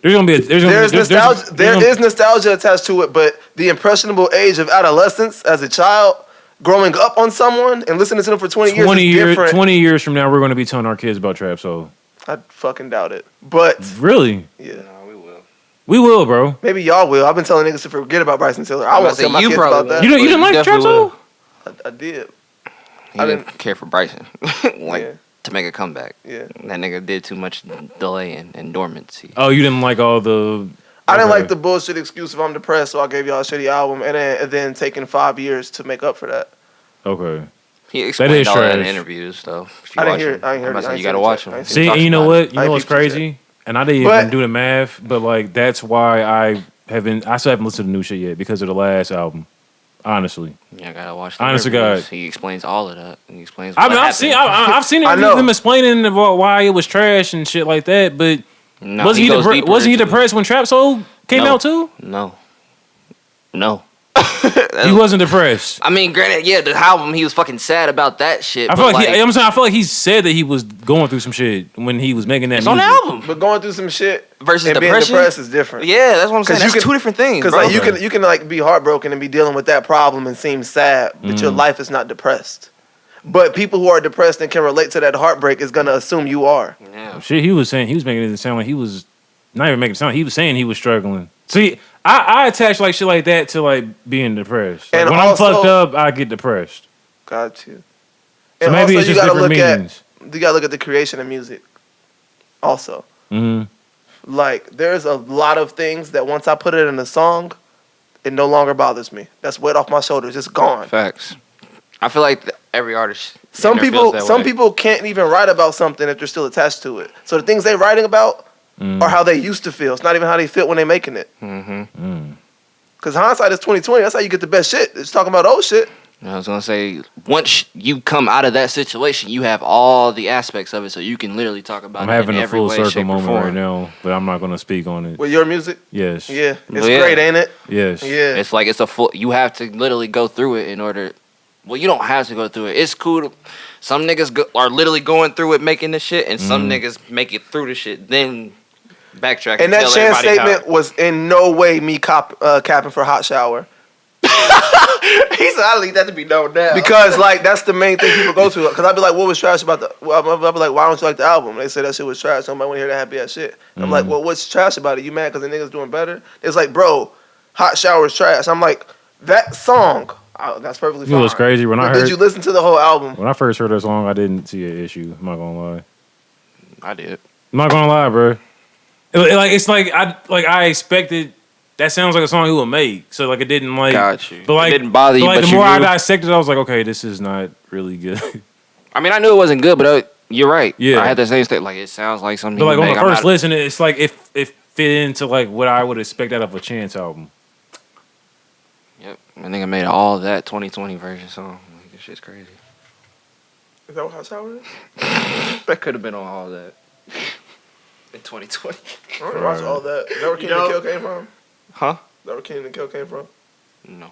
There is nostalgia attached to it, but the impressionable age of adolescence as a child, growing up on someone and listening to them for 20 years is different. 20 years from now, we're going to be telling our kids about trap soul. I fucking doubt it. But really? Yeah. No, we will. We will, bro. Maybe y'all will. I've been telling niggas to forget about Bryson Tiller. I won't tell my kids about that. You didn't like trap soul? I did. I didn't care for Bryson. To make a comeback. Yeah. That nigga did too much delaying and dormancy. Oh, you didn't like all the... I didn't like the bullshit excuse of I'm depressed, so I gave y'all a shitty album, and then taking 5 years to make up for that. Okay. He explained all that in interviews, though. I didn't hear it. You gotta watch him. See, and you know what? You know what's crazy? And I didn't even do the math, but like that's why I still haven't listened to new shit yet because of the last album. Honestly. Yeah, I gotta watch the Honest to God. He explains all of that. And he explains I've seen them explaining about why it was trash and shit like that, but wasn't he depressed when Trap Soul came out too? No. He wasn't depressed. I mean, granted, yeah, the album he was fucking sad about that shit. I feel like he said that he was going through some shit when he was making that music. On the album. But going through some shit versus and depression? being depressed is different. Yeah, that's what I'm saying. That's two different things. Because like you can like be heartbroken and be dealing with that problem and seem sad, but your life is not depressed. But people who are depressed and can relate to that heartbreak is gonna assume you are. Yeah. Shit, he was making it sound like he was not even making it sound. He was saying he was struggling. See, I attach like shit like that to like being depressed. Like, and when I'm fucked up, I get depressed. Got you. So and maybe also it's just different meanings. You gotta look at the creation of music. Also, like there's a lot of things that once I put it in a song, it no longer bothers me. That's weight off my shoulders. It's gone. Facts. I feel like every artist. Some people can't even write about something if they're still attached to it. So the things they're writing about are how they used to feel. It's not even how they feel when they're making it. Because hindsight is 20/20. That's how you get the best shit. It's talking about old shit. I was gonna say, once you come out of that situation, you have all the aspects of it, so you can literally talk about. I'm having a full circle moment right now, but I'm not gonna speak on it. With your music? Yes. Yeah, it's great, ain't it? Yes. Yeah. It's like it's a full. You have to literally go through it in order. Well, you don't have to go through it. It's cool. Some niggas are literally going through it, making the shit, and some niggas make it through the shit, then backtrack. And that Chance statement was in no way me capping for Hot Shower. He said, "I leave that to be known now." Because like that's the main thing people go to. Because I'd be like, "What was trash about the?" I'd be like, "Why don't you like the album?" They say that shit was trash. Nobody want to hear that happy ass shit. I'm like, "Well, what's trash about it? You mad because the niggas doing better?" It's like, "Bro, Hot Shower is trash." I'm like, that song. That's perfectly fine. You know what's crazy? Did you listen to the whole album? When I first heard that song, I didn't see an issue. I'm not gonna lie. I did. I'm not gonna lie, bro. It's like I expected. That sounds like a song he would make. So like it didn't like. Got you. But like it didn't bother you. But But the more I dissected, I was like, okay, this is not really good. I mean, I knew it wasn't good, but you're right. Yeah. I had the same state. Like it sounds like something. But like on the first listen, it's like it fit into like what I would expect out of a Chance album. Yep, I think I made all that 2020 version song. Like, this shit's crazy. Is that what Hot Shower is? That could have been on all that in 2020. I don't watch all that. Is that where King and Kill came from? Huh? Is that where King and Kill came from? No.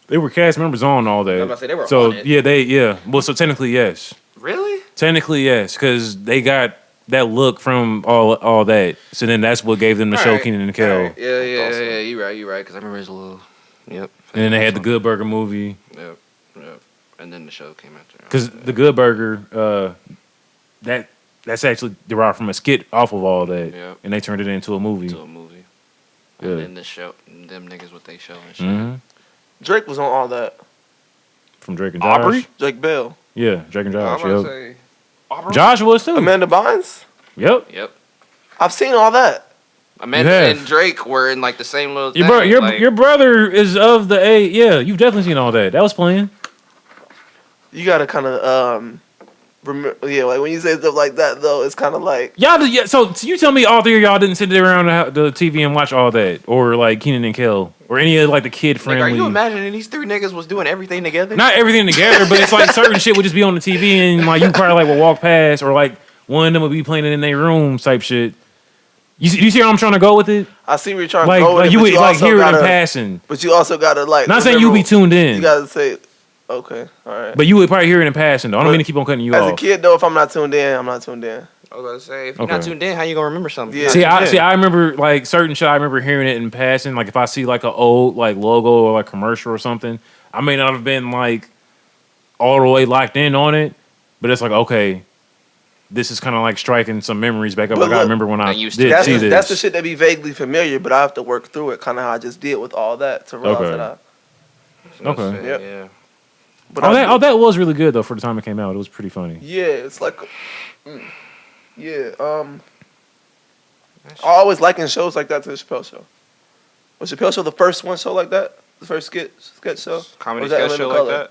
They were cast members on all that. I was about to say, they were so on it. yeah. Well, so technically yes. Really? Technically yes, because they got that look from all that. So then that's what gave them the show Kenan and Kel. Right. Yeah. You're right. Because I remember his little. Yep. And then they had the Good Burger movie. Yep. And then the show came after. Because the Good Burger, that's actually derived from a skit off of all that. Yep. And they turned it into a movie. And then the show, them niggas with they show and shit. Mm-hmm. Drake was on all that. From Drake and Josh. Aubrey? Drake Bell. Yeah, Drake and Josh. I'm about to say, Aubrey? Josh was too. Amanda Bynes? Yep. I've seen all that. Amanda and Drake were in like the same little thing. Your brother is of the age. Yeah, you've definitely seen all that. That was playing. You gotta kind of remember, like when you say stuff like that though, it's kind of like y'all. Yeah, so you tell me all three of y'all didn't sit there around the TV and watch all that, or like Kenan and Kel, or any of like the kid friendly. Like, are you imagining these three niggas was doing everything together? Not everything together, but it's like certain shit would just be on the TV and like you probably like would walk past, or like one of them would be playing it in their room type shit. You see where I'm trying to go with it? I see where you're trying Like, to go with like it, you but would like also hear it in gotta- passing. But you also gotta like. Not saying you be tuned in. You gotta say, okay, all right. But you would probably hear it in passing, though. I don't mean to keep on cutting you As off. a kid, though, if I'm not tuned in, I'm not tuned in. I was gonna say, if you're Okay. not tuned in, how you gonna remember something? Yeah. See, I remember like certain shit. I remember hearing it in passing. Like if I see like an old like logo or like commercial or something, I may not have been like all the way locked in on it, but it's like okay, this is kind of like striking some memories back up. But Like I look, remember when I used did to- see this. That's the shit that be vaguely familiar, but I have to work through it, kind of how I just did with all that to realize Okay. that Okay. Yep. Yeah. But Oh, that was really good though for the time it came out. It was pretty funny. yeah, it's like, yeah. I always liken shows like that to the Chappelle Show. Was Chappelle Show the first one show like that? The first sketch show? Comedy Or was that sketch Living show Color? like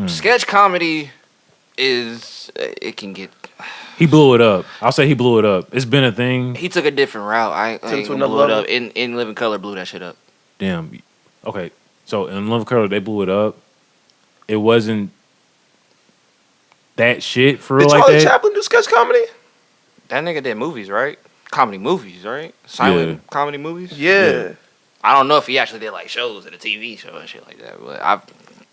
that. Sketch comedy is it can get. He blew it up. I'll say he blew it up. It's been a thing. He took a different route. I it ain't to gonna another blow it level? up. In Living Color blew that shit up. Damn. Okay. So in Love Color, they blew it up. It wasn't that shit for real Did like Charlie that. Chaplin do sketch comedy? That nigga did movies, right? Comedy movies, right? Silent comedy movies. Yeah. I don't know if he actually did like shows and a TV show and shit like that, but I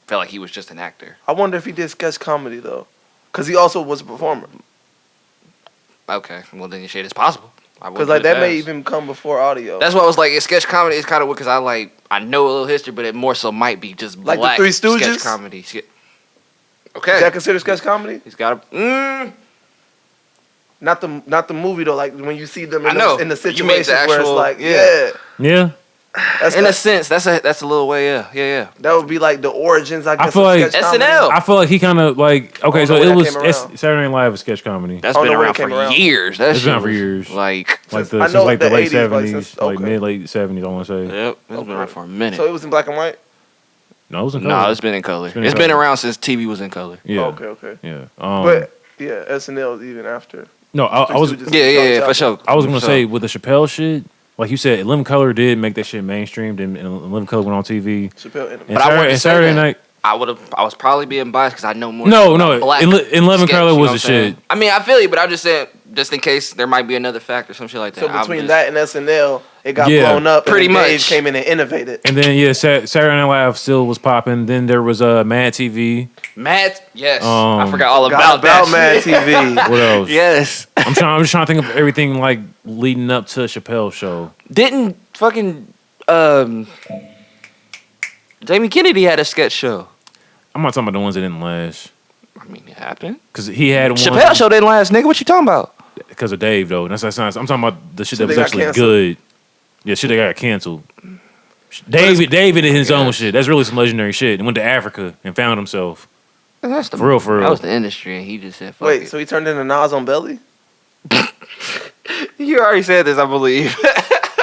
felt like he was just an actor. I wonder if he did sketch comedy though, because he also was a performer. Okay, well then shit is possible. Because like that may even come before audio. That's why I was like, it's sketch comedy. It's kind of weird because I know a little history, but it more so might be just Like the black Three Stooges? sketch comedy. Okay, Is that considered sketch comedy? he's got a. Not the movie though. Like when you see them I in, know. in the You mean the situation where it's actual- like, yeah. Yeah. that's In a like- sense, that's a little way. Yeah. that would be like the origins. I guess feel of like sketch comedy. SNL. I feel like he kind of like okay. I So don't know it when was that came around. Saturday Night Live was sketch comedy. That's I don't been know when around it came for around. years. That It's shit been around for was, years. Like, Like I since know like the the late 80s, like, '70s, since- like okay. mid late '70s. I want to say. yep, it's been around for a minute. So it was in black and white. No, it was in No, color. it's been in color. been in It's been color. around since TV was in color. Yeah. Oh, okay. Yeah. But yeah, SNL is even after. no, I was Stooges. Yeah, for sure. I was gonna For say sure. with the Chappelle shit, like you said, Living Color did make that shit mainstreamed, and Living Color went on TV. Chappelle in And But I wanted to and say Saturday that. night. I was probably being biased because I know more. No, shit no, about black in Living sketch, Color you know was what the I'm saying? shit. I mean, I feel you, but I'm just saying, just in case there might be another fact or some shit like that. So I'm between just- that and SNL, it got Yeah, blown up. pretty and then Dave much. came in and innovated. And then yeah, Saturday Night Live still was popping. Then there was Mad TV. Mad, yes, I forgot all Got about that. Mad shit. TV. What else? Yes, I'm just trying to think of everything like leading up to Chappelle's show. didn't fucking Jamie Kennedy had a sketch show. I'm not talking about the ones that didn't last, I mean, it happened. because he had one. Chappelle show didn't last, nigga. What you talking about? Because of Dave though. That's I'm talking about the shit So that was they got actually canceled. good. Yeah, shit that got canceled. David did his own shit. That's really some legendary shit. And went to Africa and found himself. That's the, For real, for real. That was the industry, and he just said, "Fuck Wait, it." so he turned into Nas on Belly? You already said this, I believe.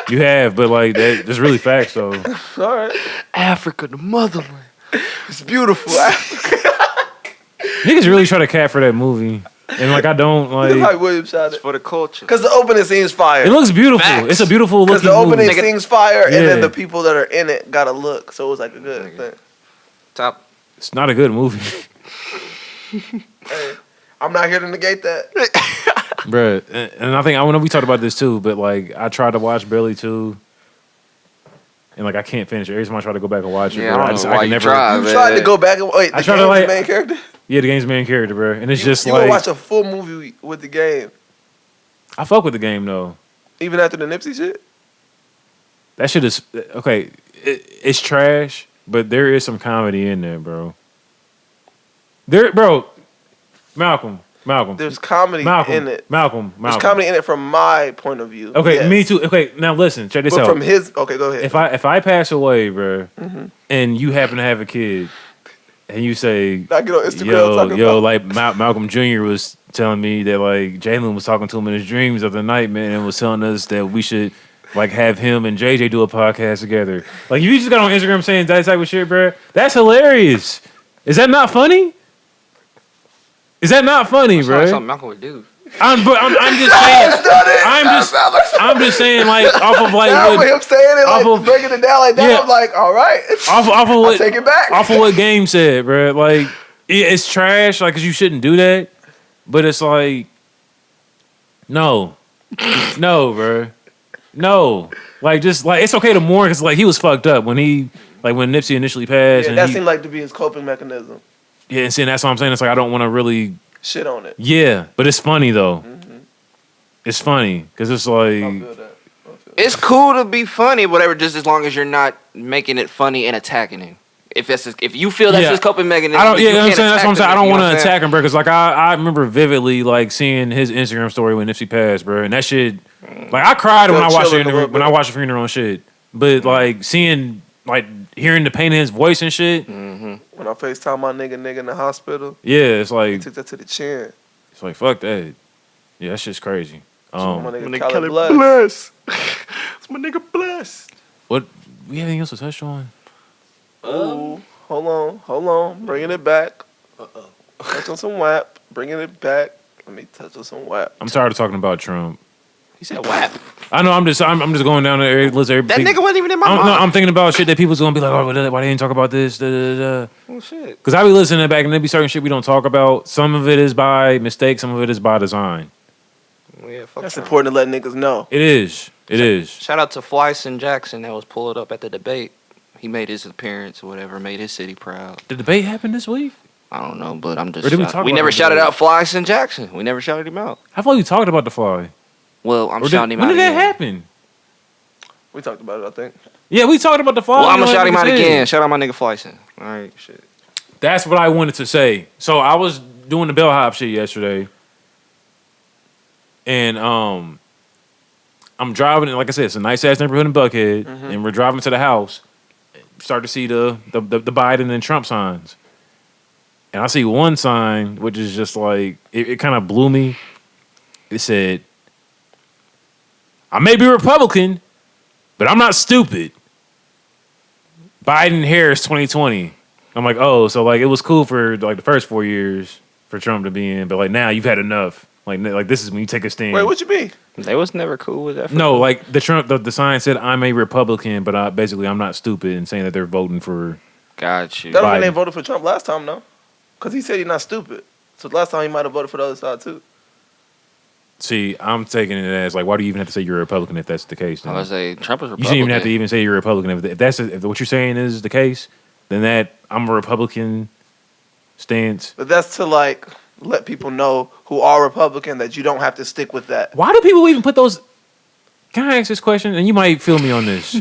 You have, but like that's really facts though. All right. Africa, the motherland. It's beautiful. Niggas really try to cat for that movie. And like I don't like like William shot It's it. for the culture. Because the opening scene's fire. it looks beautiful. Facts. It's a beautiful Because looking the opening movie. scene's fire, and then Yeah. the people that are in it got a look. So it was like a good thing. Top. It's not a good movie. Hey, I'm not here to negate that. Bruh. And I think I know we talked about this too, but like I tried to watch Barely too. And like I can't finish it. Every time I try to go back and watch it, Yeah, bro, I don't know why can you never tried. You man. tried to go back and wait. I The tried to, game's like- the main character. Yeah, the game's main character, bro. And it's just You like would watch a full movie with the game, I fuck with the game though. even after the Nipsey shit. That shit is okay. It's trash, but there is some comedy in there, bro. Malcolm. There's comedy in it. Malcolm. There's comedy in it from my point of view. Okay, yes. me too. Okay, now listen, check this But out. from his, okay, go ahead. If I pass away, bro, Mm-hmm. and you happen to have a kid, and you say, I get on Instagram talking about. like Malcolm Jr. was telling me that like Jalen was talking to him in his dreams of the night, man, and was telling us that we should like have him and JJ do a podcast together. Like if you just got on Instagram saying that type of shit, bro, that's hilarious. Is that not funny? Is that not funny, That's bro? something Malcolm would do. I'm just saying. I'm just saying, like off of like Now with what, him saying it, like off of- breaking it down like that, Yeah. I'm like, all right, off of I'll what take it back. off of what Game said, bro. Like it's trash, like 'cause you shouldn't do that. But it's like, no, No, bro. No. Like, just, like, it's okay to mourn because, like, he was fucked up when when Nipsey initially passed. Yeah, and that he, seemed like to be his coping mechanism. yeah, and see, that's what I'm saying. It's like, I don't want to really, Shit on it. yeah, but it's funny, though. It's funny because it's I like, feel that. It's cool to be funny, whatever, just as long as you're not making it funny and attacking him. If you feel that's Yeah. his coping mechanism, I don't. you Yeah, I'm can't saying that's attack what I'm saying. the I don't nigga, want you know to what I'm attack him, bro. Because like I remember vividly like seeing his Instagram story when Nipsey passed, bro, and that shit. Like I cried when I watched it when I watched the funeral and shit. But like seeing like hearing the pain in his voice and shit. When I FaceTime my nigga in the hospital, Yeah, it's he like took that to the chin. it's like fuck that. Yeah, that shit's crazy. My saying? nigga My nigga Khaled Kelly Bless. Bless. It's my nigga Bless. What? We have anything else to touch on? Ooh, hold on. Bringing it back. Touch on some WAP. Bringing it back. Let me touch on some WAP. I'm tired of talking about Trump. He said WAP. I know. I'm just going down there. List That everything. nigga wasn't even in my No, mind. I'm thinking about shit that people's gonna be like, oh, why they didn't talk about this? Da, da, da. Oh, shit. Because I be listening back and there be certain shit we don't talk about. Some of it is by mistake, some of it is by design. Yeah, fuck That's Trump. important to let niggas know. It is. It is. Shout out to Flyson Jackson that was pulled up at the debate. He made his appearance or whatever, made his city proud. The debate happened this week? I don't know, but I'm just. Or did we talk we about never it shouted today? out Flyson Jackson. We never shouted him out. I thought you talked about the fly. Well, I'm Or shouting him when out. did that again. happen? We talked about it, I think. Yeah, we talked about the fly. Well, I'm You gonna know shout him what out niggas again. said. Shout out my nigga Flyson. All right, shit. That's what I wanted to say. So I was doing the bellhop shit yesterday. And I'm driving, and like I said, it's a nice ass neighborhood in Buckhead, and we're driving to the house. Start to see the Biden and Trump signs, and I see one sign which is just like it kind of blew me. It said, "I may be Republican, but I'm not stupid." Biden Harris 2020. I'm like, oh, so like it was cool for like the first 4 years for Trump to be in, but like now you've had enough. Like this is when you take a stand. Wait, what you mean? They was never cool with that. No, like the Trump, the sign said, "I'm a Republican, but basically I'm not stupid," and saying that they're voting for. Got you. That don't mean Biden. they voted for Trump last time, though. Because he said he's not stupid. So last time he might have voted for the other side, too. See, I'm taking it as like, why do you even have to say you're a Republican if that's the case? I Then? was say Trump is You Republican. shouldn't even have to even say you're a Republican if what you're saying is the case. Then that I'm a Republican stance. But that's to, like, let people know who are Republican that you don't have to stick with that. Why do people even put those? Can I ask this question? And you might feel me on this.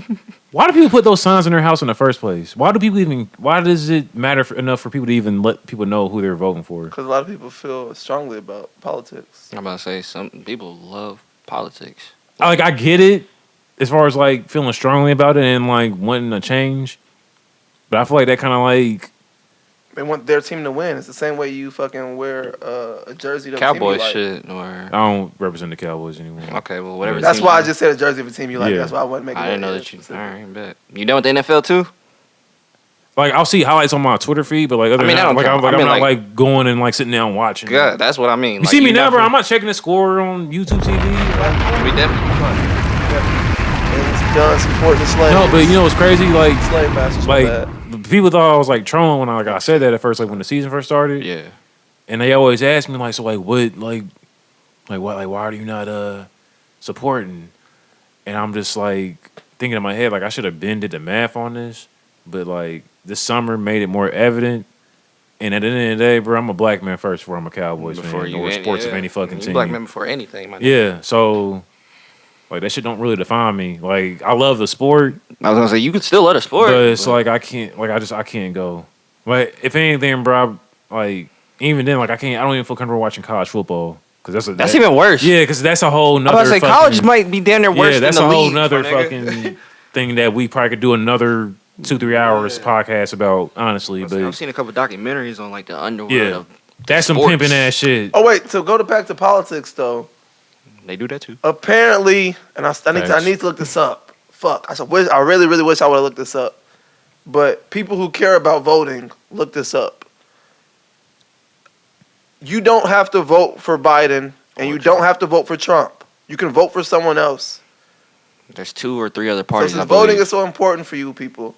Why do people put those signs in their house in the first place? Why do people even? Why does it matter enough for people to even let people know who they're voting for? Because a lot of people feel strongly about politics. I'm about to say some people love politics. I get it as far as like feeling strongly about it and like wanting a change, but I feel like that kind of like They want their team to win. It's the same way you fucking wear a jersey of a Cowboy team you like. shit or I don't represent the Cowboys anymore. okay, well whatever. That's team why I you- just said a jersey of a team you like. Yeah. That's why I wasn't making I didn't know that you. specific. All right, bet. You done with the NFL too? Like I'll see highlights on my Twitter feed, but like other I mean, than I don't that, like, count. I'm I mean, not like- like going and like sitting down watching. Good. That's what I mean. You Like, see me now, bro. definitely- I'm not checking the score on YouTube TV. We definitely. And it's done supporting the slaves. No, but you know what's crazy? Like slave masters. my bad. people thought I was like trolling when I said that at first, like when the season first started. Yeah. And they always ask me like, so like what, like what, like why are you not supporting? And I'm just like thinking in my head like I should have been did the math on this, but like this summer made it more evident. And at the end of the day, bro, I'm a black man first before I'm a Cowboys Before fan you or any- sports yeah. of any fucking You team. black men before anything, man. Yeah, so like that shit don't really define me. Like I love the sport, I was gonna say you could still let a sport. but it's like I can't, like I can't go. Like if anything, bro, like even then, like I don't even feel comfortable watching college football because that's even worse. Yeah, because that's a whole I nother. was about to say fucking, college might be damn near worse yeah, that's than a the whole league, nother my nigga. fucking thing that we probably could do another 2-3 hours podcast about. Honestly, I've but seen a couple documentaries on like the underworld yeah, of that's some sports. pimping ass shit. Oh wait, so go back to politics though. They do that too. Apparently, and I Facts. need to look this up. Fuck, I really wish I would have looked this up. But people who care about voting, look this up. You don't have to vote for Biden, and you don't have to vote for Trump. You can vote for someone else. There's 2 or 3 other So parties. since I voting believe. is so important for you people,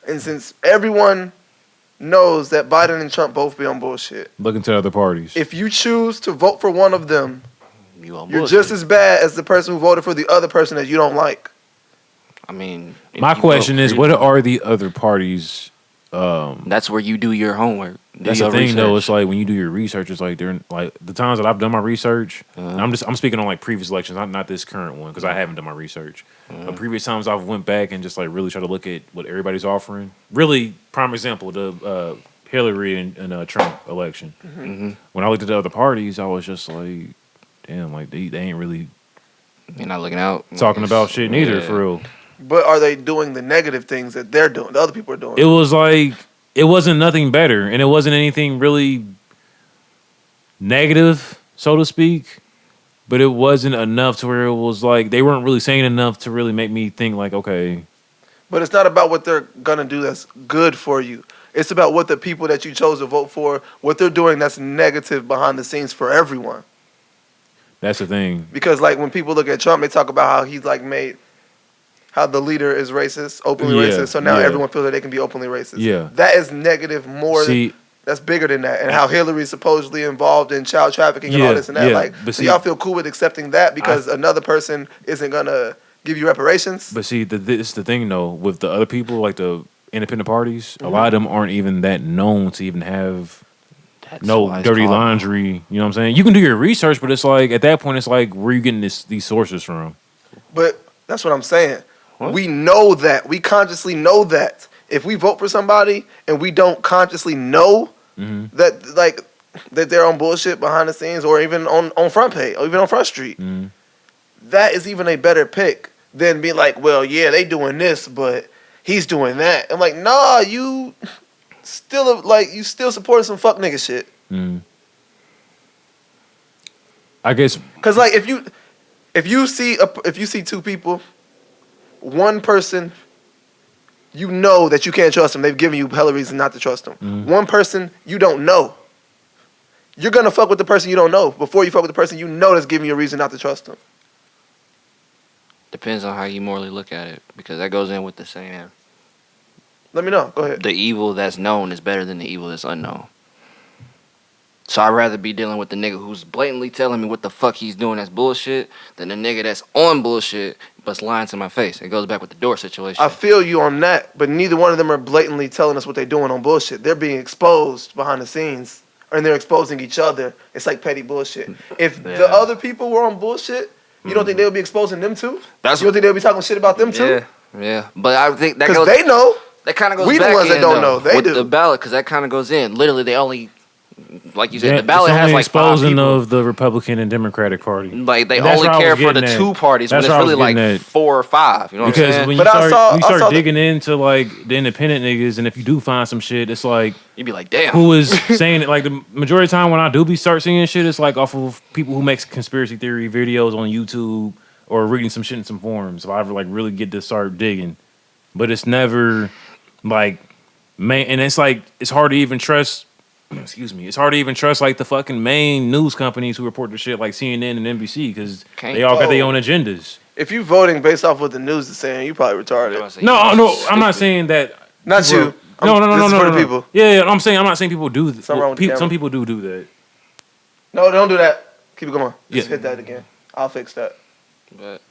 and since everyone knows that Biden and Trump both be on bullshit, Looking to other parties. if you choose to vote for one of them, You on You're bullshit. just as bad as the person who voted for the other person that you don't like. I mean, if My you question vote is, for what your- are the other parties? That's where you do your homework. That's the thing, though. It's like when you do your research, it's like during like the times that I've done my research. And I'm speaking on like previous elections, not this current one because I haven't done my research. But previous times I've went back and just like really try to look at what everybody's offering. Really, prime example, the Hillary and Trump election. When I looked at the other parties, I was just like, damn, like they ain't really You're not looking out. talking about shit neither for real. But are they doing the negative things that they're doing? The other people are doing. It was like it wasn't nothing better, and it wasn't anything really negative, so to speak. But it wasn't enough to where it was like they weren't really saying enough to really make me think like, okay, But it's not about what they're gonna do that's good for you. It's about what the people that you chose to vote for, what they're doing that's negative behind the scenes for everyone. that's the thing. Because like when people look at Trump, they talk about how he's like made how the leader is racist, openly Yeah, racist. So now yeah. everyone feels that they can be openly racist. Yeah. That is negative more. See, That's bigger than that. And how Hillary's supposedly involved in child trafficking and all Yeah, this and that. yeah, Like, but so see, y'all feel cool with accepting that because another person isn't gonna give you reparations? but see, this is the thing though with the other people, like the independent parties. A lot of them aren't even that known to even have That's no why it's dirty called- laundry. You know what I'm saying? You can do your research, but it's like at that point, it's like where are you getting these sources from? But that's what I'm saying. What? We know that. We consciously know that. If we vote for somebody and we don't consciously know that like that they're on bullshit behind the scenes or even on front page or even on front street, that is even a better pick than being like, well, yeah, they doing this, but he's doing that. I'm like, nah, you still supporting some fuck nigga shit. I guess Cause like if you see two people, one person, you know that you can't trust them. They've given you hella reason not to trust them. One person you don't know. You're gonna fuck with the person you don't know before you fuck with the person you know that's giving you a reason not to trust them. Depends on how you morally look at it, because that goes in with the saying, Let me know. Go ahead. the evil that's known is better than the evil that's unknown. So I'd rather be dealing with the nigga who's blatantly telling me what the fuck he's doing that's bullshit than the nigga that's on bullshit but's lying to my face. It goes back with the door situation. I feel you on that, but neither one of them are blatantly telling us what they're doing on bullshit. They're being exposed behind the scenes, and they're exposing each other. It's like petty bullshit. If the other people were on bullshit, you don't think they would be exposing them too? That's You don't think they would be talking shit about them too? Yeah. But I think that Because goes. they know. That kind of goes. We the back ones that in, don't though, know. They with do. the ballot, because that kind of goes in. Literally, they only, like you said, yeah, the ballot it's has only like 5 exposing people. of the Republican and Democratic Party. Like they And that's only where I care was for the getting 2 at. parties That's when it's where I was really like getting at. 4 or 5. You know what I'm Because saying? when you But I saw start the- digging into like the independent niggas, and if you do find some shit, it's like You'd be like, damn. who is saying it? Like the majority of the time when I do start seeing shit, it's like off of people who makes conspiracy theory videos on YouTube or reading some shit in some forums. If I ever like really get to start digging, but it's never like man, and it's like it's hard to even trust. Excuse me. It's hard to even trust like the fucking main news companies who report the shit like CNN and NBC because they all got their own agendas. If you voting based off what the news is saying, you probably retarded. No, I'm not saying that. Not people- you. No, This is for the people. Yeah, I'm saying I'm not saying people do. Something wrong with the camera. Some people do that. No, don't do that. Keep it going. Just Yeah. hit that again. I'll fix that. But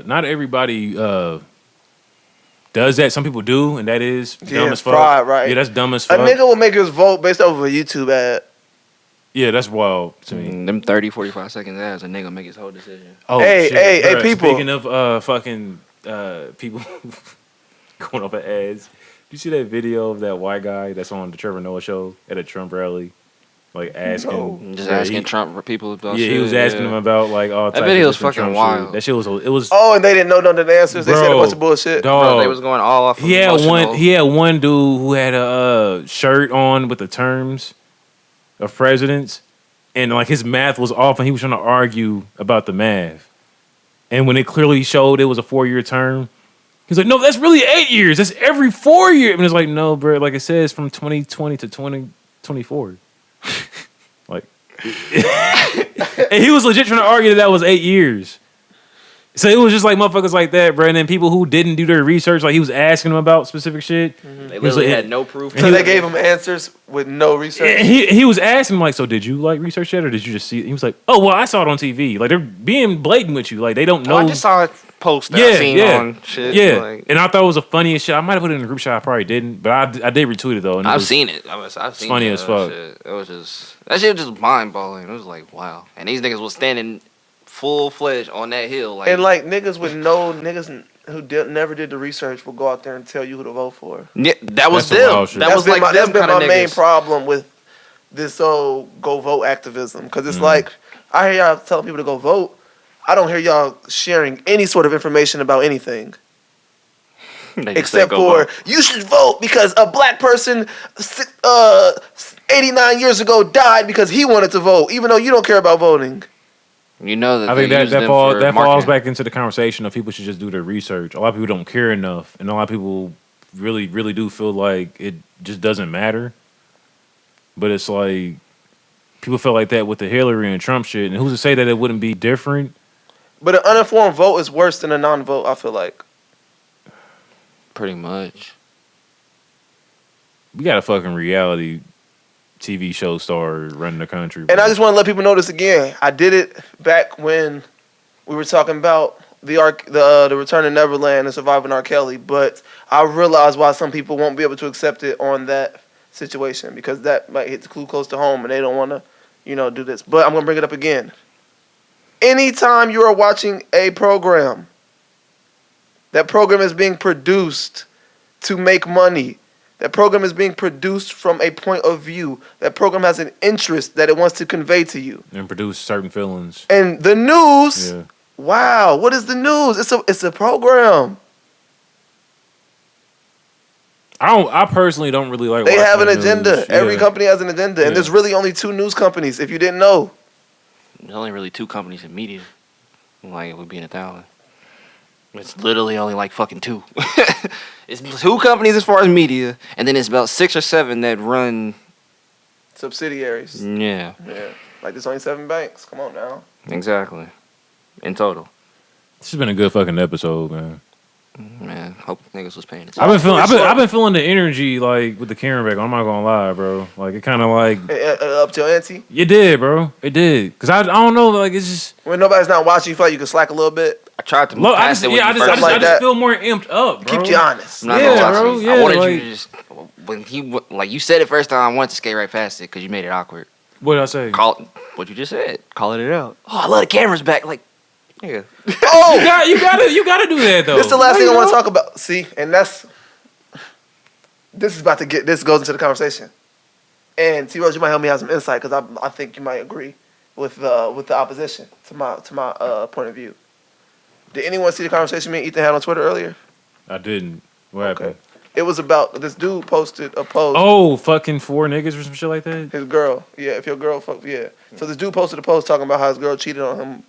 Not everybody does that. Some people do, and that is Yeah, dumb as fuck. fried, right. Yeah, that's dumb as A fuck. nigga will make his vote based off of a YouTube ad. Yeah, that's wild to me. them 30, 45 seconds as a nigga make his whole decision. Oh, Hey, shit, hey, bruh. people. Speaking of fucking people going off of ads, did you see that video of that white guy that's on the Trevor Noah show at a Trump rally? Like asking, Just bruh, asking Trump for people about Yeah, shit. he was asking him about like all types video of was different fucking Trump wild. shit. That shit was it was. Oh, and they didn't know none of the answers. They said a Bro, bunch of bullshit. Dog, Bro, they was going all off. He had one dude who had a shirt on with the terms of presidents, and like his math was off, and he was trying to argue about the math. And when it clearly showed it was a 4-year term, he's like, "No, that's really 8 years. That's every 4 years." And it's like, "No, bro. Like it says from 2020 to 2024." Like, and he was legit trying to argue that was 8 years. So it was just like motherfuckers like that, bro. And then people who didn't do their research, like he was asking them about specific shit. They literally had no proof. So they gave him answers with no research. And he was asking him like, so did you like research that or did you just see it? He was like, oh well, I saw it on TV. Like they're being blatant with you. Like they don't know. I just saw a post that I seen on shit. Yeah, Like, and I thought it was the funniest shit. I might have put it in the group chat. I probably didn't, but I did retweet it though. And I've seen it. I've seen funny it. as fuck. Shit. It was just that shit was just mind blowing. It was like wow. And these niggas was standing full fledged on that hill, like And like niggas with no niggas who never did the research will go out there and tell you who to vote for. yeah, that was That's some them. wild shit. That was like that's been my main niggas. problem with this go vote activism. Because it's like I hear y'all telling people to go vote. I don't hear y'all sharing any sort of information about anything. They just Except say, "Go for vote." you should vote because a black person 89 years ago died because he wanted to vote, even though you don't care about voting. You know that I think they that use them falls for that falls marketing. back into the conversation of people should just do their research. A lot of people don't care enough, and a lot of people really do feel like it just doesn't matter. But it's like people feel like that with the Hillary and Trump shit, and who's to say that it wouldn't be different? But an uninformed vote is worse than a non-vote, I feel like. Pretty much. We got a fucking reality TV show star running the country. And I just want to let people know this again. I did it back when we were talking about the Return to Neverland and Surviving R. Kelly, but I realize why some people won't be able to accept it on that situation because that might hit the clue close to home and they don't want to, do this. But I'm going to bring it up again. Anytime you are watching a program, that program is being produced to make money. That program is being produced from a point of view. That program has an interest that it wants to convey to you. and produce certain feelings. And the news, Yeah. wow, what is the news? It's a program. I personally don't really like. They watching have an the agenda. news. Every Yeah. company has an agenda. And Yeah. there's really only 2 news companies, if you didn't know. There's only really 2 companies in media. Like, it would be in 1,000. It's literally only like fucking 2. It's 2 companies as far as media, and then it's about 6 or 7 that run. Subsidiaries. Yeah, Yeah. Like there's only 7 banks. Come on now. exactly. In total, This has been a good fucking episode, man. man. Hope niggas was paying attention. I've been feeling the energy like with the camera back. I'm not gonna lie, bro. Like it kind of like Up to your ante. it did, bro. It did. Cause I don't know, like it's just. When nobody's not watching, you feel like you can slack a little bit. I tried to move Look, I past just, it when yeah, you first something like I just that. feel more amped up, bro. Keep you honest. I'm not Yeah, gonna lie to bro, you. yeah, I wanted like- you to just when like you said it first time. I wanted to skate right past it because you made it awkward. What did I say? Call what you just said. Calling it out. Oh, I love the cameras back. Like, nigga. Oh, You gotta do that though. this is the last No, thing I you want to don't. talk about. See, and this goes into the conversation. And T. Rose, you might help me have some insight because I think you might agree with the opposition to my point of view. Did anyone see the conversation me and Ethan had on Twitter earlier? I didn't. What happened? It was about this dude posted a post. Oh, fucking 4 niggas or some shit like that. His girl, yeah. If your girl, yeah. So this dude posted a post talking about how his girl cheated on him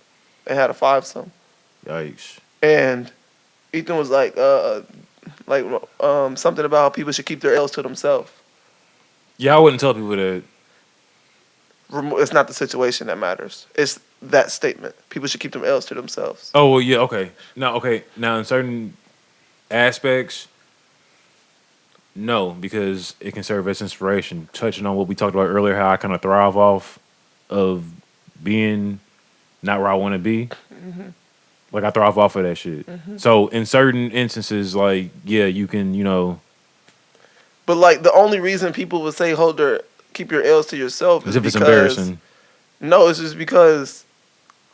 and had a 5-some. Yikes. And Ethan was like something about how people should keep their L's to themselves. Yeah, I wouldn't tell people that. It's not the situation that matters. It's that statement. People should keep them L's to themselves. Oh well, yeah, okay. Now in certain aspects, no, because it can serve as inspiration. Touching on what we talked about earlier, how I kind of thrive off of being not where I want to be. Mm-hmm. Like I thrive off of that shit. So in certain instances, like yeah, you can, But like the only reason people would say keep your L's to yourself as is if it's because embarrassing. No, it's just because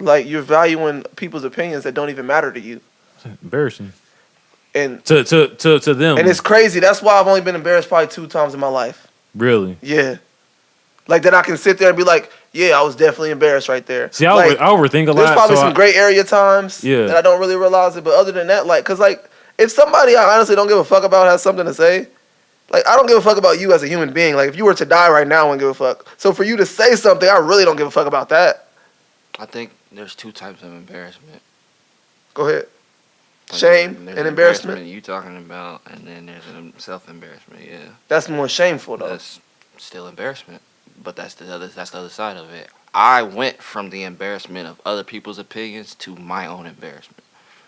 like you're valuing people's opinions that don't even matter to you. It's embarrassing And to them. and it's crazy. That's why I've only been embarrassed probably 2 times in my life. really. Yeah. Like that I can sit there and be like, yeah, I was definitely embarrassed right there. See, I Like, overthink a lot. there's probably so some gray area times Yeah. that I don't really realize it. But other than that, like, cause like if somebody I honestly don't give a fuck about has something to say, like I don't give a fuck about you as a human being. Like if you were to die right now, I wouldn't give a fuck. So for you to say something, I really don't give a fuck about that. I think there's 2 types of embarrassment. Go ahead. Like, Shame there's and embarrassment. you talking about, and then there's self-embarrassment. Yeah, That's more shameful though. that's still embarrassment, but that's the other side of it. I went from the embarrassment of other people's opinions to my own embarrassment.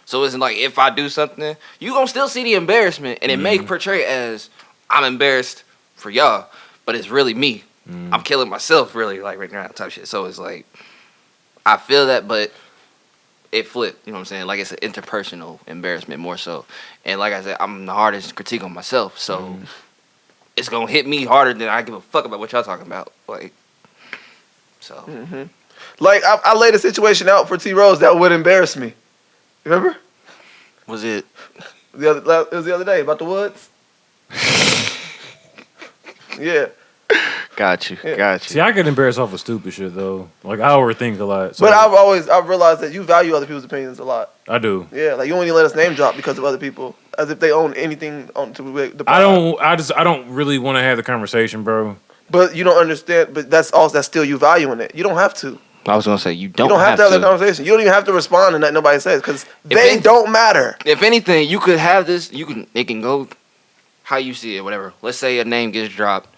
So it's like if I do something, you gonna still see the embarrassment, and it may portray as I'm embarrassed for y'all, but it's really me. I'm killing myself, really, like right now, type shit. So it's like I feel that, but it flipped. You know what I'm saying? Like it's an interpersonal embarrassment more so. And like I said, I'm the hardest critique on myself, so it's gonna hit me harder than I give a fuck about what y'all talking about. Like, so. Like I laid a situation out for T Rose that would embarrass me. Remember? Was it? It was the other day about the woods. Yeah. Got you. See, I get embarrassed off of stupid shit though. Like I overthink a lot. So But I've realized that you value other people's opinions a lot. I do. Yeah, like you only let us name drop because of other people, as if they own anything on to the. I don't really want to have the conversation, bro. But you don't understand. But that's still you valuing it. You don't have to. I was gonna say you don't have to have that conversation. You don't even have to respond to nothing nobody says because they don't matter. If anything, you could have this. It can go how you see it, whatever. Let's say a name gets dropped,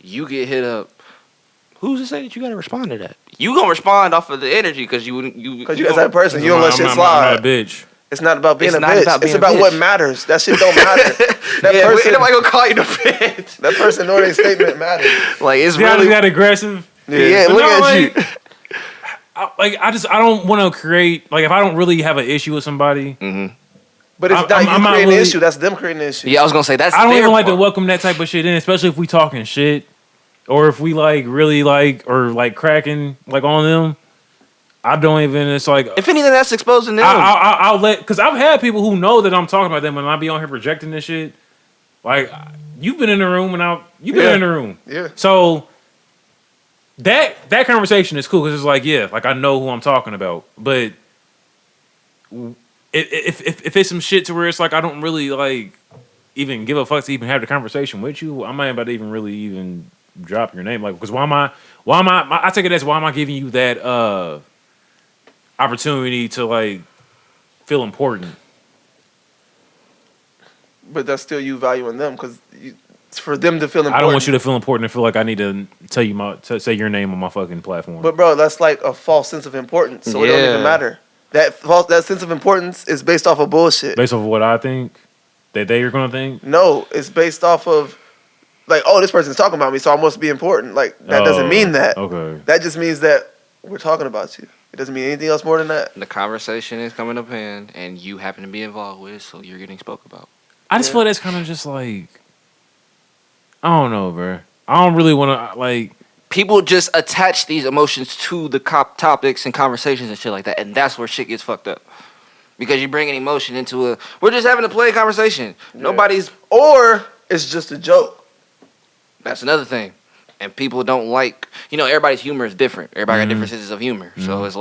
you get hit up. Who's to say that you gotta respond to that? You gonna respond off of the energy because you that's that person. You don't let shit slide. I'm not a bitch. It's not about being a bitch. It's about what matters. That shit don't matter. That person. Nobody gonna call you the bitch. That person know their statement matters. Like it's really that aggressive. Yeah, look at you. I don't want to create if I don't really have an issue with somebody. But it's not you creating an issue. That's them creating an issue. Yeah, I was gonna say that's. I don't even like to welcome that type of shit in, especially if we talking shit, or if we really or cracking on them. I don't even. It's like if anything, that's exposing them. I'll let because I've had people who know that I'm talking about them and I be on here projecting this shit. Like you've been in the room and you've been in the room. Yeah. So. That conversation is cool because it's I know who I'm talking about. But if it's some shit to where it's I don't really even give a fuck to even have the conversation with you, I'm not about to even really even drop your name because why am I take it as why am I giving you that opportunity to feel important? But that's still you valuing them because it's for them to feel important. I don't want you to feel important and feel like I need to tell you say your name on my fucking platform. But bro, that's a false sense of importance. So it don't even matter. That sense of importance is based off of bullshit. Based off of what I think that they are gonna think. No, it's based off of this person's talking about me, so I must be important. That doesn't mean that. Okay. That just means that we're talking about you. It doesn't mean anything else more than that. The conversation is coming up and you happen to be involved with it, so you're getting spoke about. I just feel that's kind of just I don't know, bro. I don't really want to people just attach these emotions to the topics and conversations and shit like that, and that's where shit gets fucked up. Because you bring an emotion into we're just having a play conversation. Yeah. Or it's just a joke. That's another thing. And people don't everybody's humor is different. Everybody got different senses of humor. So it's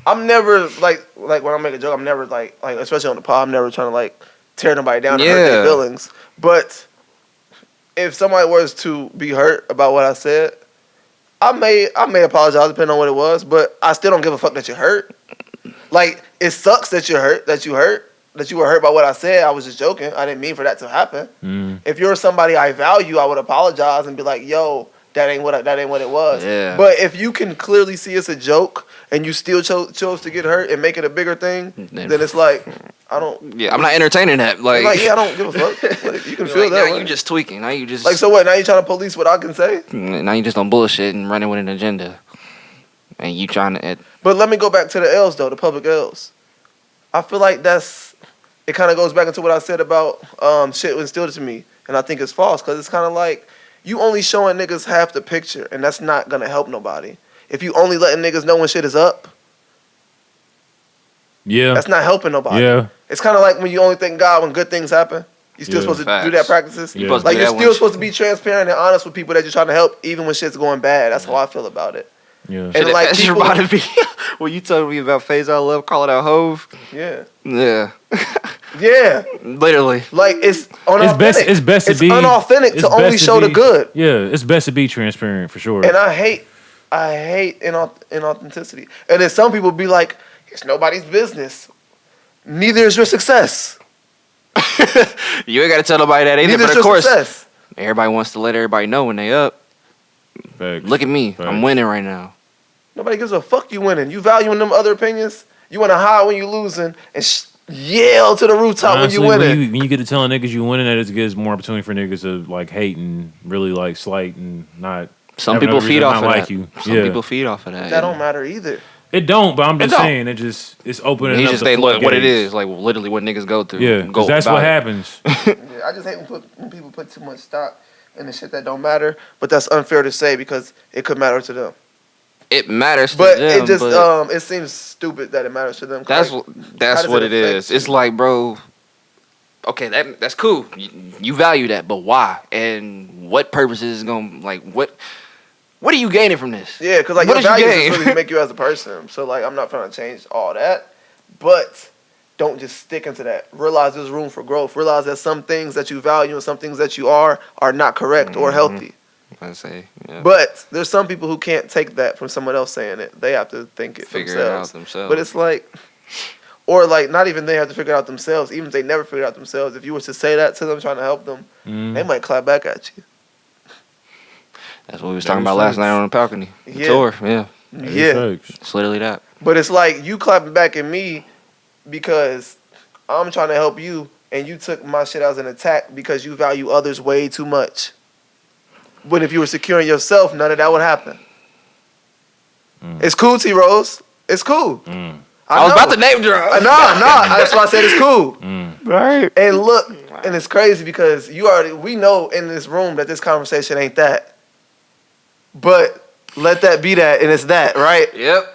I'm never when I make a joke, I'm never especially on the pod, I'm never trying to tear nobody down and hurt their feelings. But if somebody was to be hurt about what I said, I may apologize depending on what it was, but I still don't give a fuck that you hurt. It sucks that you were hurt by what I said. I was just joking. I didn't mean for that to happen. If you're somebody I value, I would apologize and be like, yo, that ain't what it was. Yeah. But if you can clearly see it's a joke and you still chose to get hurt and make it a bigger thing, then it's I don't. Yeah, I'm not entertaining that. I don't give a fuck. You can feel that. Now you just tweaking. Now you just so what? Now you trying to police what I can say? Now you just on bullshit and running with an agenda, and you trying to. But let me go back to the L's though, the public L's. I feel like it kind of goes back into what I said about shit instilled to me, and I think it's false because it's kind of you only showing niggas half the picture, and that's not gonna help nobody. If you only letting niggas know when shit is up, that's not helping nobody. Yeah. It's kind of when you only thank God when good things happen. You're still supposed to do that practices. Yeah. You're still supposed to be transparent and honest with people that you're trying to help, even when shit's going bad. That's how I feel about it. Yeah. And that's people reminded me when you told me about Phase I Love, calling out Hove. Yeah. Yeah. Yeah. Literally. It's unauthentic. It's best to be unauthentic to only show the good. Yeah, it's best to be transparent for sure. And I hate inauthenticity. And then some people be like, it's nobody's business. Neither is your success. You ain't got to tell nobody that either. Neither but is of course, success. Everybody wants to let everybody know when they up. Facts. Look at me. Facts. I'm winning right now. Nobody gives a fuck you winning. You valuing them other opinions. You want to hide when you losing and yell to the rooftop Honestly, when you winning. when you get to telling niggas you winning, that it gives more opportunity for niggas to like hate and really like slight and not. Some have people another feed reason to off not of like that. you. Some Yeah. people feed off of that. That don't matter either. It don't, but I'm just don't. saying it's opening He up just the they look what it floodgates. is, like literally what niggas go through. Yeah, go because that's about what it. happens. Yeah, I just hate when people put too much stock in the shit that don't matter. But that's unfair to say because it could matter to them. It matters to But them, it just but it seems stupid that it matters to them. 'Cause, that's how what does it affect is. you? It's like, bro, okay, that's cool. You value that, but why? And what purpose is it gonna like what are you gaining from this? Yeah, because like What your did you values gain? just really make you as a person. So like I'm not trying to change all that, but don't just stick into that. Realize there's room for growth. Realize that some things that you value and some things that you are not correct or healthy. I say, yeah. But there's some people who can't take that from someone else saying it. They have to think it Figure themselves. it out themselves. But it's like, or like not even they have to figure it out themselves. Even if they never figure it out themselves, if you were to say that to them, trying to help them, they might clap back at you. That's what we was That talking is about last facts. night on the balcony. The Yeah. tour, yeah. Yeah. It's literally that. But it's like you clapping back at me because I'm trying to help you, and you took my shit as an attack because you value others way too much. But if you were securing yourself, none of that would happen. It's cool, T Rose. It's cool. I was about to name drop. No. That's why I said it's cool. Right. And look, and it's crazy because we know in this room that this conversation ain't that. But let that be that, and it's that, right? Yep.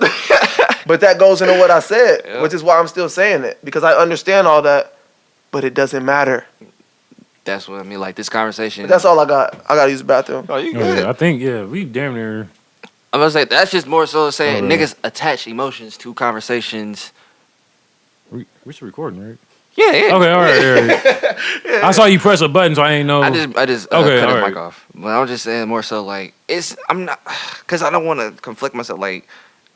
But that goes into what I said, Yep. which is why I'm still saying it, because I understand all that, but it doesn't matter. That's what I mean. Like this conversation. But that's all I got. I gotta use the bathroom. Oh, you Oh, good? yeah, I think we damn near. I'm gonna say that's just more so saying Okay. niggas attach emotions to conversations. We're still recording, right? Yeah, yeah. Okay, all right. I saw you press a button, so I ain't know. I just Okay, cut his alright. mic off. But I'm just saying more so like I'm not because I don't want to conflict myself. Like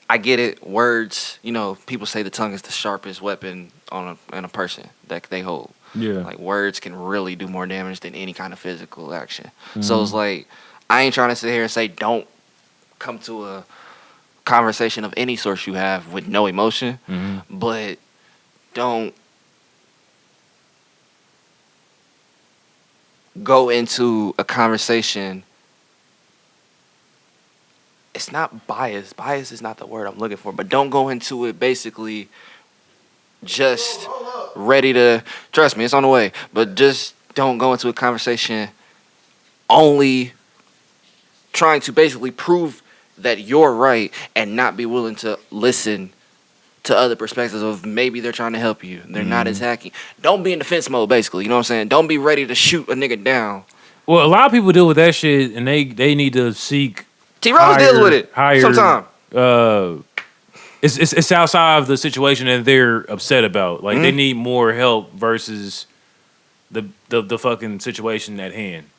I get it. Words, people say the tongue is the sharpest weapon in a person that they hold. Yeah. Like words can really do more damage than any kind of physical action. So it's like I ain't trying to sit here and say don't come to a conversation of any source you have with no emotion, but don't go into a conversation. It's not bias. Bias is not the word I'm looking for, but don't go into it basically just ready to, trust me, it's on the way, but just don't go into a conversation only trying to basically prove that you're right and not be willing to listen to other perspectives of maybe they're trying to help you. They're not attacking. Don't be in defense mode, basically. You know what I'm saying? Don't be ready to shoot a nigga down. Well, a lot of people deal with that shit, and they need to seek. T-Rose deals with it sometimes. It's outside of the situation that they're upset about. Like they need more help versus the fucking situation at hand.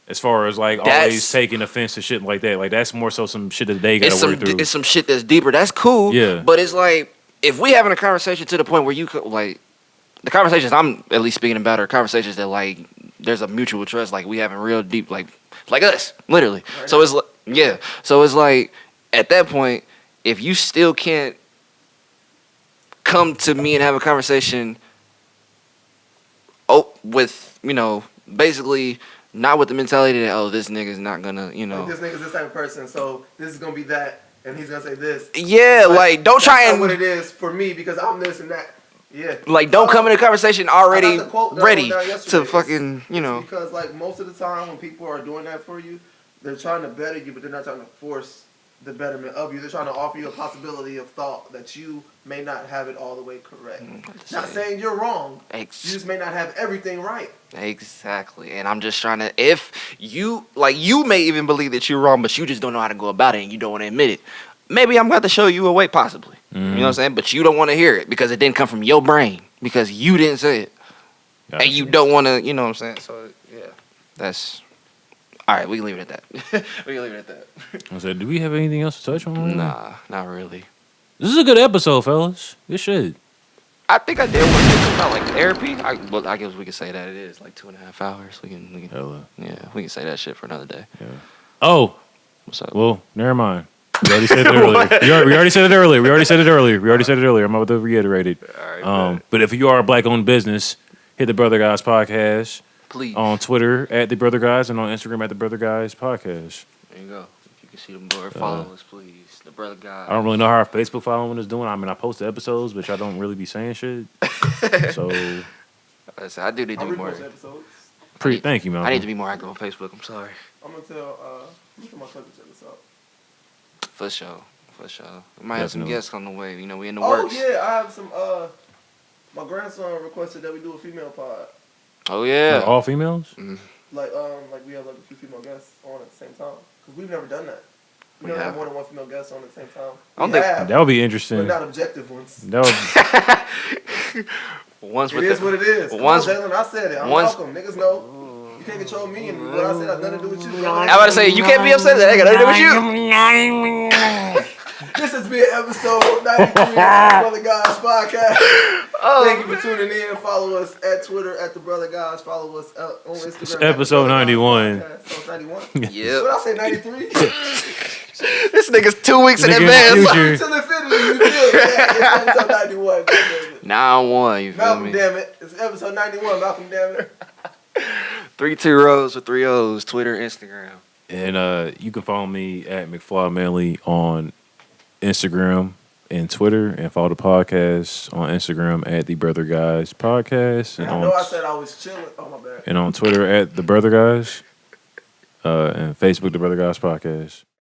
As far as like always taking offense to shit like that, like that's more so some shit that they gotta work through. It's some shit that's deeper. That's cool. Yeah. But it's like if we having a conversation to the point where you could like the conversations I'm at least speaking about are conversations that like there's a mutual trust, like we having real deep like us, literally. Right. So it's like yeah. So it's like at that point, if you still can't come to me and have a conversation with, basically not with the mentality that, this nigga's not gonna, Like, this nigga's this type of person, so this is gonna be that, and he's gonna say this. Yeah, like don't try and what it is for me because I'm this and that. Yeah. Like don't come in a conversation already ready to to fucking, It's because like most of the time when people are doing that for you, they're trying to better you, but they're not trying to force the betterment of you. They're trying to offer you a possibility of thought that you may not have it all the way correct. Not saying you're wrong. You just may not have everything right. Exactly. And I'm just trying to, if you, like you may even believe that you're wrong, but you just don't know how to go about it and you don't want to admit it. Maybe I'm going to show you a way possibly. You know what I'm saying? But you don't want to hear it because it didn't come from your brain because you didn't say it. Gotcha. And you don't want to, you know what I'm saying? So, yeah, that's... All right, we can leave it at that. We can leave it at that. I said, do we have anything else to touch on? Nah, not really. This is a good episode, fellas. Good shit. I think I did want to talk about like therapy. I guess we could say that it is like 2.5 hours. We can Hella. yeah, we can say that shit for another day. Yeah. Oh, what's up? Well, never mind. We already said it earlier. We already said it earlier. We already said it earlier. I'm about to reiterate it. All right, But if you are a black-owned business, hit the Brother Guys podcast please. on Twitter at the Brother Guys and on Instagram at the Brother Guys podcast. There you go. If you can see them board, follow us, please. The Brother Guys. I don't really know how our Facebook following is doing. I mean, I post the episodes, but y'all don't really be saying shit. So, I do need to be more. episodes. thank you, man. I need to be more active on Facebook. I'm sorry. I'm gonna tell my cousin check this out. For sure. We might have some Definitely. guests on the way. You know, we in the Oh works. yeah, I have some. My grandson requested that we do a female pod. Oh yeah. Like all females? Like we have like a few female guests on at the same time. Cause we've never done that. We We never had have. more than one female guest on at the same time. I don't We think- have, That would be but interesting. not objective ones. That would, Once It with is the, what it is. Come once- on, Jalen, I said it. I'm once- welcome. Niggas know. You can't control me, and what I said has nothing to do with you. I'm about to say you can't be upset. That ain't got nothing to do with you. This has been episode 93 of the Brother Guys podcast. Oh, Thank you for tuning in. Follow us at Twitter at the Brother Guys. Follow us on Instagram. It's at The episode Brother Guys 91. Podcast. Oh, 91? Yep. What I say, 93? This nigga's 2 weeks in Nigga in advance. future. Until infinity, you feel it. It's episode 91. goddammit. 9-1, you feel Malcolm, me? damn it. It's episode 91. Malcolm, damn it. 3 rows with 3 O's. Twitter, Instagram. and you can follow me at McFly Manley on Instagram and Twitter, and follow the podcast on Instagram at the Brother Guys podcast, and I know I said I was chilling. Oh, my bad. on Twitter at the Brother Guys, and Facebook the Brother Guys podcast.